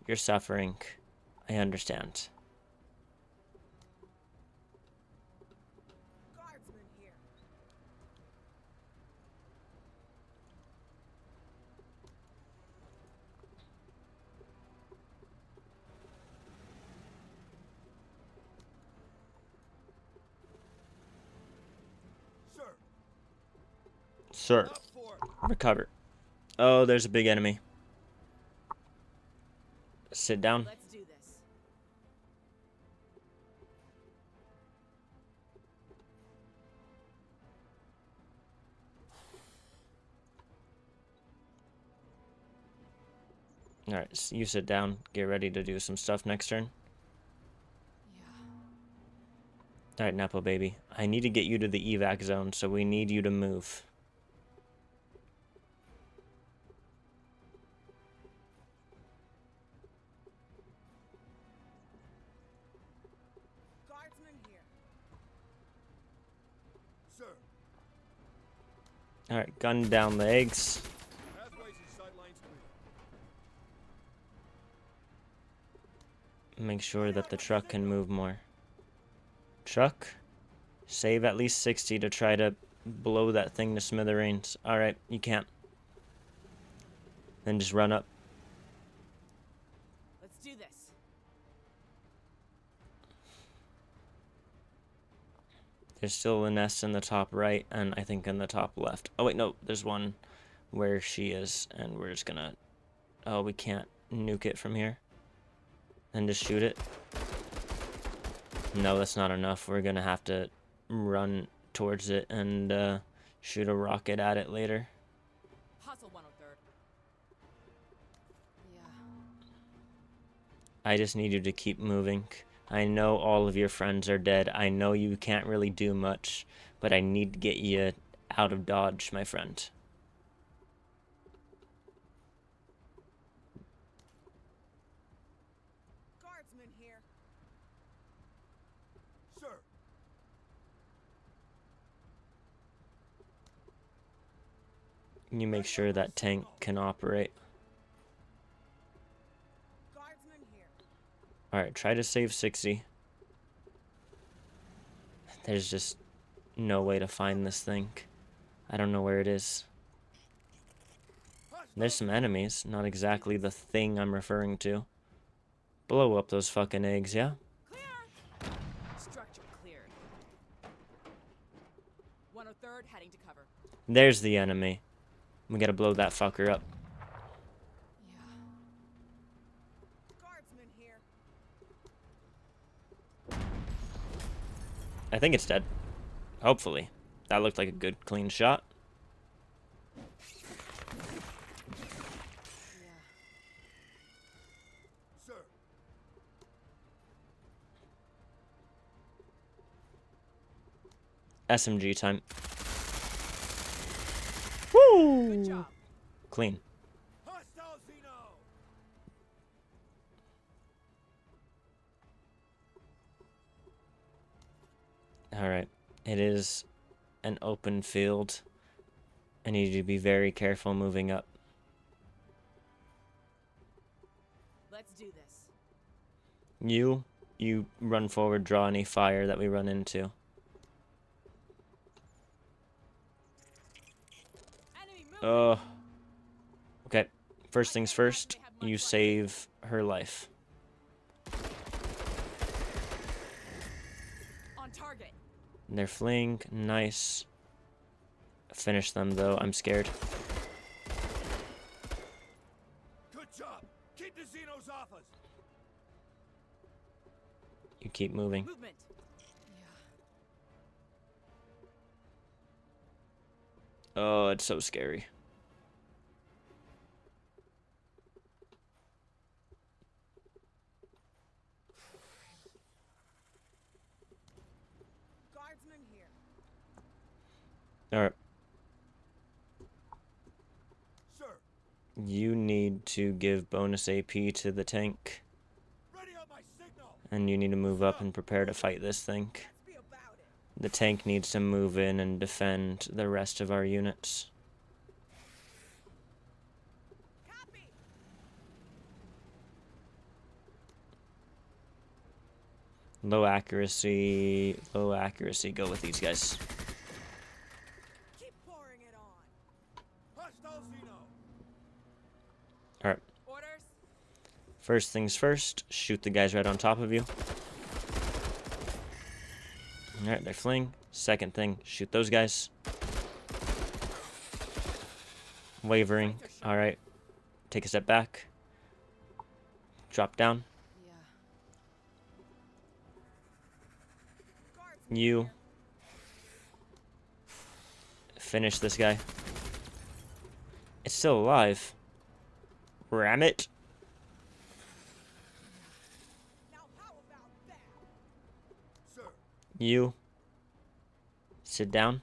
S1: You're suffering. I understand.
S3: Guardsman here.
S2: Sir,
S1: Sir,
S2: up for
S1: recover. Oh, there's a big enemy. Sit down.
S3: Let's do this.
S1: Alright, so you sit down. Get ready to do some stuff next turn.
S3: Yeah.
S1: Alright, Nepo baby. I need to get you to the evac zone, so we need you to move.
S3: Guardsman here.
S2: sir.
S1: Alright, gun down the eggs.
S2: Pathways and sidelines clear.
S1: Make sure that the truck can move more. Truck, save at least 60 to try to blow that thing to smithereens. Alright, you can't. Then just run up.
S3: Let's do this.
S1: There's still a nest in the top right, and I think in the top left. Oh wait, no, there's one where she is, and we're just gonna... Oh, we can't nuke it from here. And just shoot it. No, that's not enough. We're gonna have to run towards it and shoot a rocket at it later.
S3: Hustle 103rd. Yeah.
S1: I just need you to keep moving. I know all of your friends are dead. I know you can't really do much, but I need to get you out of Dodge, my friend.
S3: Guardsman here.
S2: Sir,
S1: You make sure that tank can operate.
S3: Guardsman here.
S1: Alright, try to save 60. There's just no way to find this thing. I don't know where it is. There's some enemies, not exactly the thing I'm referring to. Blow up those fucking eggs, yeah?
S3: Clear! Structure cleared. 103rd heading to cover.
S1: There's the enemy. We gotta blow that fucker up.
S3: Yeah. Guardsman here.
S1: I think it's dead. Hopefully. That looked like a good, clean shot.
S3: Yeah.
S2: sir.
S1: SMG time.
S3: Good
S1: Woo!
S3: job.
S1: Clean.
S2: Hostile Xeno!
S1: Alright. It is an open field. I need you to be very careful moving up.
S3: Let's do this.
S1: You run forward, draw any fire that we run into.
S3: Enemy movement.
S1: Okay. First things first, you save her life.
S3: On target.
S1: They're fleeing. Nice. Finish them, though. I'm scared.
S2: Good job! Keep the Xenos off us!
S1: You keep moving.
S3: Movement. Yeah.
S1: Oh, it's so scary. Alright,
S2: Sir,
S1: you need to give bonus AP to the tank.
S2: ready on my signal.
S1: And you need to move up and prepare to fight this thing.
S3: Let's be about it.
S1: The tank needs to move in and defend the rest of our units.
S3: Copy.
S1: Low accuracy, go with these guys.
S3: Keep pouring it on.
S2: Hostile Xeno.
S1: Alright,
S3: Orders.
S1: first things first, shoot the guys right on top of you. Alright, they fling. Second thing, shoot those guys. Wavering. Alright, take a step back. Drop down.
S3: Yeah.
S1: You. Finish this guy. It's still alive. Ram it.
S3: Now how about that?
S2: Sir,
S1: You. Sit down.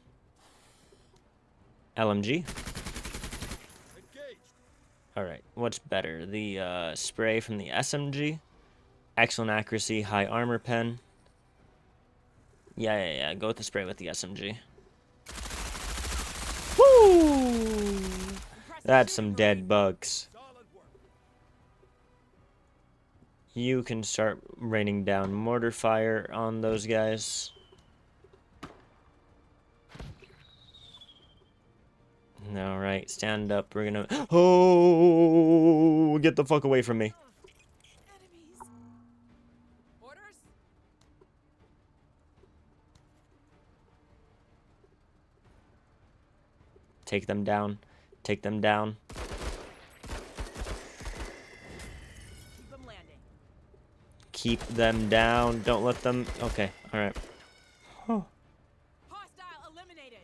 S1: LMG.
S2: engaged.
S1: Alright, what's better? The spray from the SMG? Excellent accuracy, high armor pen. Yeah. Go with the spray with the SMG. Woo! That's some dead bugs.
S2: Solid work.
S1: You can start raining down mortar fire on those guys. Alright, stand up. We're gonna... Oh! Get the fuck away from me.
S3: Enemies. Orders.
S1: Take them down. Take them down.
S3: Keep them landing.
S1: Keep them down. Don't let them... Okay, alright. Oh.
S3: Hostile eliminated.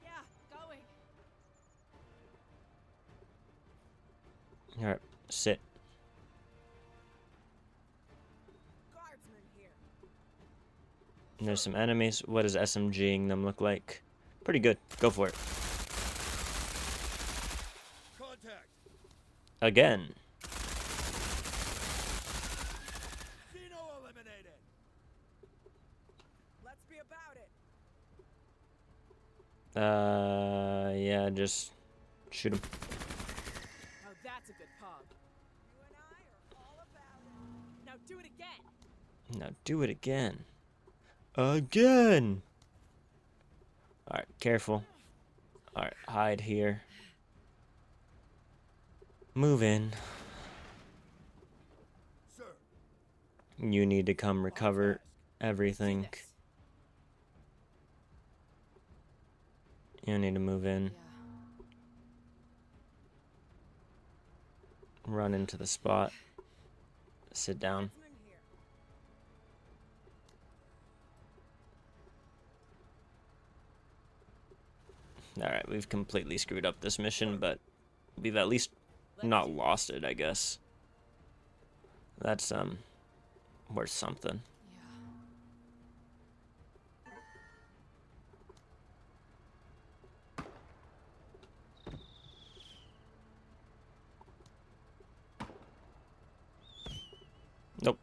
S3: Yeah, going.
S1: Alright, sit.
S3: Guardsman here.
S1: There's some enemies. What does SMGing them look like? Pretty good. Go for it.
S2: Contact.
S1: Again.
S2: Xeno eliminated.
S3: Let's be about it.
S1: Yeah, just shoot him.
S3: Now that's a good pug. You and I are all about it. Now do it again.
S1: Now do it again. Again! Alright, careful. Alright, hide here. Move in.
S2: Sir,
S1: You need to come recover
S2: task.
S1: everything.
S3: This.
S1: You need to move in. Run into the spot. Sit down.
S3: Guardsman here.
S1: Alright, we've completely screwed up this mission, but we've at least
S3: Let's
S1: not
S3: do
S1: lost it, I guess. That's, worth something. Nope,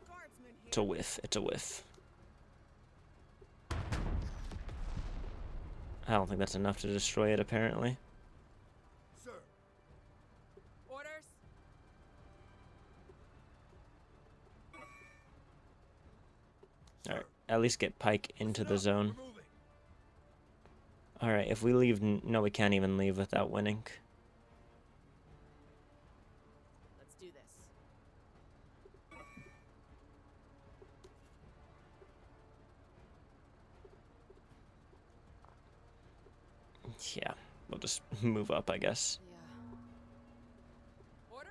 S3: Guardsman here.
S1: it's a whiff. It's a whiff. I don't think that's enough to destroy it, apparently.
S2: Sir,
S3: Orders.
S1: Alright, at least get Pike into the zone.
S2: we're moving.
S1: Alright, if we leave... No, we can't even leave without winning.
S3: Let's do this.
S1: Yeah, we'll just move up, I guess.
S3: Orders.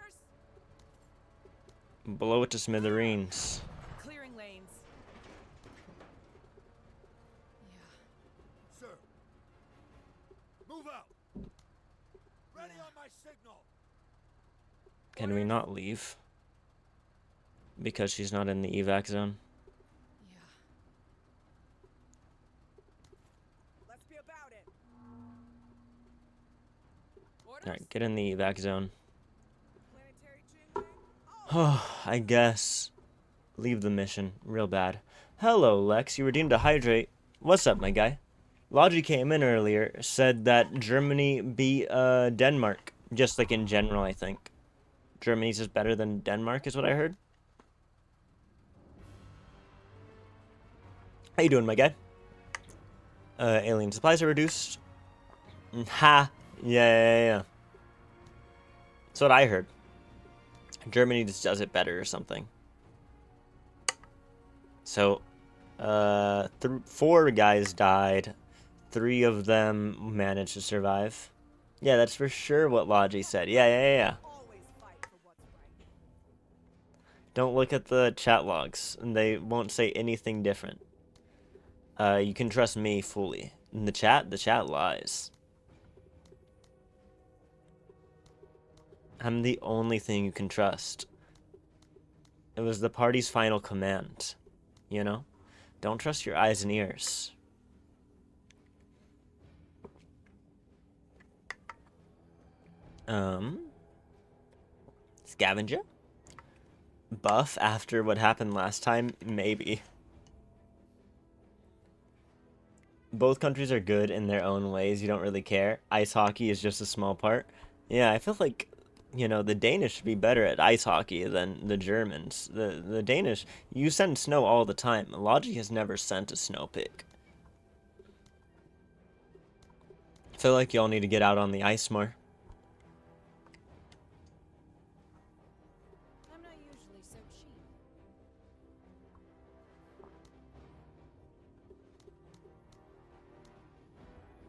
S1: Blow it to smithereens.
S3: Clearing lanes.
S2: Sir, move out. Ready on my signal.
S1: Can we not leave? because she's not in the evac zone.
S3: Yeah.
S4: Let's be about it.
S3: Orders?
S1: Alright, get in the evac zone.
S4: Planetary Jinling?
S1: Oh, I guess. Leave the mission. Real bad. Hello, Lex. You were deemed to hydrate. What's up, my guy? Logi came in earlier, said that Germany beat Denmark. Just like in general, I think. Germany's just better than Denmark, is what I heard. How you doing, my guy? Alien supplies are reduced. Ha! Yeah. That's what I heard. Germany just does it better or something. So, 4 guys died. 3 of them managed to survive. Yeah, that's for sure what Logi said. Yeah.
S4: Always fight for what's right.
S1: Don't look at the chat logs, and they won't say anything different. You can trust me fully. In the chat lies. I'm the only thing you can trust. It was the party's final command, you know? Don't trust your eyes and ears. Scavenger? Buff after what happened last time? Maybe. Both countries are good in their own ways. You don't really care. Ice hockey is just a small part. Yeah, I feel like, you know, the Danish should be better at ice hockey than the Germans. The Danish, you send snow all the time. Logi has never sent a snow pick. I feel like y'all need to get out on the ice more.
S3: I'm not usually so cheap.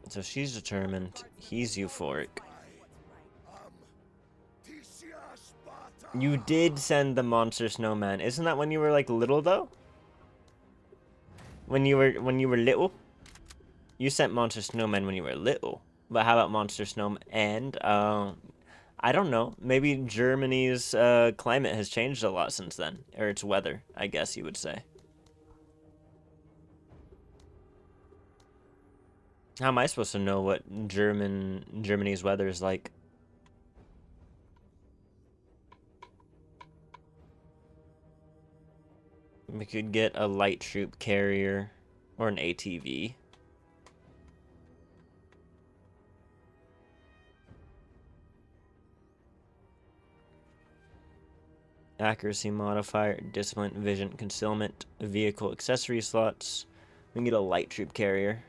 S1: So she's determined. He's euphoric.
S2: Tisha Sparta.
S1: You did send the monster snowman. Isn't that when you were like little though? When you were little? You sent monster snowman when you were little. But how about monster snowman? And I don't know. Maybe Germany's climate has changed a lot since then, or its weather, I guess you would say. How am I supposed to know what Germany's weather is like? We could get a light troop carrier or an ATV. Accuracy modifier, discipline, vision, concealment, vehicle accessory slots. We can get a light troop carrier.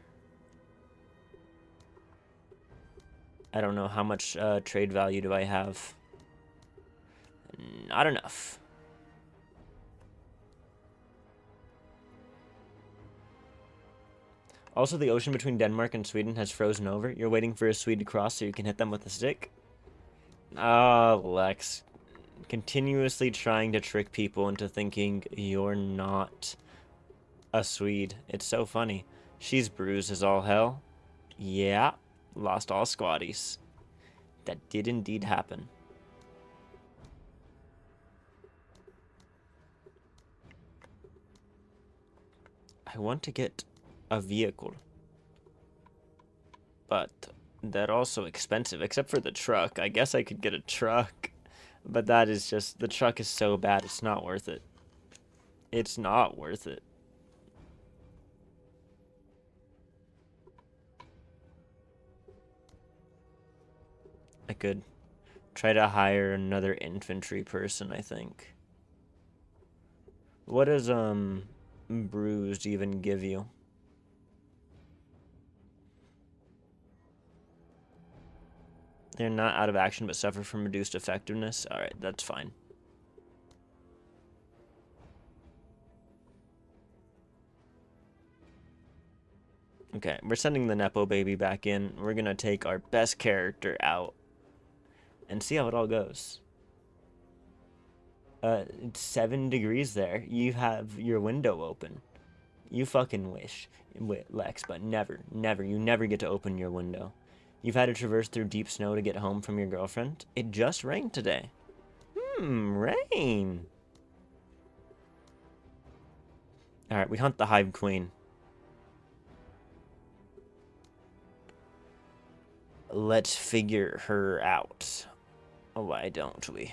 S1: I don't know how much trade value do I have. Not enough. Also, the ocean between Denmark and Sweden has frozen over. You're waiting for a Swede to cross so you can hit them with a stick? Ah, Lex. Continuously trying to trick people into thinking you're not a Swede. It's so funny. She's bruised as all hell. Yeah, lost all squaddies. That did indeed happen. I want to get a vehicle, but they're also expensive, except for the truck. I guess I could get a truck, but that is just, the truck is so bad, it's not worth it. It's not worth it. I could try to hire another infantry person, I think. What does, bruised even give you? They're not out of action but suffer from reduced effectiveness. Alright, that's fine. Okay, we're sending the Nepo baby back in. We're gonna take our best character out and see how it all goes. It's 7 degrees there. You have your window open. You fucking wish, Lex, but never, you never get to open your window. You've had to traverse through deep snow to get home from your girlfriend. It just rained today. Rain. Alright, we hunt the Hive Queen. Let's figure her out. Why don't we?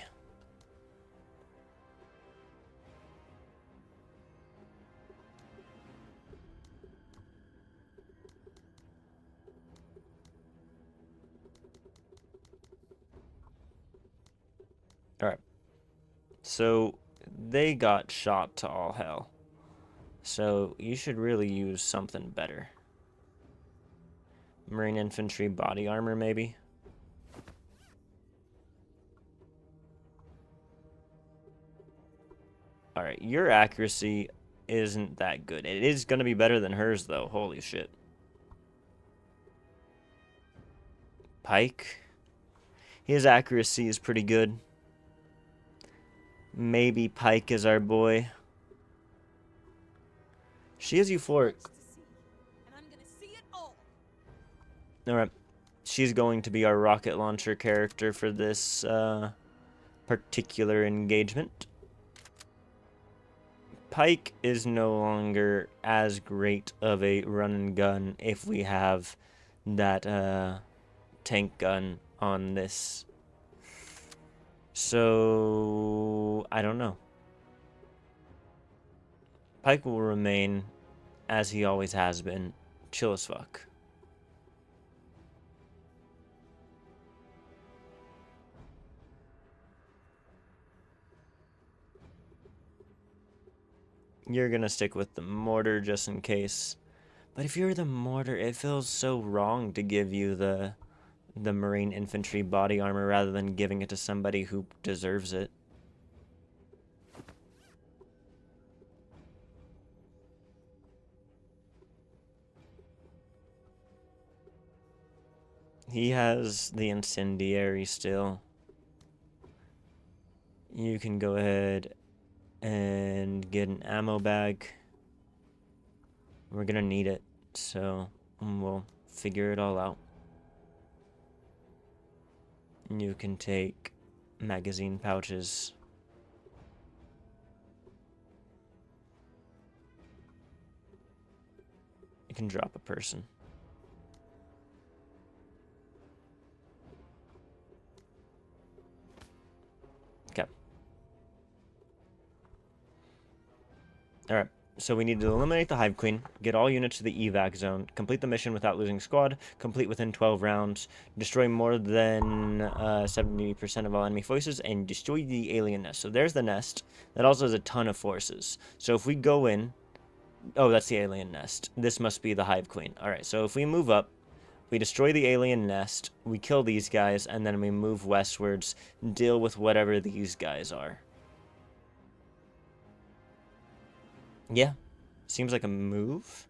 S1: Alright. So, they got shot to all hell. So, you should really use something better. Marine infantry body armor, maybe? Alright, your accuracy isn't that good. It is going to be better than hers, though. Holy shit. Pike. His accuracy is pretty good. Maybe Pike is our boy. She is euphoric.
S3: To see, and I'm gonna see it all.
S1: Alright. She's going to be our rocket launcher character for this particular engagement. Pike is no longer as great of a run and gun if we have that tank gun on this. So, I don't know. Pike will remain, as he always has been, chill as fuck. You're gonna stick with the mortar just in case. But if you're the mortar, it feels so wrong to give you the Marine infantry body armor rather than giving it to somebody who deserves it. He has the incendiary still. You can go ahead and get an ammo bag. We're gonna need it, so we'll figure it all out. You can take magazine pouches. You can drop a person. Okay. Alright, so we need to eliminate the Hive Queen, get all units to the evac zone, complete the mission without losing squad, complete within 12 rounds, destroy more than 70% of all enemy forces, and destroy the alien nest. So there's the nest. That also has a ton of forces. So if we go in... Oh, that's the alien nest. This must be the Hive Queen. Alright, so if we move up, we destroy the alien nest, we kill these guys, and then we move westwards, deal with whatever these guys are. Yeah, seems like a move.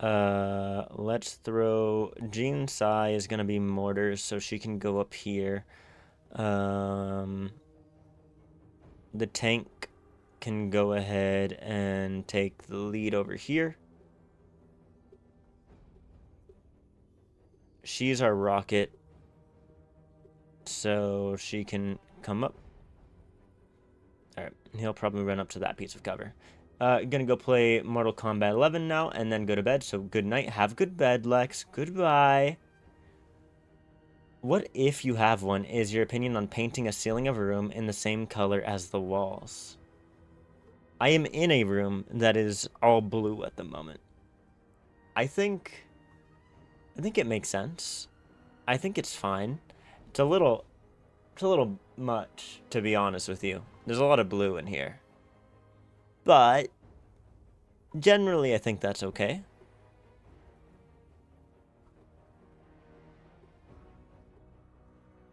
S1: Let's throw... Jean Sai is gonna be mortars, so she can go up here. The tank can go ahead and take the lead over here. She's our rocket, so she can come up. Alright, he'll probably run up to that piece of cover. Gonna go play Mortal Kombat 11 now, and then go to bed, so good night. Have good bed, Lex. Goodbye. What, if you have one, is your opinion on painting a ceiling of a room in the same color as the walls? I am in a room that is all blue at the moment. I think it makes sense. I think it's fine. It's a little much, to be honest with you. There's a lot of blue in here. But generally I think that's okay.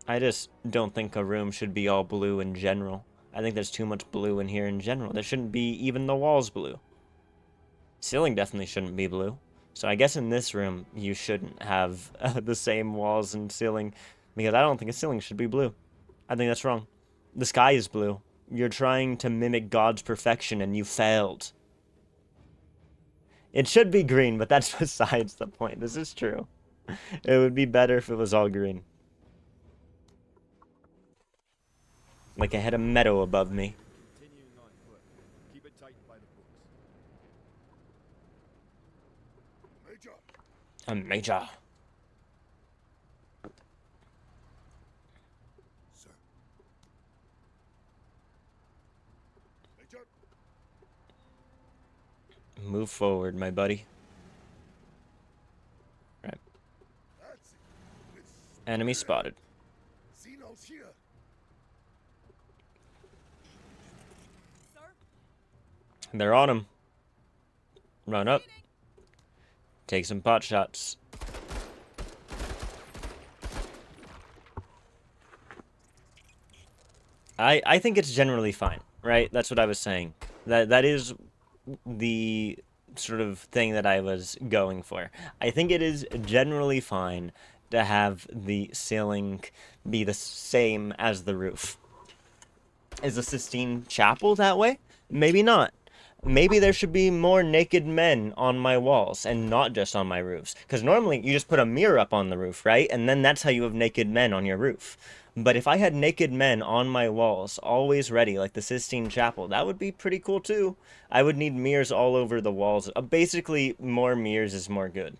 S1: I just don't think a room should be all blue in general. I think there's too much blue in here in general. There shouldn't be even the walls blue. Ceiling definitely shouldn't be blue. So I guess in this room, you shouldn't have the same walls and ceiling, because I don't think a ceiling should be blue. I think that's wrong. The sky is blue. You're trying to mimic God's perfection, and you failed. It should be green, but that's besides the point. This is true. It would be better if it was all green. Like I had a meadow above me.
S5: Continuing on foot.
S2: Major,
S1: A major.
S2: sir. Major,
S1: Move forward, my buddy. Right.
S2: that's it. It's
S1: Enemy spotted.
S2: Xenos here.
S4: Sir?
S1: They're on him. Run up. Take some pot shots. I think it's generally fine, right? That's what I was saying. That is the sort of thing that I was going for. I think it is generally fine to have the ceiling be the same as the roof. Is the Sistine Chapel that way? Maybe not. Maybe there should be more naked men on my walls and not just on my roofs. Because normally you just put a mirror up on the roof, right? And then that's how you have naked men on your roof. But if I had naked men on my walls, always ready, like the Sistine Chapel, that would be pretty cool too. I would need mirrors all over the walls. Basically, more mirrors is more good.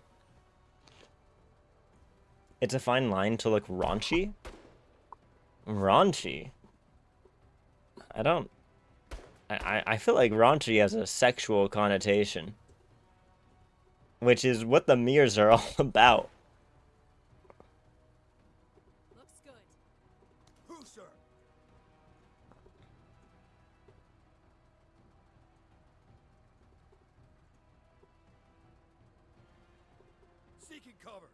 S1: It's a fine line to look raunchy. Raunchy? I don't... I feel like raunchy has a sexual connotation. Which is what the mirrors are all about.
S4: Looks good.
S2: Who, sir? Seeking cover.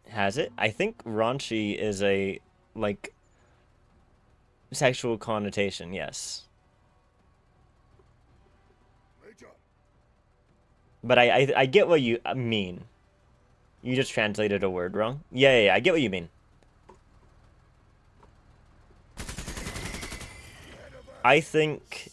S1: Has it? I think raunchy is a, like, sexual connotation, yes.
S2: Major,
S1: But I get what you mean. You just translated a word wrong. Yeah, I get what you mean. I think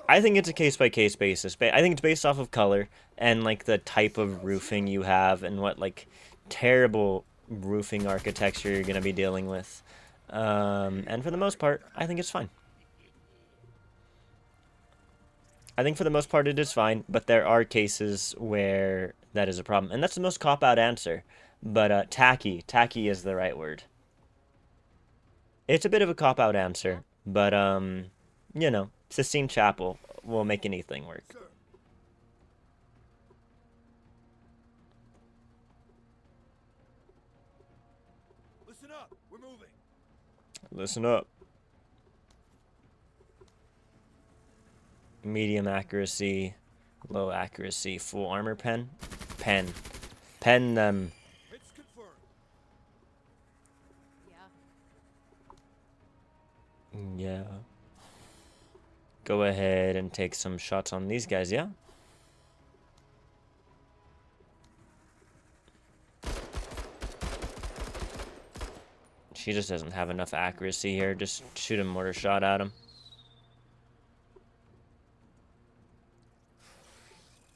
S1: it's a case-by-case basis. I think it's based off of color and like the type of roofing you have and what like terrible roofing architecture you're gonna be dealing with. And for the most part, I think it's fine. I think for the most part it is fine, but there are cases where that is a problem, and that's the most cop-out answer. But tacky is the right word. It's a bit of a cop-out answer, but you know, Sistine Chapel will make anything work.
S2: sir. Listen up. We're moving.
S1: Listen up. Medium accuracy, low accuracy, full armor pen. Pen them.
S2: Hits confirmed.
S3: Yeah.
S1: Yeah. Go ahead and take some shots on these guys, yeah? She just doesn't have enough accuracy here. Just shoot a mortar shot at him.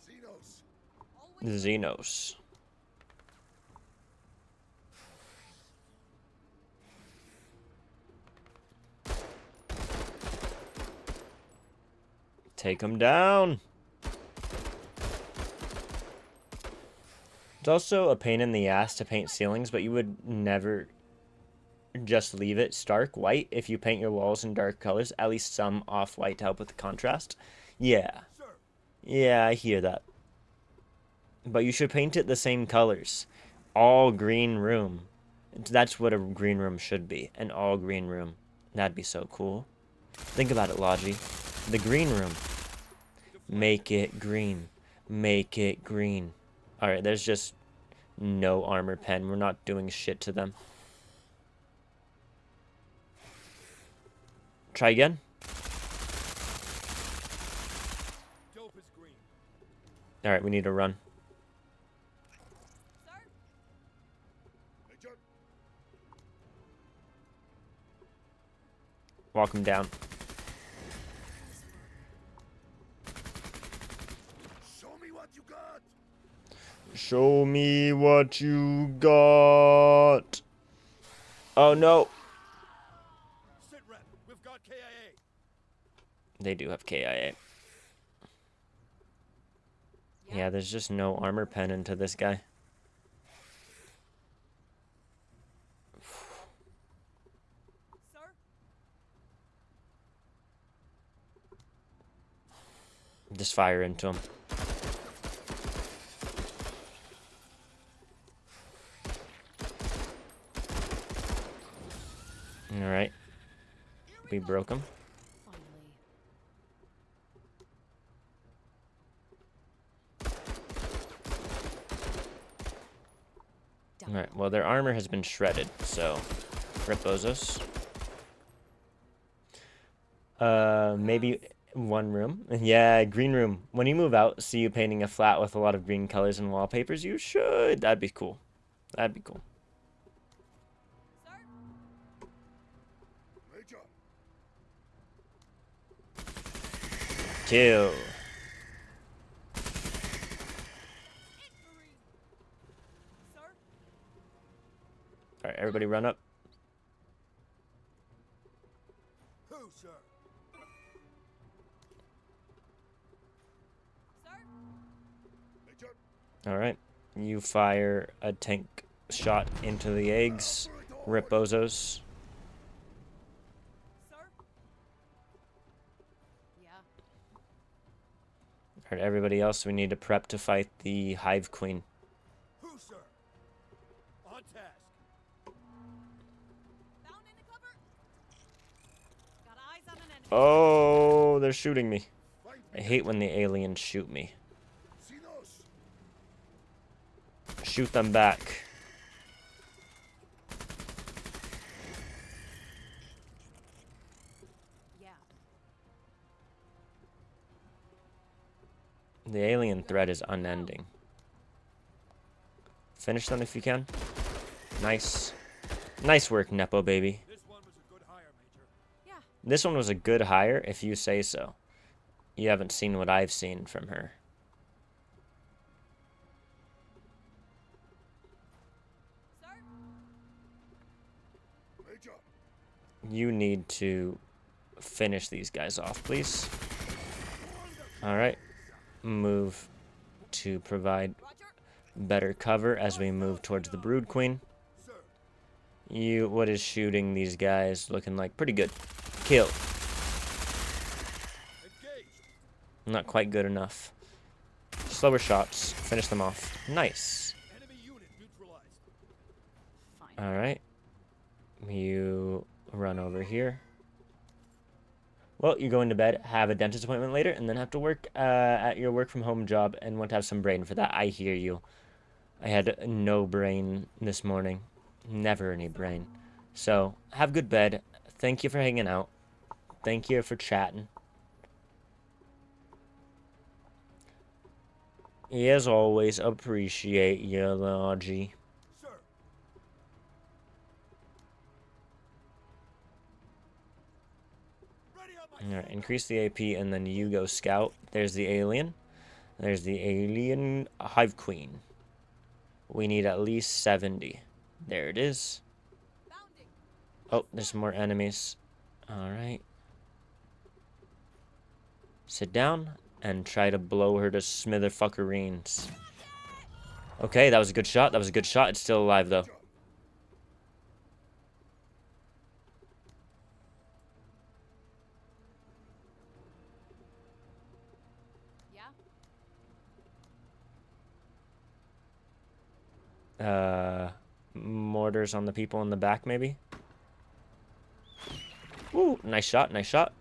S2: Xenos.
S3: Always
S1: Xenos. Take him down. It's also a pain in the ass to paint ceilings, but you would never just leave it stark white if you paint your walls in dark colors, at least some off-white to help with the contrast. Yeah.
S2: Sir.
S1: Yeah, I hear that. But you should paint it the same colors. All green room. That's what a green room should be. An all green room. That'd be so cool. Think about it, Logi. The green room. Make it green. Make it green. Alright, there's just no armor pen. We're not doing shit to them. Try again.
S2: Dope is green.
S1: Alright, we need to run.
S3: Sir?
S2: Major.
S1: Walk him down.
S2: Show me what you got.
S1: Show me what you got. Oh no.
S2: Sit rep. We've got KIA.
S1: They do have KIA.
S3: Yeah.
S1: Yeah, there's just no armor pen into this guy.
S4: Sir?
S1: Just fire into him. Alright. We broke him.
S3: Finally. Down.
S1: Alright, well, their armor has been shredded, so rip bozos. Maybe one room. Yeah, green room. When you move out, see you painting a flat with a lot of green colors and wallpapers, you should. That'd be cool. That'd be cool.
S4: Sir?
S2: Major,
S1: Kill.
S4: Hit, Marine! Sir?
S1: Alright, everybody run up.
S2: who, sir?
S4: Sir?
S2: Major,
S1: Alright. You fire a tank shot into the eggs. Rip bozos.
S4: Sir?
S3: Yeah.
S1: Alright, everybody else, we need to prep to fight the Hive Queen.
S2: who, sir? On task.
S4: Found in the cover? Got eyes on an enemy.
S1: Oh, they're shooting me.
S2: Find
S1: I
S2: me.
S1: hate when the aliens shoot me.
S2: Sinos.
S1: Shoot them back.
S3: Yeah.
S1: The alien threat is unending. Finish them if you can. Nice. Nice work, Nepo baby.
S2: This one was a good hire, Major.
S3: Yeah.
S1: This one was a good hire, if you say so. You haven't seen what I've seen from her.
S4: Sir?
S2: Major,
S1: You need to finish these guys off, please. Alright. Move to provide
S4: Roger?
S1: better cover as we move towards the Brood Queen.
S2: sir.
S1: What is shooting these guys? Looking like pretty good. Kill.
S2: Engaged.
S1: Not quite good enough. Slower shots. Finish them off. Nice.
S2: Enemy unit neutralized.
S3: Fine.
S1: Alright. You run over here. Well, you go into bed, have a dentist appointment later, and then have to work at your work from home job and want to have some brain for that. I hear you. I had no brain this morning. Never any brain. So, have good bed. Thank you for hanging out. Thank you for chatting. As always, appreciate you, Logi.
S2: Sir. Ready up my
S1: Alright, increase the AP and then you go scout. There's the alien. There's the alien Hive Queen. We need at least 70. There it is.
S4: Bounding.
S1: Oh, there's some more enemies. Alright. Sit down and try to blow her to smitherfuckerines. Okay, that was a good shot. That was a good shot. It's still alive, though.
S3: Yeah.
S1: Mortars on the people in the back, maybe? Ooh, nice shot, nice shot.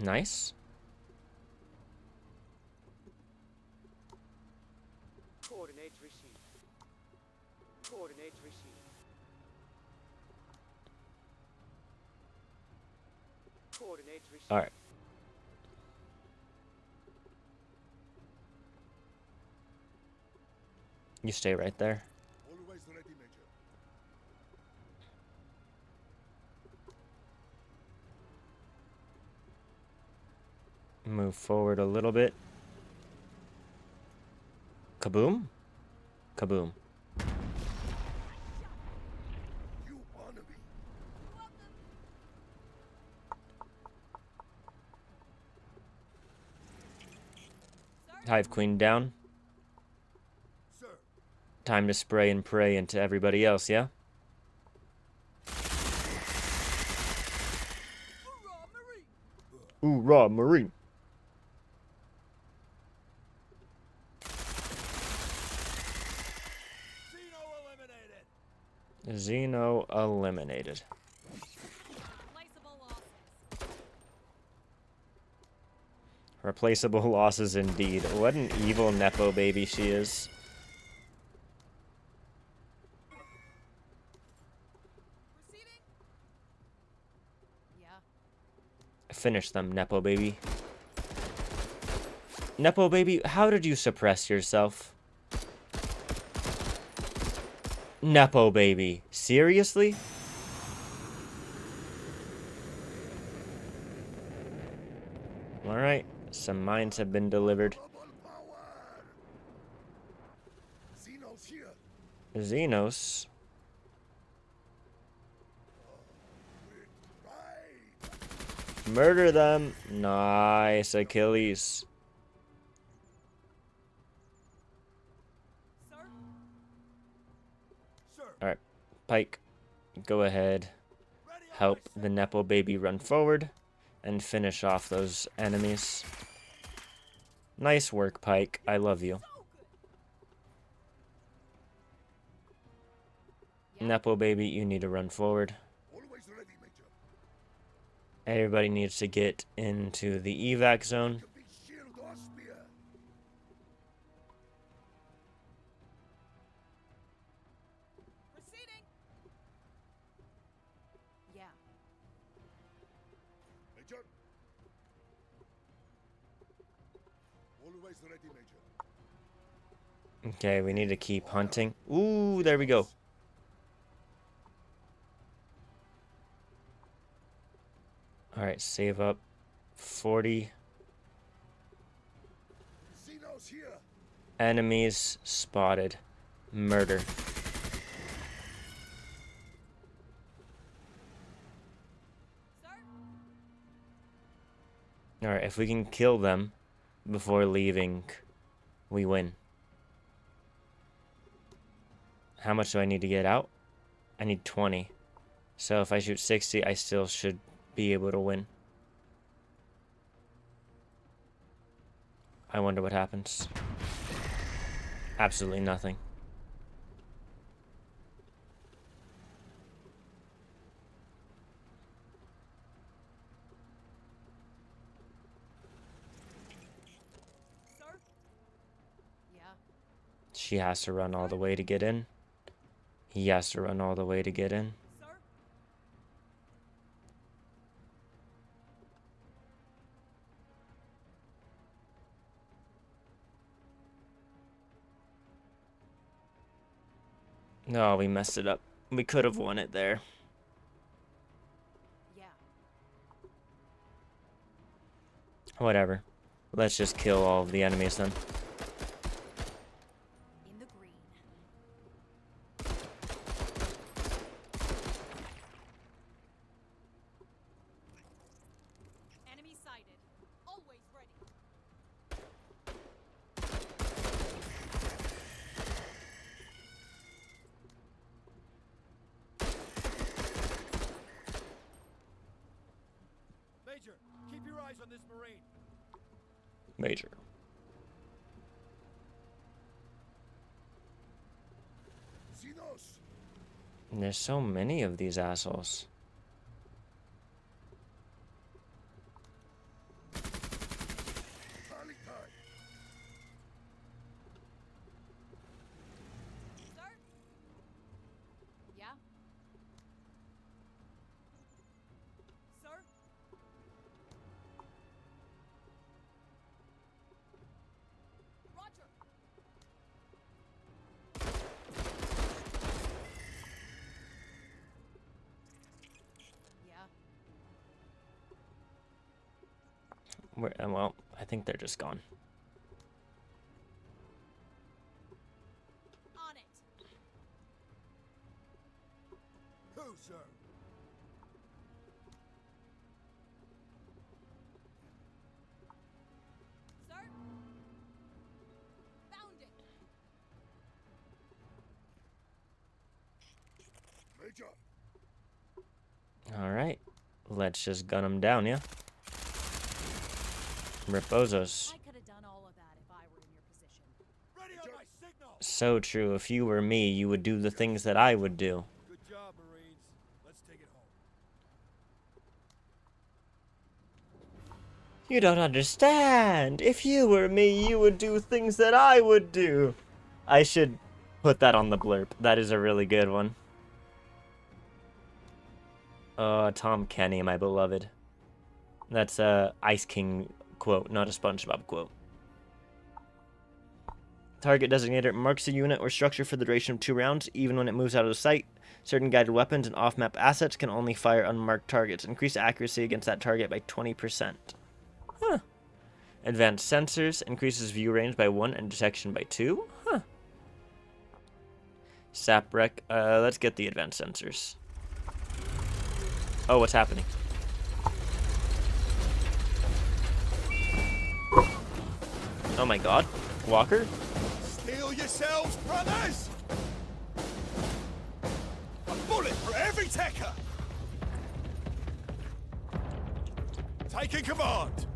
S1: Nice.
S5: Coordinates received. Coordinates received. Coordinates received.
S1: Alright. You stay right there.
S2: Always ready, Major.
S1: Move forward a little bit. Kaboom? Kaboom.
S2: You wanna be.
S1: Hive Queen down.
S2: Sir.
S1: Time to spray and pray into everybody else, yeah?
S2: Hurrah, Marine!
S1: Hoorah, Marine!
S2: Zeno eliminated!
S1: Xeno eliminated.
S4: Replaceable losses.
S1: Replaceable losses indeed. What an evil Nepo baby she is.
S4: Proceeding? Yeah.
S1: Finish them, Nepo baby. Nepo baby, how did you suppress yourself? Nepo baby, seriously? Alright, some mines have been delivered.
S2: Double power! Zeno's here!
S1: Xenos.
S2: Right!
S1: Murder them. Nice, Achilles.
S4: Sir?
S2: Sir!
S1: Alright, Pike, go ahead.
S2: Ready on
S1: Help
S2: my
S1: the Nepo baby run forward and finish off those enemies. Nice work, Pike. I love you.
S4: So good. Yeah.
S1: Nepo baby, you need to run forward.
S2: Always ready, Major.
S1: Everybody needs to get into the evac zone.
S2: Can be shield or spear.
S4: Proceeding. Yeah.
S2: Major. Always ready, Major.
S1: Okay, we need to keep hunting. Ooh, there we go. Alright, save up 40
S2: Zeno's here.
S1: enemies spotted. Murder.
S4: Sir?
S1: Alright, if we can kill them before leaving, we win. How much do I need to get out? I need 20. So if I shoot 60, I still should be able to win. I wonder what happens. Absolutely nothing.
S4: Sir? Yeah.
S1: She has to run all the way to get in. He has to run all the way to get in.
S4: Sir?
S1: No, we messed it up. We could have won it there.
S4: Yeah.
S1: Whatever. Let's just kill all of the enemies then.
S4: In the green. Enemy sighted. Always ready.
S2: Major, keep your eyes on this Marine.
S1: Major.
S2: Zenos.
S1: And there's so many of these assholes.
S2: Rally time.
S4: Sir? Yeah? Sir? Roger. Yeah.
S1: Well, I think they're just gone.
S4: On it.
S2: Who, sir?
S4: Sir?
S2: Major.
S1: Alright. Let's just gun them down, yeah? Ripozos.
S4: I could have done all of that if I were in your position.
S2: Ready on my signal.
S1: So true. If you were me, you would do the things that I would do.
S2: Good job, Marines. Let's take it home.
S1: You don't understand. If you were me, you would do things that I would do. I should put that on the blurb. That is a really good one. Tom Kenny, my beloved. That's a Ice King quote, not a SpongeBob quote. Target designator marks a unit or structure for the duration of 2 rounds, even when it moves out of sight. Certain guided weapons and off-map assets can only fire unmarked targets. Increase accuracy against that target by 20%. Huh. Advanced sensors increases view range by 1 and detection by 2. Huh. Saprec. Let's get the advanced sensors. Oh, what's happening? Oh my god. Walker?
S2: Steel yourselves, brothers! A bullet for every Tekker! Taking command!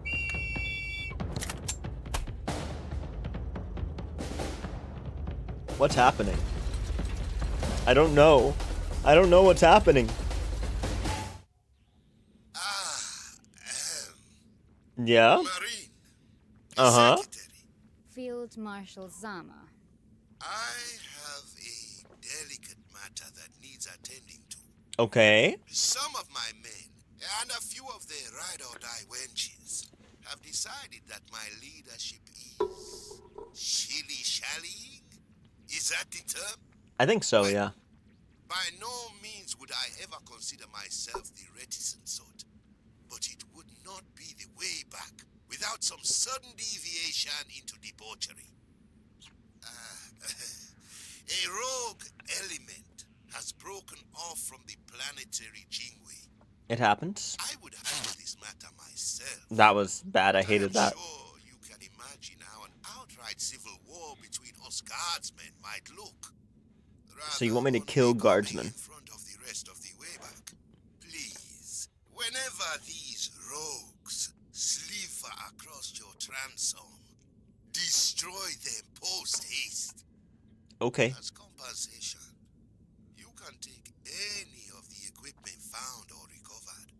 S1: What's happening? I don't know. I don't know what's happening. Yeah?
S6: Marine.
S1: Uh-huh.
S6: Secretary,
S7: Field Marshal Zama.
S6: I have a delicate matter that needs attending to.
S1: Okay.
S6: Some of my men and a few of their ride-or-die wenches have decided that my leadership is shilly-shallying. Is that the term?
S1: I think so, yeah.
S6: By no means would I ever consider myself the reticent sort, but it would not be the way back without some sudden deviation into debauchery. A rogue element has broken off from the planetary Jingwei.
S1: It happens.
S6: I would handle this matter myself.
S1: That was bad. I hated that.
S6: I'm sure you can imagine how an outright civil war between us guardsmen might look.
S1: So you want me to kill
S6: Rather
S1: guardsmen?
S6: in front of the rest of the way back. Please, whenever these rogues sliver across your transom, destroy them post-haste.
S1: Okay.
S6: As compensation, you can take any of the equipment found or recovered.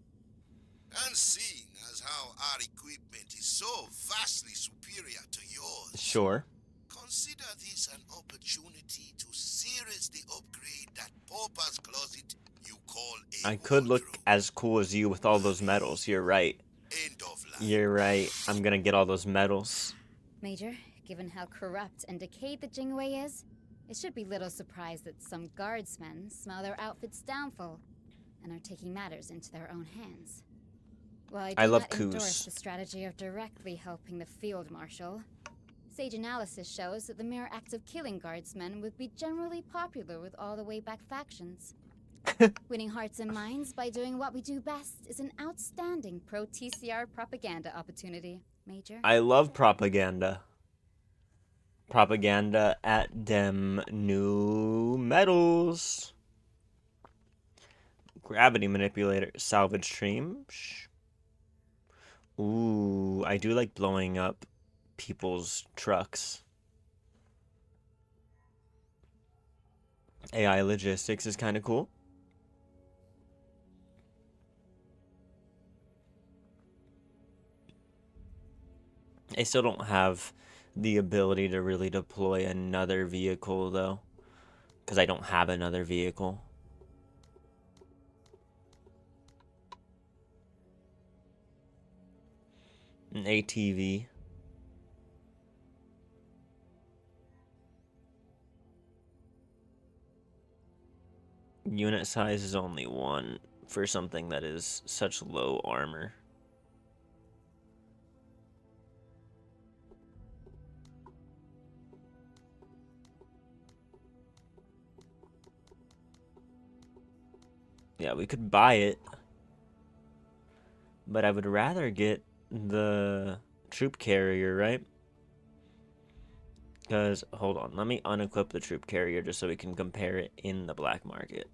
S6: And seeing as how our equipment is so vastly superior to yours,
S1: Sure.
S6: consider this an opportunity to seriously upgrade that pauper's closet you call a
S1: I could look
S6: wardrobe.
S1: as cool as you with all those medals. You're right.
S6: End of line.
S1: You're right. I'm gonna get all those medals.
S7: Major, given how corrupt and decayed the Jingwei is, it should be little surprise that some guardsmen smell their outfit's downfall and are taking matters into their own hands. While I do
S1: love
S7: not endorse
S1: coups.
S7: the strategy of directly helping the field marshal, sage analysis shows that the mere act of killing guardsmen would be generally popular with all the way back factions. Winning hearts and minds by doing what we do best is an outstanding pro-TCR propaganda opportunity, Major.
S1: I love propaganda. Propaganda at dem new medals. Gravity manipulator. Salvage stream. Ooh, I do like blowing up people's trucks. AI logistics is kind of cool. I still don't have the ability to really deploy another vehicle, though, because I don't have another vehicle. An ATV. Unit size is only 1 for something that is such low armor. Yeah, we could buy it, but I would rather get the troop carrier, right? Because, hold on, let me unequip the troop carrier just so we can compare it in the black market.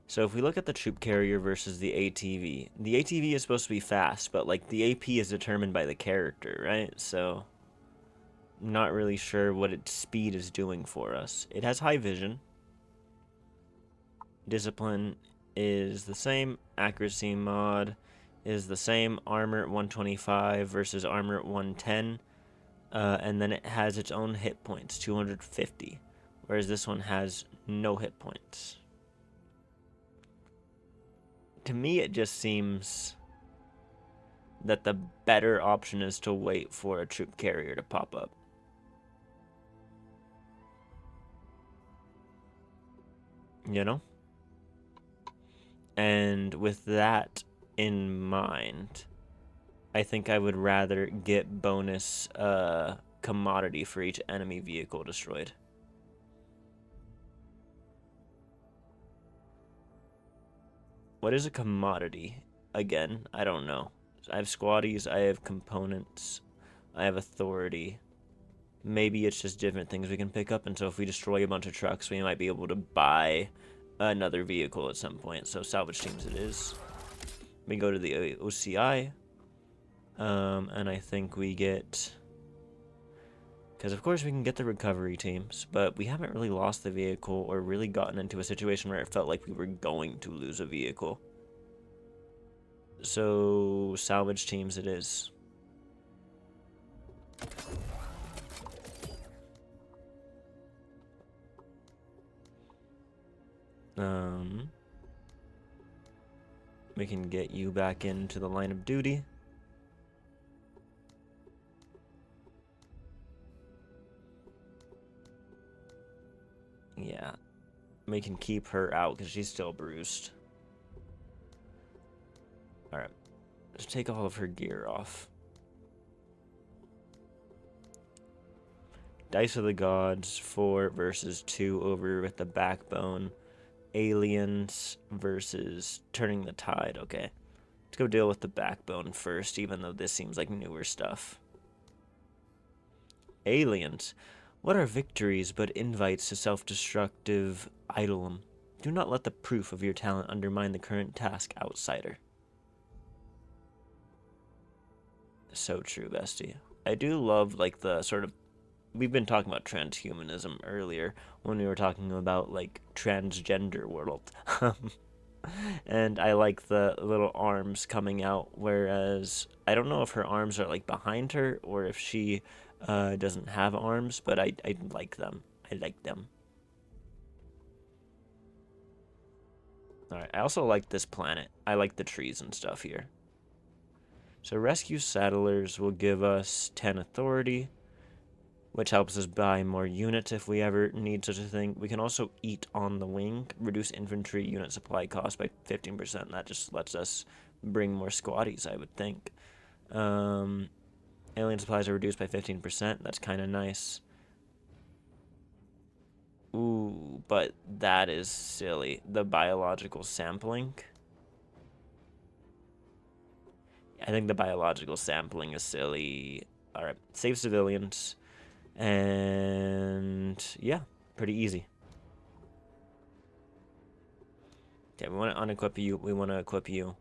S1: So if we look at the troop carrier versus the ATV is supposed to be fast, but like the AP is determined by the character, right? So not really sure what its speed is doing for us. It has high vision. Discipline is the same. Accuracy mod is the same. Armor at 125 versus armor at 110. And then it has its own hit points, 250. Whereas this one has no hit points. To me, it just seems that the better option is to wait for a troop carrier to pop up. You know? And with that in mind, I think I would rather get bonus commodity for each enemy vehicle destroyed. What is a commodity? Again, I don't know. I have squaddies, I have components, I have authority. Maybe it's just different things we can pick up, and so if we destroy a bunch of trucks, we might be able to buy another vehicle at some point. So salvage teams it is. We go to the OCI, and I think we get... Because of course we can get the recovery teams, but we haven't really lost the vehicle or really gotten into a situation where it felt like we were going to lose a vehicle. So salvage teams it is. We can get you back into the line of duty. Yeah. We can keep her out because she's still bruised. Alright. Let's take all of her gear off. Dice of the Gods, 4 versus 2 over with the backbone. Aliens versus turning the tide. Okay. Let's go deal with the backbone first, even though this seems like newer stuff. Aliens. What are victories but invites to self-destructive idolum? Do not let the proof of your talent undermine the current task, outsider. So true, bestie. I do love, like, the sort of... We've been talking about transhumanism earlier when we were talking about, like, transgender world. And I like the little arms coming out, whereas I don't know if her arms are, like, behind her or if she doesn't have arms, but I like them. I like them. Alright, I also like this planet. I like the trees and stuff here. So rescue settlers will give us 10 authority, which helps us buy more units if we ever need such a thing. We can also eat on the wing, reduce infantry unit supply cost by 15%. That just lets us bring more squaddies, I would think. Alien supplies are reduced by 15%. That's kind of nice. Ooh, but that is silly. The biological sampling. I think the biological sampling is silly. Alright, save civilians. And yeah, pretty easy. Okay, we want to unequip you. We want to equip you.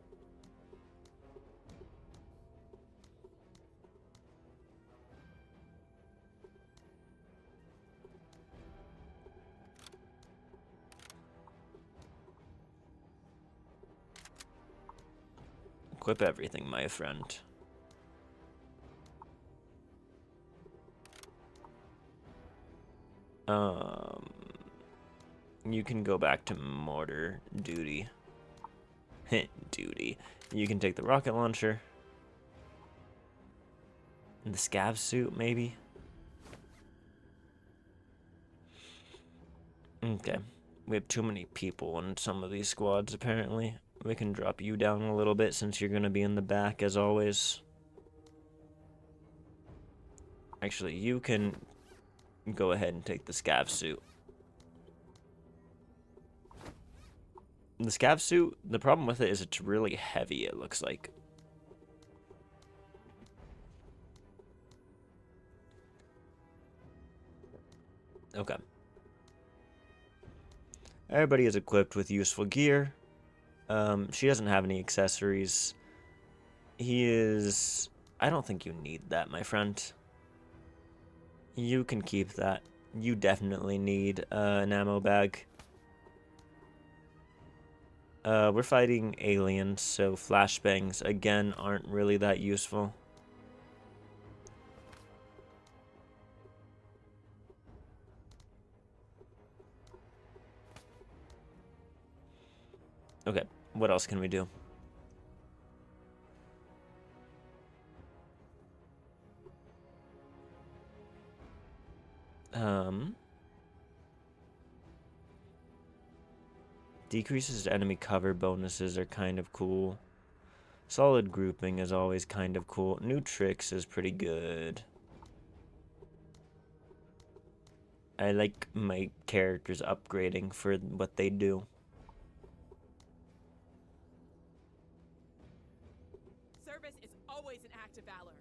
S1: Equip everything, my friend. You can go back to mortar duty. Duty. You can take the rocket launcher. And the scav suit, maybe? Okay. We have too many people in some of these squads, apparently. We can drop you down a little bit since you're going to be in the back, as always. Actually, you can go ahead and take the scav suit. The scav suit, the problem with it is it's really heavy, it looks like. Okay. Everybody is equipped with useful gear. She doesn't have any accessories. He is... I don't think you need that, my friend. You can keep that. You definitely need an ammo bag. We're fighting aliens, so flashbangs, again, aren't really that useful. Okay, what else can we do? Decreases enemy cover bonuses are kind of cool. Solid grouping is always kind of cool. New tricks is pretty good. I like my characters upgrading for what they do.
S4: Service is always an act of valor.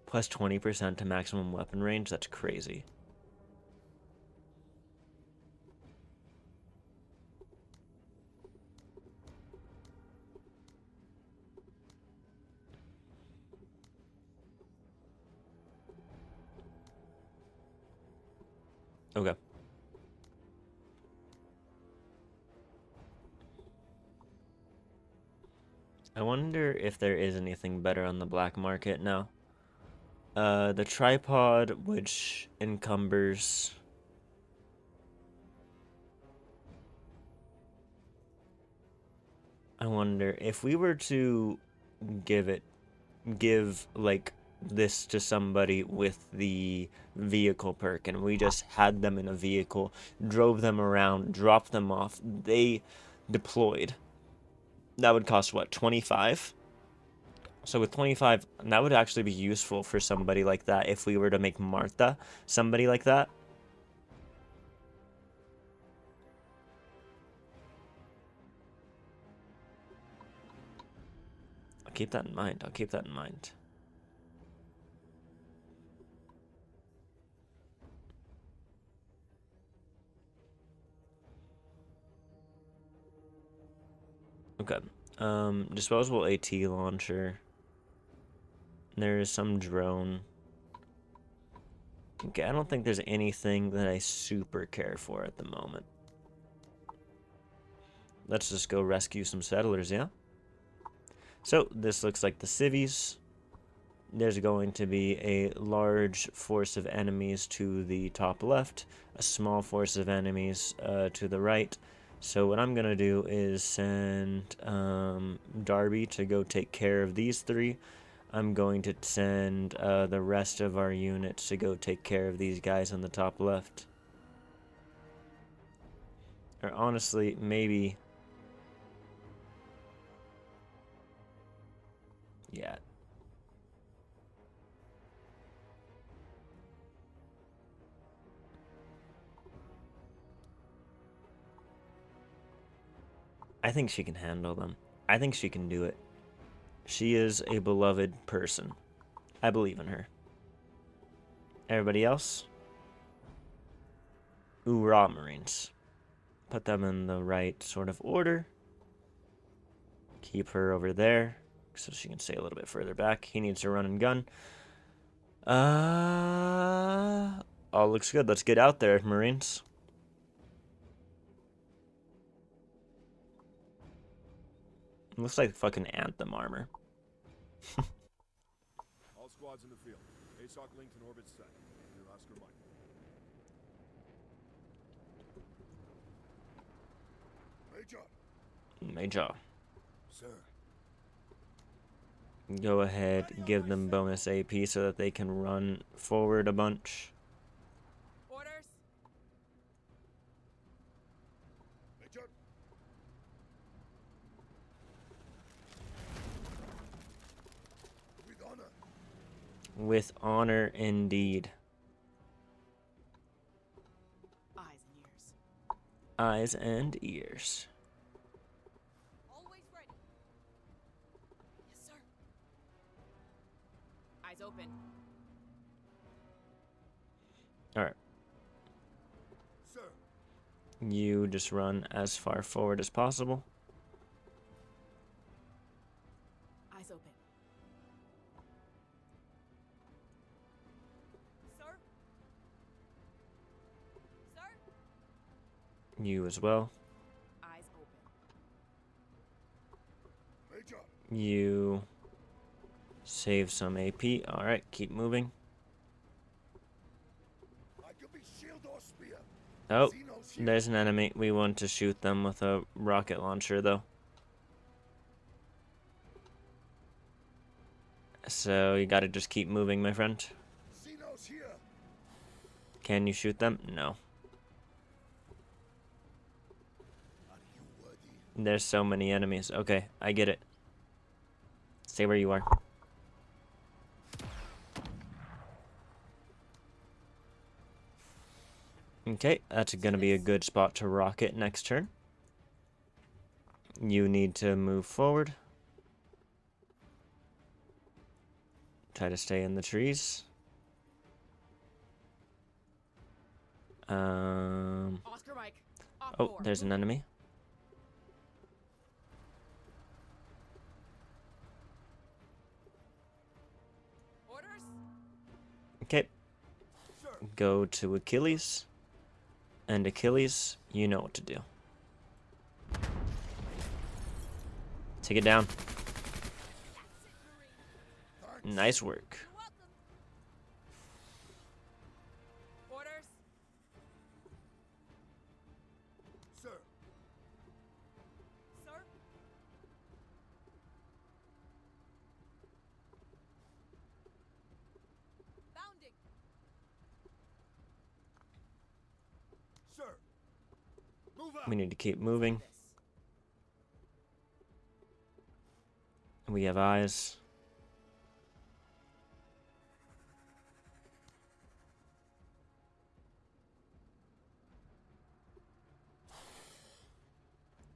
S1: Plus 20% to maximum weapon range, that's crazy. Okay. I wonder if there is anything better on the black market now. The tripod, which encumbers... I wonder if we were to give like this to somebody with the vehicle perk and we just had them in a vehicle, drove them around, dropped them off, they deployed. That would cost what, 25? So with 25, that would actually be useful for somebody like that if we were to make Martha somebody like that. I'll keep that in mind. I'll keep that in mind. Okay. Disposable AT launcher. There is some drone. Okay, I don't think there's anything that I super care for at the moment. Let's just go rescue some settlers, yeah? So, this looks like the civvies. There's going to be a large force of enemies to the top left, a small force of enemies to the right. So what I'm going to do is send Darby to go take care of these three. I'm going to send the rest of our units to go take care of these guys on the top left. Or honestly, maybe... yeah. I think she can handle them. I think she can do it. She is a beloved person. I believe in her. Everybody else? Hoorah, Marines. Put them in the right sort of order. Keep her over there so she can stay a little bit further back. He needs to run and gun. All looks good. Let's get out there, Marines. Looks like fucking Anthem armor.
S2: All squads in the field. ASOC linked and orbit set. Near Oscar Mike. Major.
S1: Major.
S2: Sir.
S1: Go ahead, give them bonus AP so that they can run forward a bunch.
S4: Orders?
S2: Major. With honor.
S1: With honor, indeed.
S4: Eyes and ears.
S1: Eyes and ears.
S3: Always ready.
S4: Yes, sir. Eyes open.
S1: Alright.
S2: Sir,
S1: You just run as far forward as possible.
S4: Eyes open.
S3: Sir? Sir?
S1: You as well.
S4: Eyes open.
S2: Major.
S1: You save some AP. Alright, keep moving.
S2: I can be shield or spear.
S1: Oh,
S2: Xenos here.
S1: there's an enemy. We want to shoot them with a rocket launcher, though. So you gotta just keep moving, my friend.
S2: Xenos here.
S1: Can you shoot them? No.
S2: Are you worthy?
S1: There's so many enemies. Okay, I get it. Stay where you are. Okay, that's gonna be a good spot to rocket next turn. You need to move forward. Try to stay in the trees.
S4: Oscar Mike. Off
S1: Oh,
S4: four.
S1: there's an enemy.
S3: Orders?
S1: Okay,
S2: Sir,
S1: go to Achilles. And Achilles, you know what to do. Take it down.
S2: thanks.
S1: Nice work.
S3: You're welcome. Orders?
S2: Sir,
S3: Sir? Bounding.
S2: sir. Move out.
S1: We need to keep moving.
S4: This.
S1: We have eyes.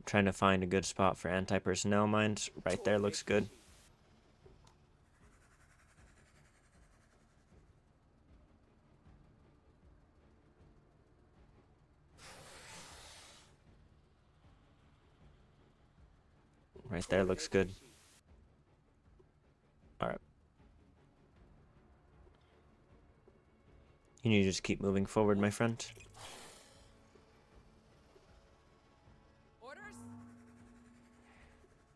S1: Trying to find a good spot for anti-personnel mines. Right there looks good. Right there looks good. Alright. You need to just keep moving forward, my friend.
S3: Orders?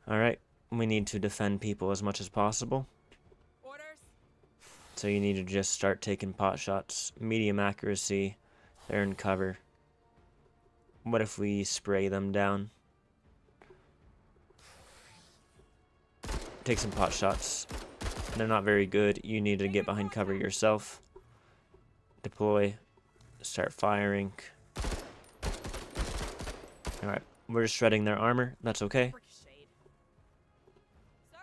S1: Alright. We need to defend people as much as possible.
S3: Orders?
S1: So you need to just start taking pot shots. Medium accuracy. They're in cover. What if we spray them down? Take some pot shots. They're not very good. You need to get behind cover yourself. Deploy. Start firing. Alright. We're just shredding their armor. That's okay.
S4: Ricocheted.
S3: Sir?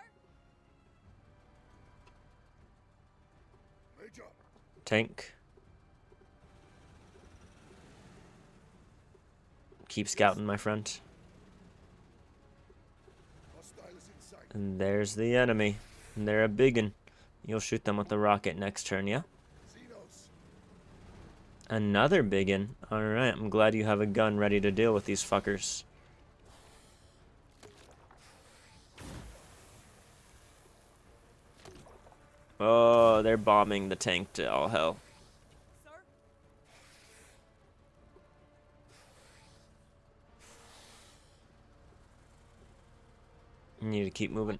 S2: Major.
S1: Tank. Keep scouting, my friend.
S2: Hostile is in sight.
S1: And there's the enemy. And they're a biggin. You'll shoot them with the rocket next turn, yeah?
S2: Xenos.
S1: Another biggin. Alright, I'm glad you have a gun ready to deal with these fuckers. Oh, they're bombing the tank to all hell.
S3: Sir?
S1: You need to keep moving.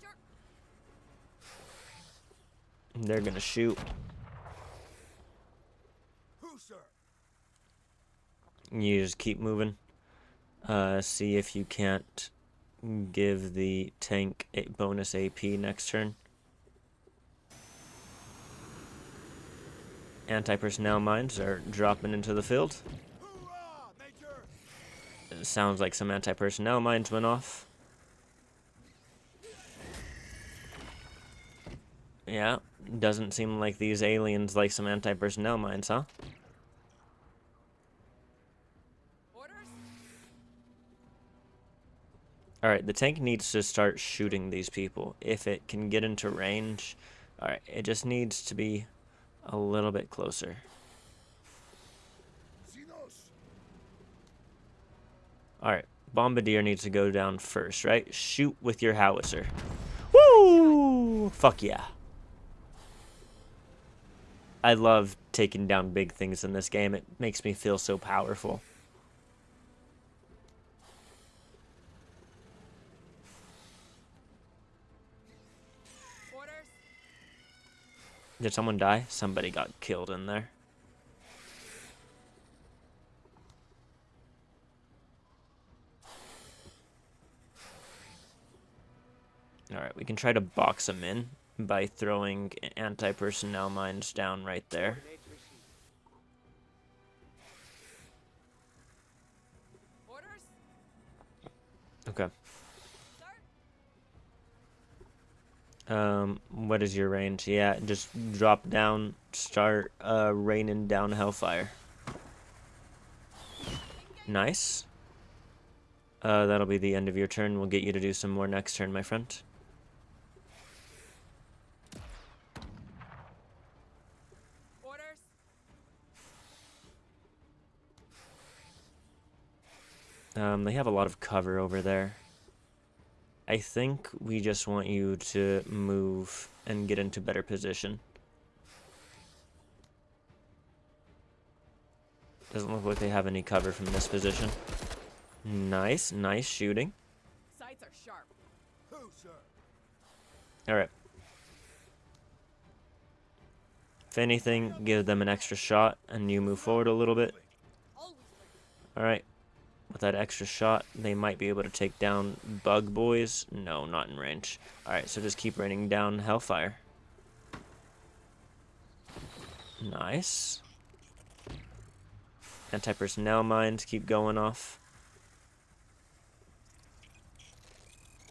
S3: Roger.
S1: They're gonna shoot.
S2: Who, sir?
S1: You just keep moving. See if you can't give the tank a bonus AP next turn. Anti-personnel mines are dropping into the field.
S2: Hoorah, Major.
S1: It sounds like some anti-personnel mines went off. Yeah, doesn't seem like these aliens like some anti-personnel mines, huh?
S3: Orders?
S1: Alright, the tank needs to start shooting these people. If it can get into range, alright, it just needs to be a little bit closer. Alright, Bombardier needs to go down first, right? Shoot with your howitzer. Woo! Fuck yeah. I love taking down big things in this game. It makes me feel so powerful.
S4: Orders.
S1: Did someone die? Somebody got killed in there. Alright, we can try to box them in by throwing anti-personnel mines down right there.
S5: Coordinates received.
S4: Orders.
S1: Okay.
S4: Sir.
S1: What is your range? Yeah, just drop down, start raining down hellfire. Nice. That'll be the end of your turn. We'll get you to do some more next turn, my friend.
S4: Orders.
S1: They have a lot of cover over there. I think we just want you to move and get into better position. Doesn't look like they have any cover from this position. Nice, nice shooting.
S4: Sights are sharp.
S2: Who, sir?
S1: Alright. If anything, give them an extra shot and you move forward a little bit.
S4: Always.
S1: Alright. With that extra shot, they might be able to take down bug boys. No, not in range. Alright, so just keep raining down hellfire. Nice. Anti-personnel mines keep going off.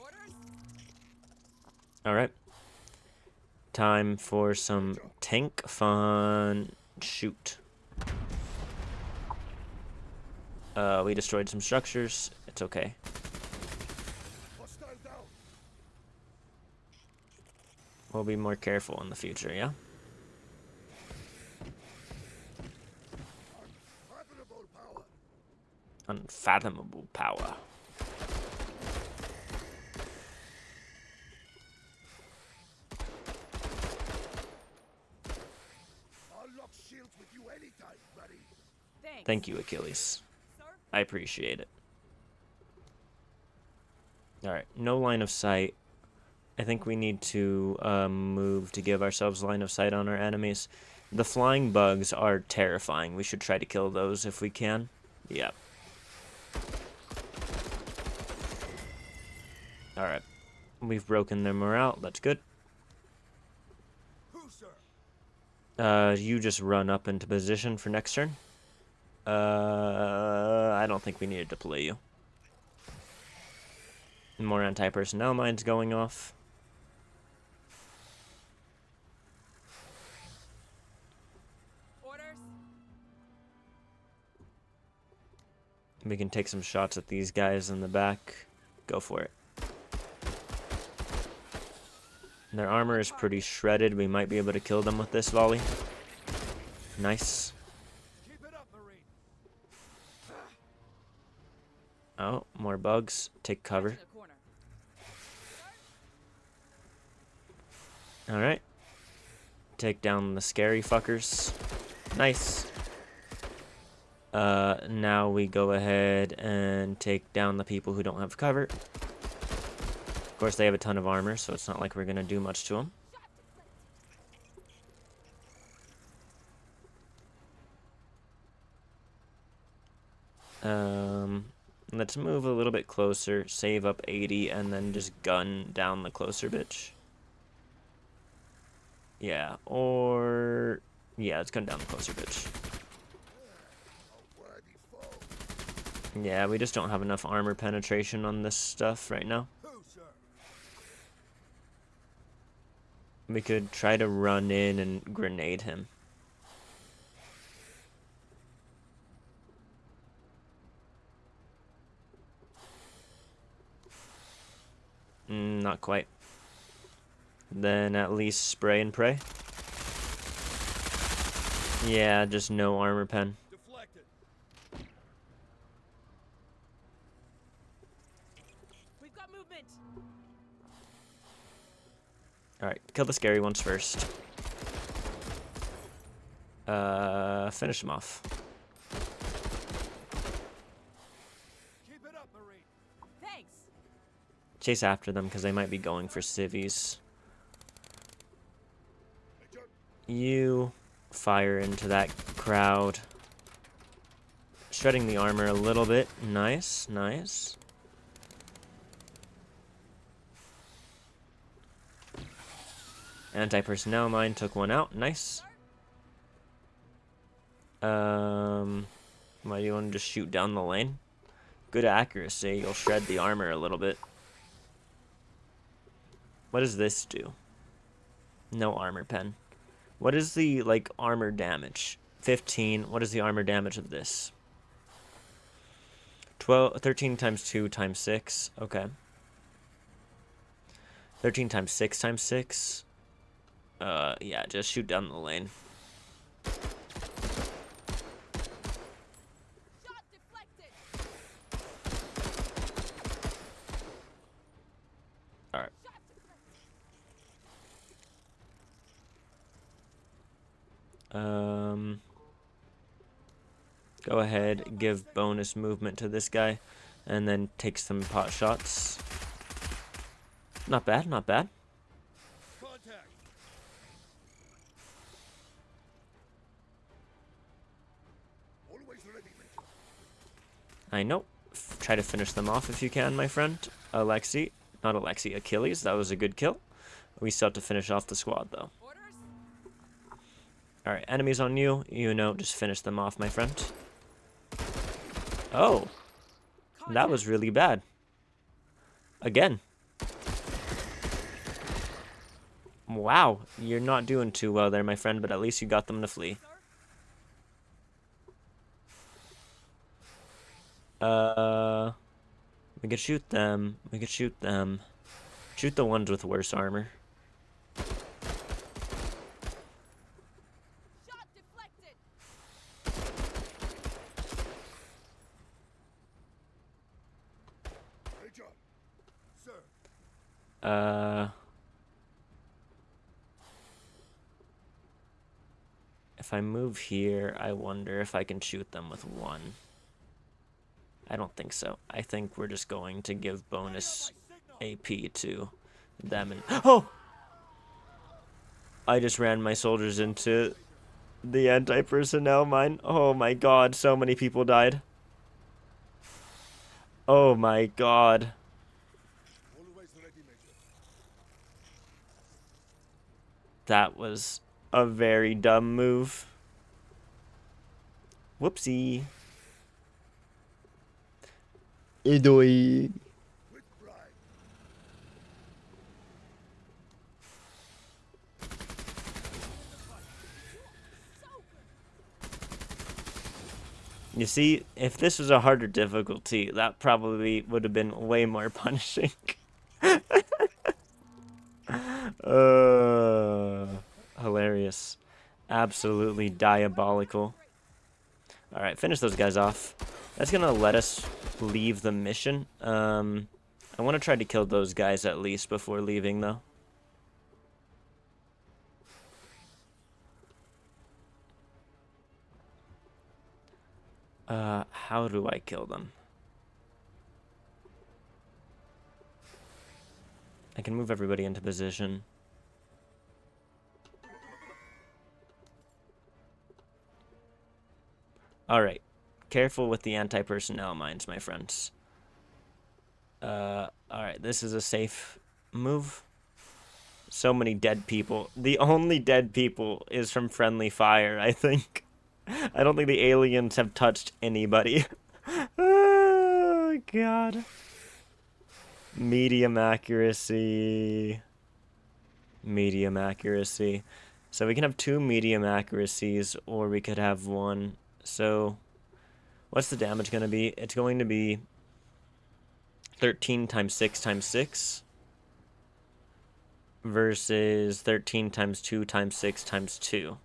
S4: Orders.
S1: Alright. Time for some tank fun. Shoot. We destroyed some structures. It's okay.
S2: Hostile down.
S1: We'll be more careful in the future, yeah?
S2: Unfathomable power.
S1: Unfathomable power.
S2: I'll lock shields with you anytime, buddy.
S4: Thanks.
S1: Thank you, Achilles.
S4: Sir.
S1: I appreciate it. Alright, no line of sight. I think we need to move to give ourselves line of sight on our enemies. The flying bugs are terrifying. We should try to kill those if we can. Yep. Alright. We've broken their morale. That's good.
S2: Who, sir?
S1: You just run up into position for next turn. I don't think we need to deploy you. More anti-personnel mines going off.
S4: Orders.
S1: We can take some shots at these guys in the back. Go for it. Their armor is pretty shredded. We might be able to kill them with this volley. Nice.
S2: Keep it up, Marine.
S1: Oh, more bugs. Take cover.
S4: In the corner.
S1: Alright. Take down the scary fuckers. Nice. Now we go ahead and take down the people who don't have cover. Of course, they have a ton of armor, so it's not like we're gonna do much to them. Let's move a little bit closer, save up 80, and then just gun down the closer bitch. Yeah, or... yeah, let's gun down the closer bitch.
S2: A worthy foe.
S1: Yeah, we just don't have enough armor penetration on this stuff right now.
S2: Who, sir?
S1: We could try to run in and grenade him. Not quite. Then at least spray and pray. Yeah, just no armor pen.
S2: Deflected.
S4: Got movement.
S1: Alright, kill the scary ones first. Finish them off.
S2: Keep it up, Marine.
S4: Thanks.
S1: Chase after them because they might be going for civvies.
S2: Major,
S1: You fire into that crowd. Shredding the armor a little bit. Nice, nice. Anti-personnel mine took one out. Nice. Why do you want to just shoot down the lane? Good accuracy. You'll shred the armor a little bit. What does this do? No armor pen. What is the, like, armor damage? 15. What is the armor damage of this? 13 times 2 times 6. Okay. 13 times 6 times 6. Yeah, just shoot down the lane.
S4: Shot deflected.
S1: Alright.
S4: Shot deflected.
S1: Go ahead, give bonus movement to this guy, and then take some pot shots. Not bad, not bad.
S2: contact. Always ready, Major.
S1: I know. Try to finish them off if you can, my friend. Alexi. Not Alexi, Achilles. That was a good kill. We still have to finish off the squad, though.
S4: Orders.
S1: Alright, enemies on you. You know, just finish them off, my friend. Oh, that was really bad. Again. Wow, you're not doing too well there, my friend, but at least you got them to flee. We could shoot them. We could shoot them. Shoot the ones with worse armor.
S4: Shot deflected.
S2: Major. Sir.
S1: If I move here, I wonder if I can shoot them with one. I don't think so. I think we're just going to give bonus AP to them and oh! I just ran my soldiers into the anti-personnel mine. Oh my god, so many people died. Oh my god.
S2: Always ready, Major.
S1: That was a very dumb move. Whoopsie. Idoi.
S2: With pride.
S1: You see, if this was a harder difficulty, that probably would have been way more punishing. Hilarious. Absolutely diabolical. Alright, finish those guys off. That's gonna let us leave the mission. I want to try to kill those guys at least before leaving, though. How do I kill them? I can move everybody into position. Alright. Careful with the anti-personnel mines, my friends. Alright, this is a safe move. So many dead people. The only dead people is from friendly fire, I think. I don't think the aliens have touched anybody. Oh, God. Medium accuracy. Medium accuracy. So we can have 2 medium accuracies, or we could have 1. So, what's the damage going to be? It's going to be 13 times 6 times 6 versus 13 times 2 times 6 times 2.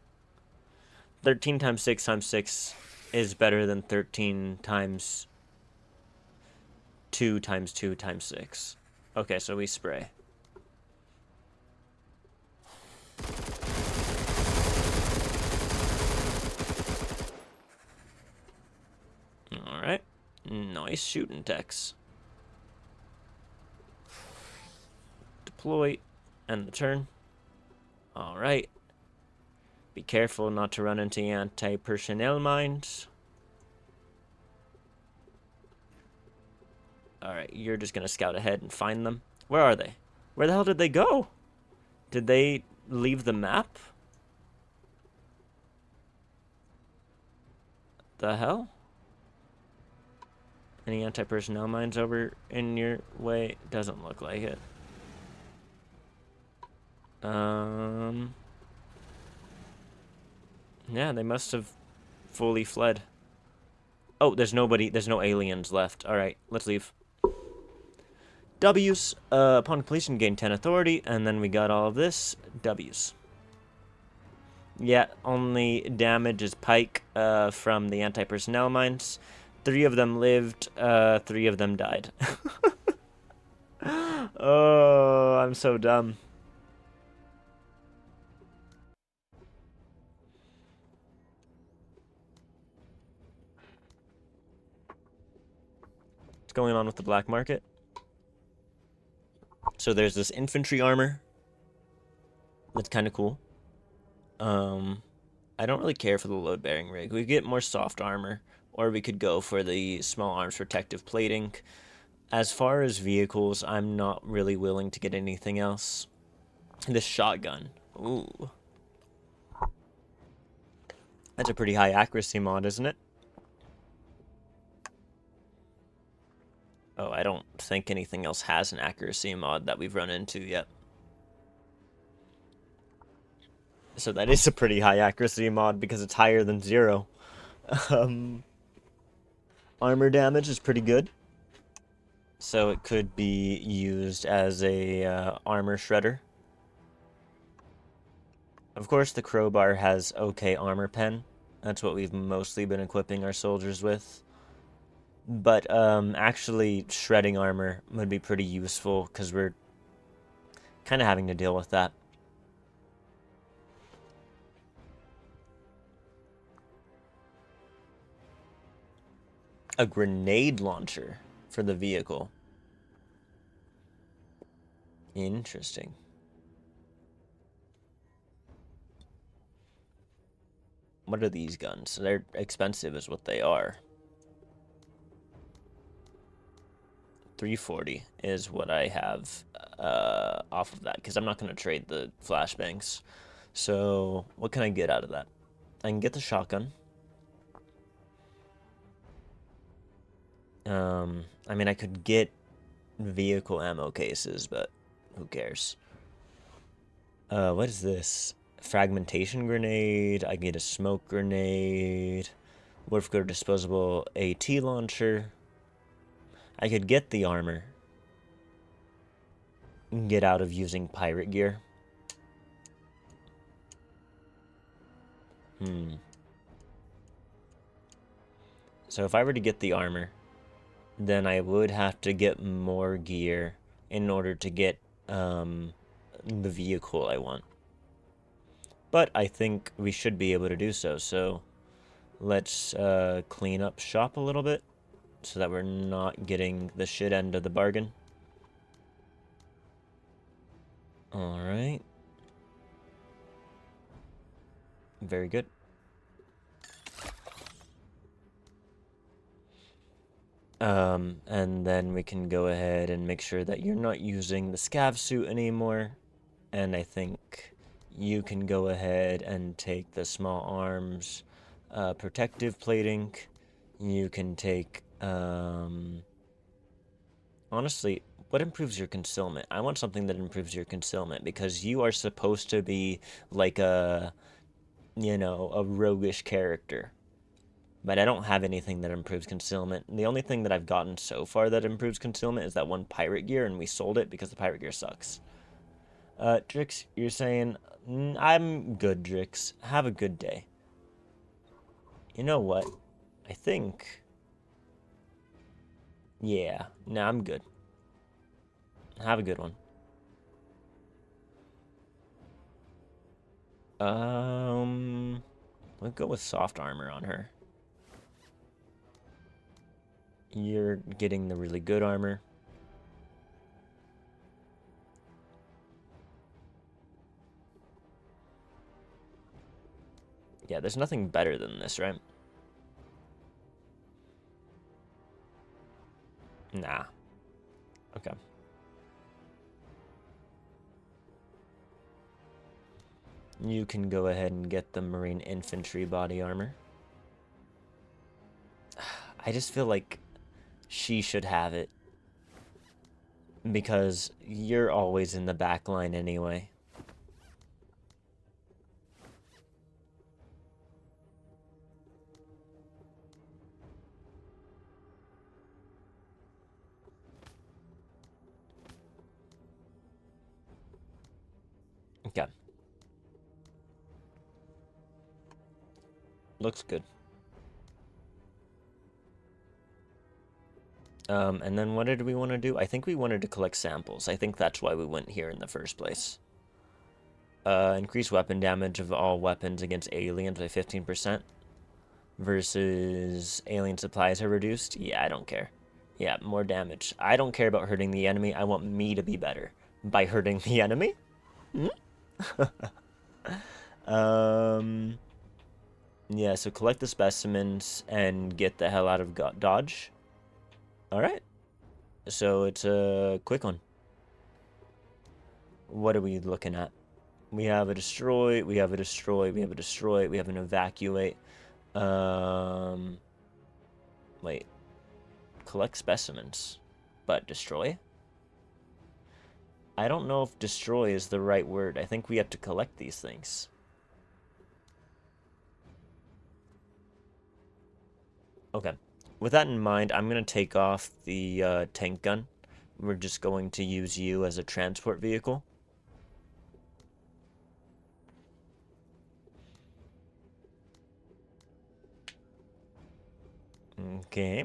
S1: 13 times 6 times 6 is better than 13 times 2 times 2 times 6. Okay, so we spray. Alright. Nice shooting, Tex. Deploy. End the turn. Alright. Be careful not to run into anti-personnel mines. Alright, you're just gonna scout ahead and find them. Where are they? Where the hell did they go? Did they leave the map? The hell? Any anti-personnel mines over in your way? Doesn't look like it. Yeah, they must have fully fled. Oh, there's nobody, there's no aliens left. Alright, let's leave. W's. Upon completion, gain 10 authority, and then we got all of this. W's. Yeah, only damage is Pike from the anti-personnel mines. 3 of them lived, 3 of them died. Oh, I'm so dumb. What's going on with the black market? So there's this infantry armor. That's kind of cool. I don't really care for the load-bearing rig. We get more soft armor, or we could go for the small arms protective plating. As far as vehicles, I'm not really willing to get anything else. This shotgun. Ooh. That's a pretty high accuracy mod, isn't it? Oh, I don't think anything else has an accuracy mod that we've run into yet. So that is a pretty high accuracy mod because it's higher than 0. Armor damage is pretty good. So it could be used as a armor shredder. Of course, the crowbar has okay armor pen. That's what we've mostly been equipping our soldiers with. But actually shredding armor would be pretty useful because we're kind of having to deal with that. A grenade launcher for the vehicle. Interesting. What are these guns? They're expensive is what they are. 340 is what I have off of that, because I'm not going to trade the flashbangs. So what can I get out of that? I can get the shotgun. I mean, I could get vehicle ammo cases, but who cares? What is this? Fragmentation grenade. I can get a smoke grenade. Wolfguard disposable AT launcher. I could get the armor. Get out of using pirate gear. So if I were to get the armor, then I would have to get more gear in order to get the vehicle I want. But I think we should be able to do so. So let's clean up shop a little bit so that we're not getting the shit end of the bargain. Alright. Very good. And then we can go ahead and make sure that you're not using the scav suit anymore. And I think you can go ahead and take the small arms protective plating. You can take, honestly, what improves your concealment? I want something that improves your concealment because you are supposed to be like a, you know, a roguish character. But I don't have anything that improves concealment. The only thing that I've gotten so far that improves concealment is that one pirate gear, and we sold it because the pirate gear sucks. Drix, you're saying, I'm good, Drix. Have a good day. You know what? I think... Yeah, no, I'm good. Have a good one. Let's go with soft armor on her. You're getting the really good armor. Yeah, there's nothing better than this, right? Nah. Okay. You can go ahead and get the Marine Infantry body armor. I just feel like she should have it. Because you're always in the back line anyway. Okay. Looks good. And then what did we want to do? I think we wanted to collect samples. I think that's why we went here in the first place. Increase weapon damage of all weapons against aliens by 15%. Versus alien supplies are reduced. Yeah, I don't care. Yeah, more damage. I don't care about hurting the enemy. I want me to be better by hurting the enemy. Yeah, so collect the specimens and get the hell out of Dodge. Alright. So it's a quick one. What are we looking at? We have a destroy, we have a destroy, we have a destroy, we have an evacuate. Wait. Collect specimens. But destroy? I don't know if destroy is the right word. I think we have to collect these things. Okay. With that in mind, I'm going to take off the tank gun. We're just going to use you as a transport vehicle. Okay,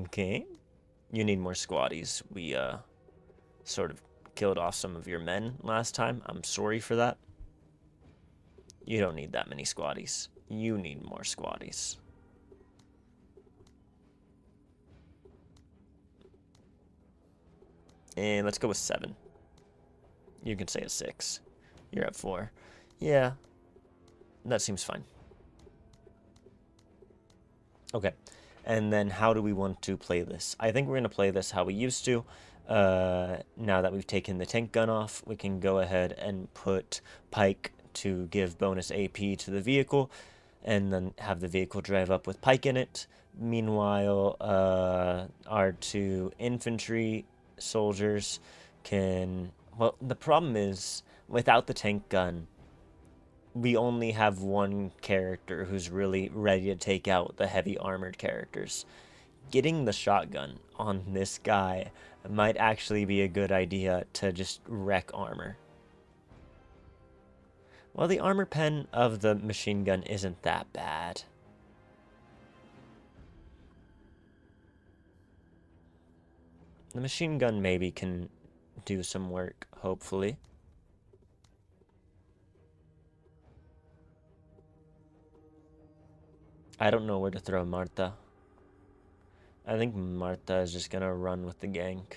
S1: okay. You need more squaddies. We, sort of killed off some of your men last time. I'm sorry for that. You don't need that many squaddies. You need more squaddies. And let's go with 7. You can say a 6. You're at 4. Yeah, that seems fine. Okay, and then how do we want to play this? I think we're going to play this how we used to. Now that we've taken the tank gun off, we can go ahead and put Pike to give bonus AP to the vehicle, and then have the vehicle drive up with Pike in it. Meanwhile, our 2 infantry soldiers can... Well, the problem is, without the tank gun, we only have one character who's really ready to take out the heavy armored characters. Getting the shotgun on this guy might actually be a good idea to just wreck armor. Well, the armor pen of the machine gun isn't that bad. The machine gun maybe can do some work, hopefully. I don't know where to throw Marta. I think Marta is just gonna run with the gank.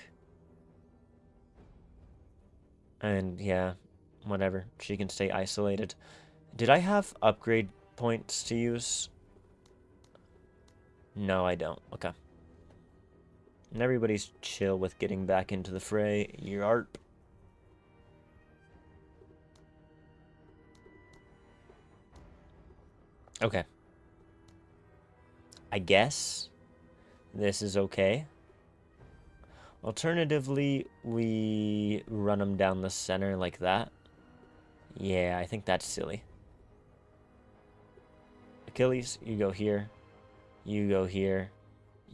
S1: And yeah, whatever. She can stay isolated. Did I have upgrade points to use? No, I don't. Okay. And everybody's chill with getting back into the fray. Yarp. Okay. I guess this is okay. Alternatively, we run them down the center like that. Yeah, I think that's silly. Achilles, you go here. You go here.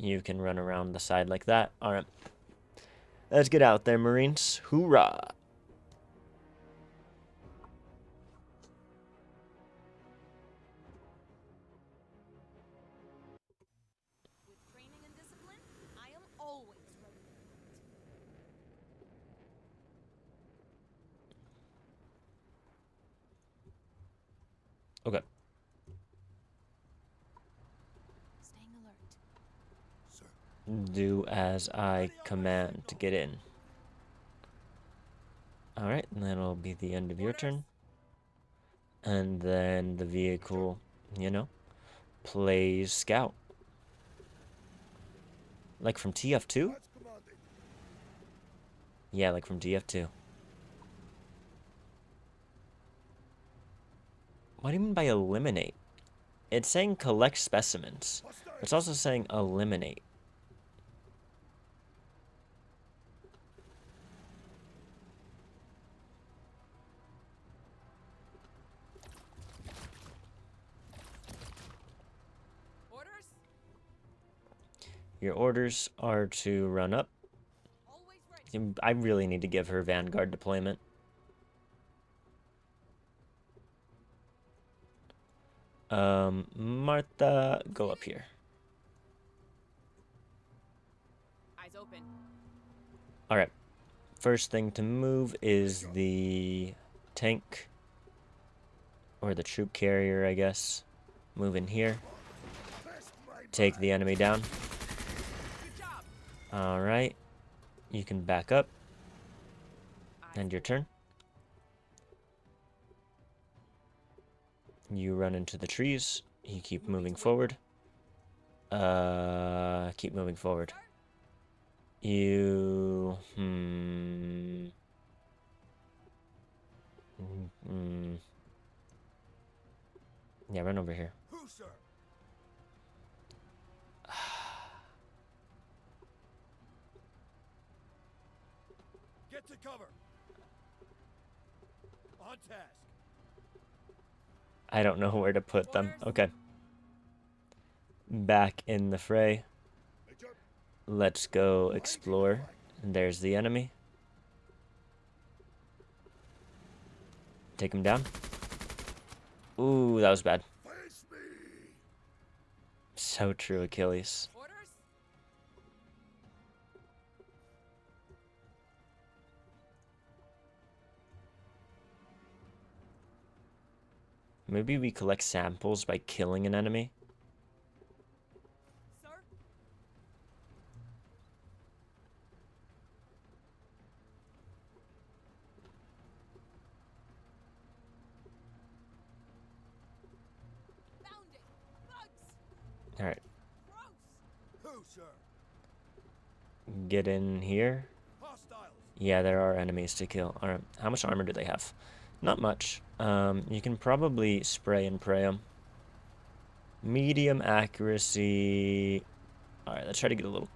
S1: You can run around the side like that. Alright. Let's get out there, Marines. Hoorah!
S3: With training and discipline, I am always ready to fight.
S1: Okay.
S3: Staying alert.
S2: Sir.
S1: Do as I command to get in. Alright, and that'll be the end of your turn. And then the vehicle, you know, plays scout. Like from TF2?
S2: What's commanded?
S1: Yeah, like from TF2. What do you mean by eliminate? It's saying collect specimens. It's also saying eliminate.
S3: Orders?
S1: Your orders are to run up.
S3: Always ready.
S1: I really need to give her Vanguard deployment. Martha, go up here.
S3: Eyes open.
S1: Alright. First thing to move is the tank. Or the troop carrier, I guess. Move in here.
S2: Test my
S1: Take the enemy down.
S3: Good job.
S1: Alright. You can back up. End your turn. You run into the trees. You keep moving forward. Keep moving forward. You... Yeah, run over here.
S2: Who, sir? Get to cover. On task.
S1: I don't know where to put them. Okay. Back in the fray.
S2: Major.
S1: Let's go explore. And there's the enemy. Take him down. Ooh, that was bad.
S2: Face me.
S1: So true, Achilles.
S3: Orders?
S1: Maybe we collect samples by killing an enemy.
S3: Sir? Found it. Bugs.
S1: Alright,
S3: Gross.
S2: Who, sir?
S1: get in here.
S2: Hostiles.
S1: Yeah, there are enemies to kill. Alright, how much armor do they have? Not much. You can probably spray and pray them. Medium accuracy. Alright, let's try to get a little...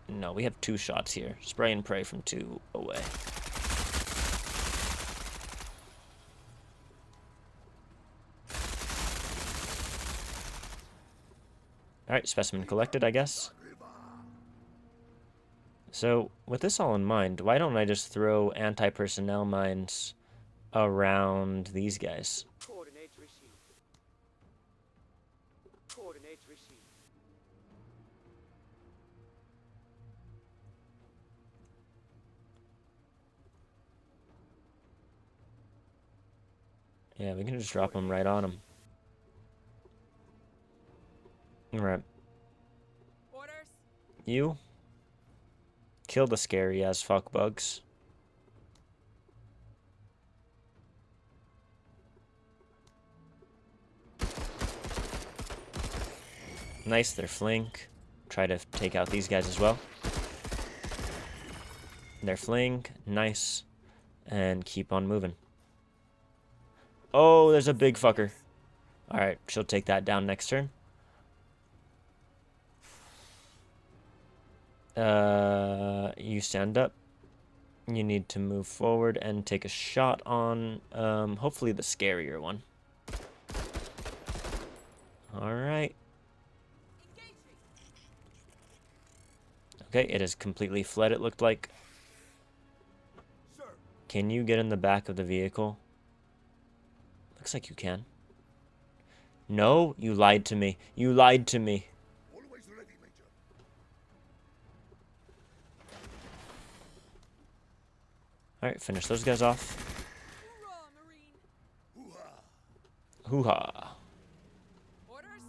S1: No, we have 2 shots here. Spray and pray from 2 away. Alright, specimen collected, I guess. So, with this all in mind, why don't I just throw anti-personnel mines around these guys?
S5: Coordinates received. Coordinates received.
S1: Yeah, we can just drop them right on them. Alright,
S3: Orders?
S1: you kill the scary as fuck bugs. Nice, their flank. Try to take out these guys as well. Their flank, nice. And keep on moving. Oh, there's a big fucker. Alright, she'll take that down next turn. You stand up. You need to move forward and take a shot on, hopefully the scarier one. Alright.
S3: Engaging.
S1: Okay, it has completely fled, it looked like.
S2: Sir.
S1: Can you get in the back of the vehicle? Looks like you can. No, you lied to me. You lied to me.
S2: Always ready, Major.
S1: Alright, finish those guys off.
S3: Hoorah, Marine.
S2: Hoo-ha.
S1: Hoo-ha.
S3: Orders?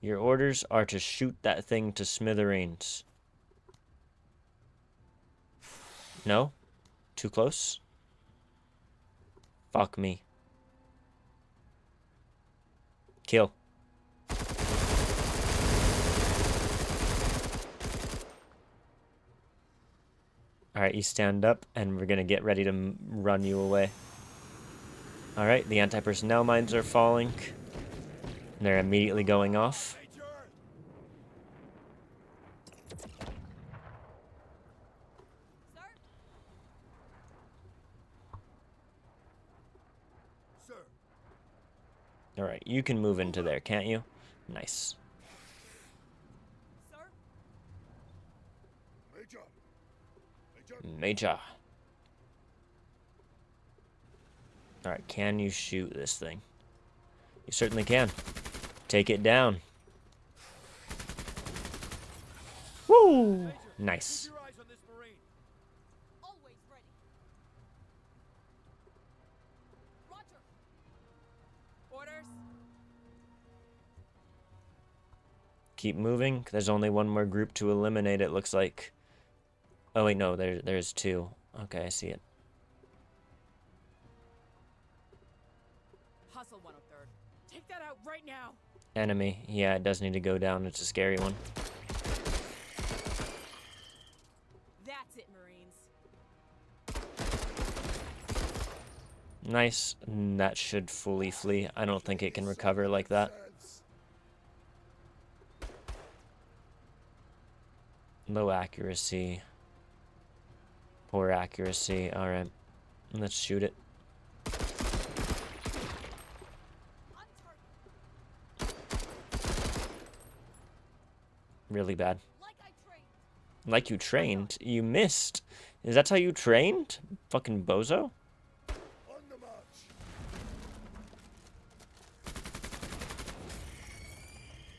S1: Your orders are to shoot that thing to smithereens. No? Too close? Fuck me. Kill. Alright, you stand up, and we're gonna get ready to run you away. Alright, the anti-personnel mines are falling. They're immediately going off.
S2: Major!
S3: Sir?
S2: Sir!
S1: Alright, you can move into there, can't you? Nice.
S3: Sir?
S2: Major! Major!
S1: Major. Alright, can you shoot this thing? You certainly can. Take it down. Woo! Nice.
S2: Keep your eyes on this Marine.
S3: Always ready. Roger. Orders?
S1: Keep moving. There's only one more group to eliminate, it looks like. Oh wait, no, there's two. Okay, I see it.
S4: Hustle 103rd. Take that out right now.
S1: Enemy. Yeah, it does need to go down. It's a scary one.
S4: That's it, Marines.
S1: Nice. That should fully flee. I don't think it can recover like that.
S2: Selves.
S1: Low accuracy. Poor accuracy. Alright. Let's shoot it.
S3: On target.
S1: Really bad.
S3: Like I trained.
S1: Like you trained? You missed. Is that how you trained? Fucking bozo?
S2: On the march.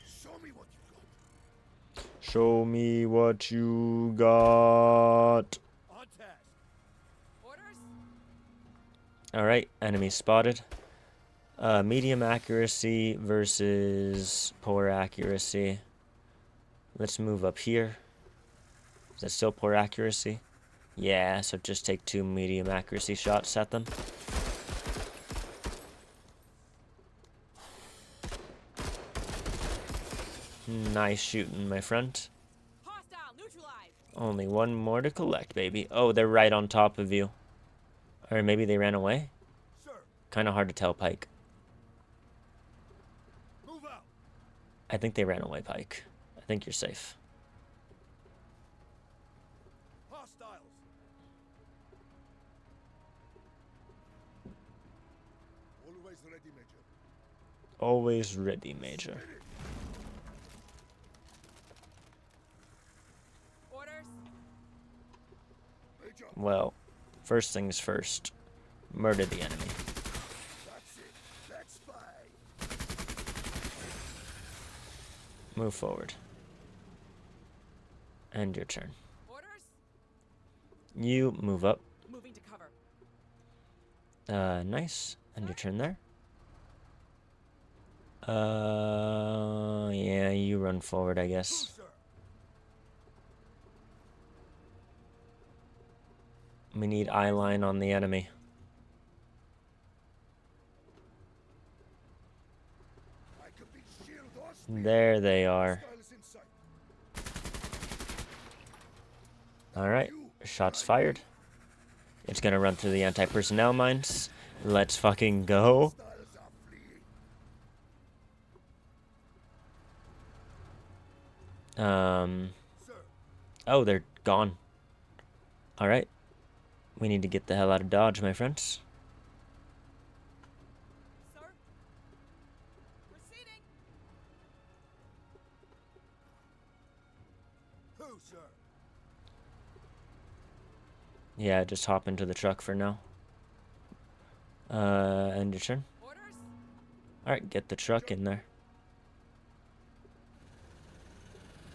S2: Show me what you got.
S1: Show me what you got.
S2: On task.
S3: Orders?
S1: Alright, enemy spotted. Medium accuracy versus poor accuracy. Let's move up here. Is that still poor accuracy? Yeah, so just take 2 medium accuracy shots at them. Nice shooting, my friend.
S3: Hostile neutralized.
S1: Only one more to collect, baby. Oh, they're right on top of you. Or maybe they ran away?
S2: Sir,
S1: Kind of hard to tell, Pike.
S2: move out.
S1: I think they ran away, Pike. I think you're safe.
S2: Hostiles. Always ready, Major.
S1: Always ready, Major.
S3: Orders?
S2: Major,
S1: Well, first things first. Murder the enemy.
S2: that's it. Let's fight.
S1: Move forward. End your turn.
S3: Orders?
S1: You move up.
S4: Moving to cover.
S1: Nice. End your turn there. Yeah, you run forward, I
S2: Who,
S1: guess.
S2: sir?
S1: We need eye line on the enemy.
S2: I could be shield or spear.
S1: There they are.
S2: Hostiles in sight.
S1: Alright, shots fired. It's gonna run through the anti-personnel mines. Let's fucking go.
S2: Hostiles are fleeing. Sir,
S1: Oh, they're gone. Alright. We need to get the hell out of Dodge, my friends.
S3: Sir? Proceeding.
S2: who, sir?
S1: Yeah, just hop into the truck for now. End your turn.
S3: Orders?
S1: Alright, get the truck in there.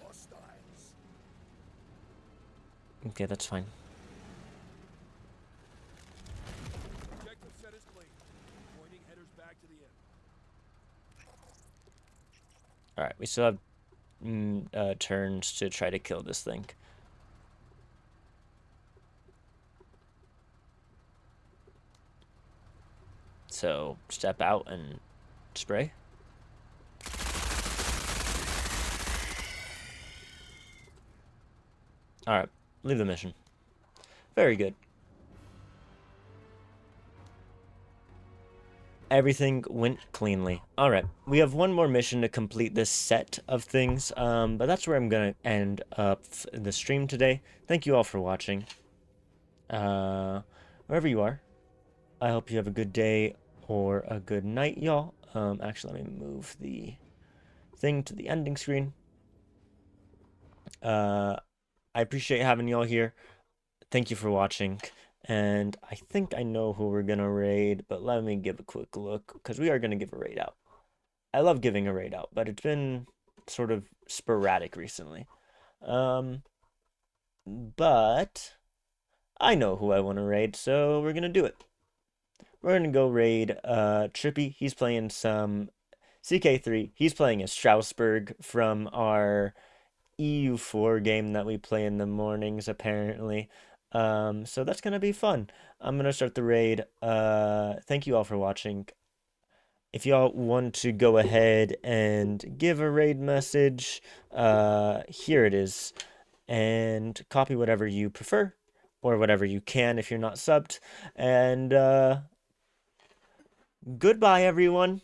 S2: Hostiles.
S1: Okay, that's fine.
S2: Objective set is clean. Pointing
S1: Alright, we still have turns to try to kill this thing. So, step out and spray. Alright, leave the mission. Very good. Everything went cleanly. Alright, we have one more mission to complete this set of things, but that's where I'm gonna end up the stream today. Thank you all for watching. Wherever you are, I hope you have a good day or a good night, y'all. Actually, let me move the thing to the ending screen. I appreciate having y'all here. Thank you for watching. And I think I know who we're gonna raid, but let me give a quick look, because we are gonna give a raid out. I love giving a raid out, but it's been sort of sporadic recently. But I know who I want to raid, so we're gonna do it. We're gonna go raid Trippy. He's playing some CK3. He's playing as Strasbourg from our EU4 game that we play in the mornings, apparently. So that's gonna be fun. I'm gonna start the raid. Thank you all for watching. If y'all want to go ahead and give a raid message, here it is. And copy whatever you prefer, or whatever you can if you're not subbed. And goodbye, everyone.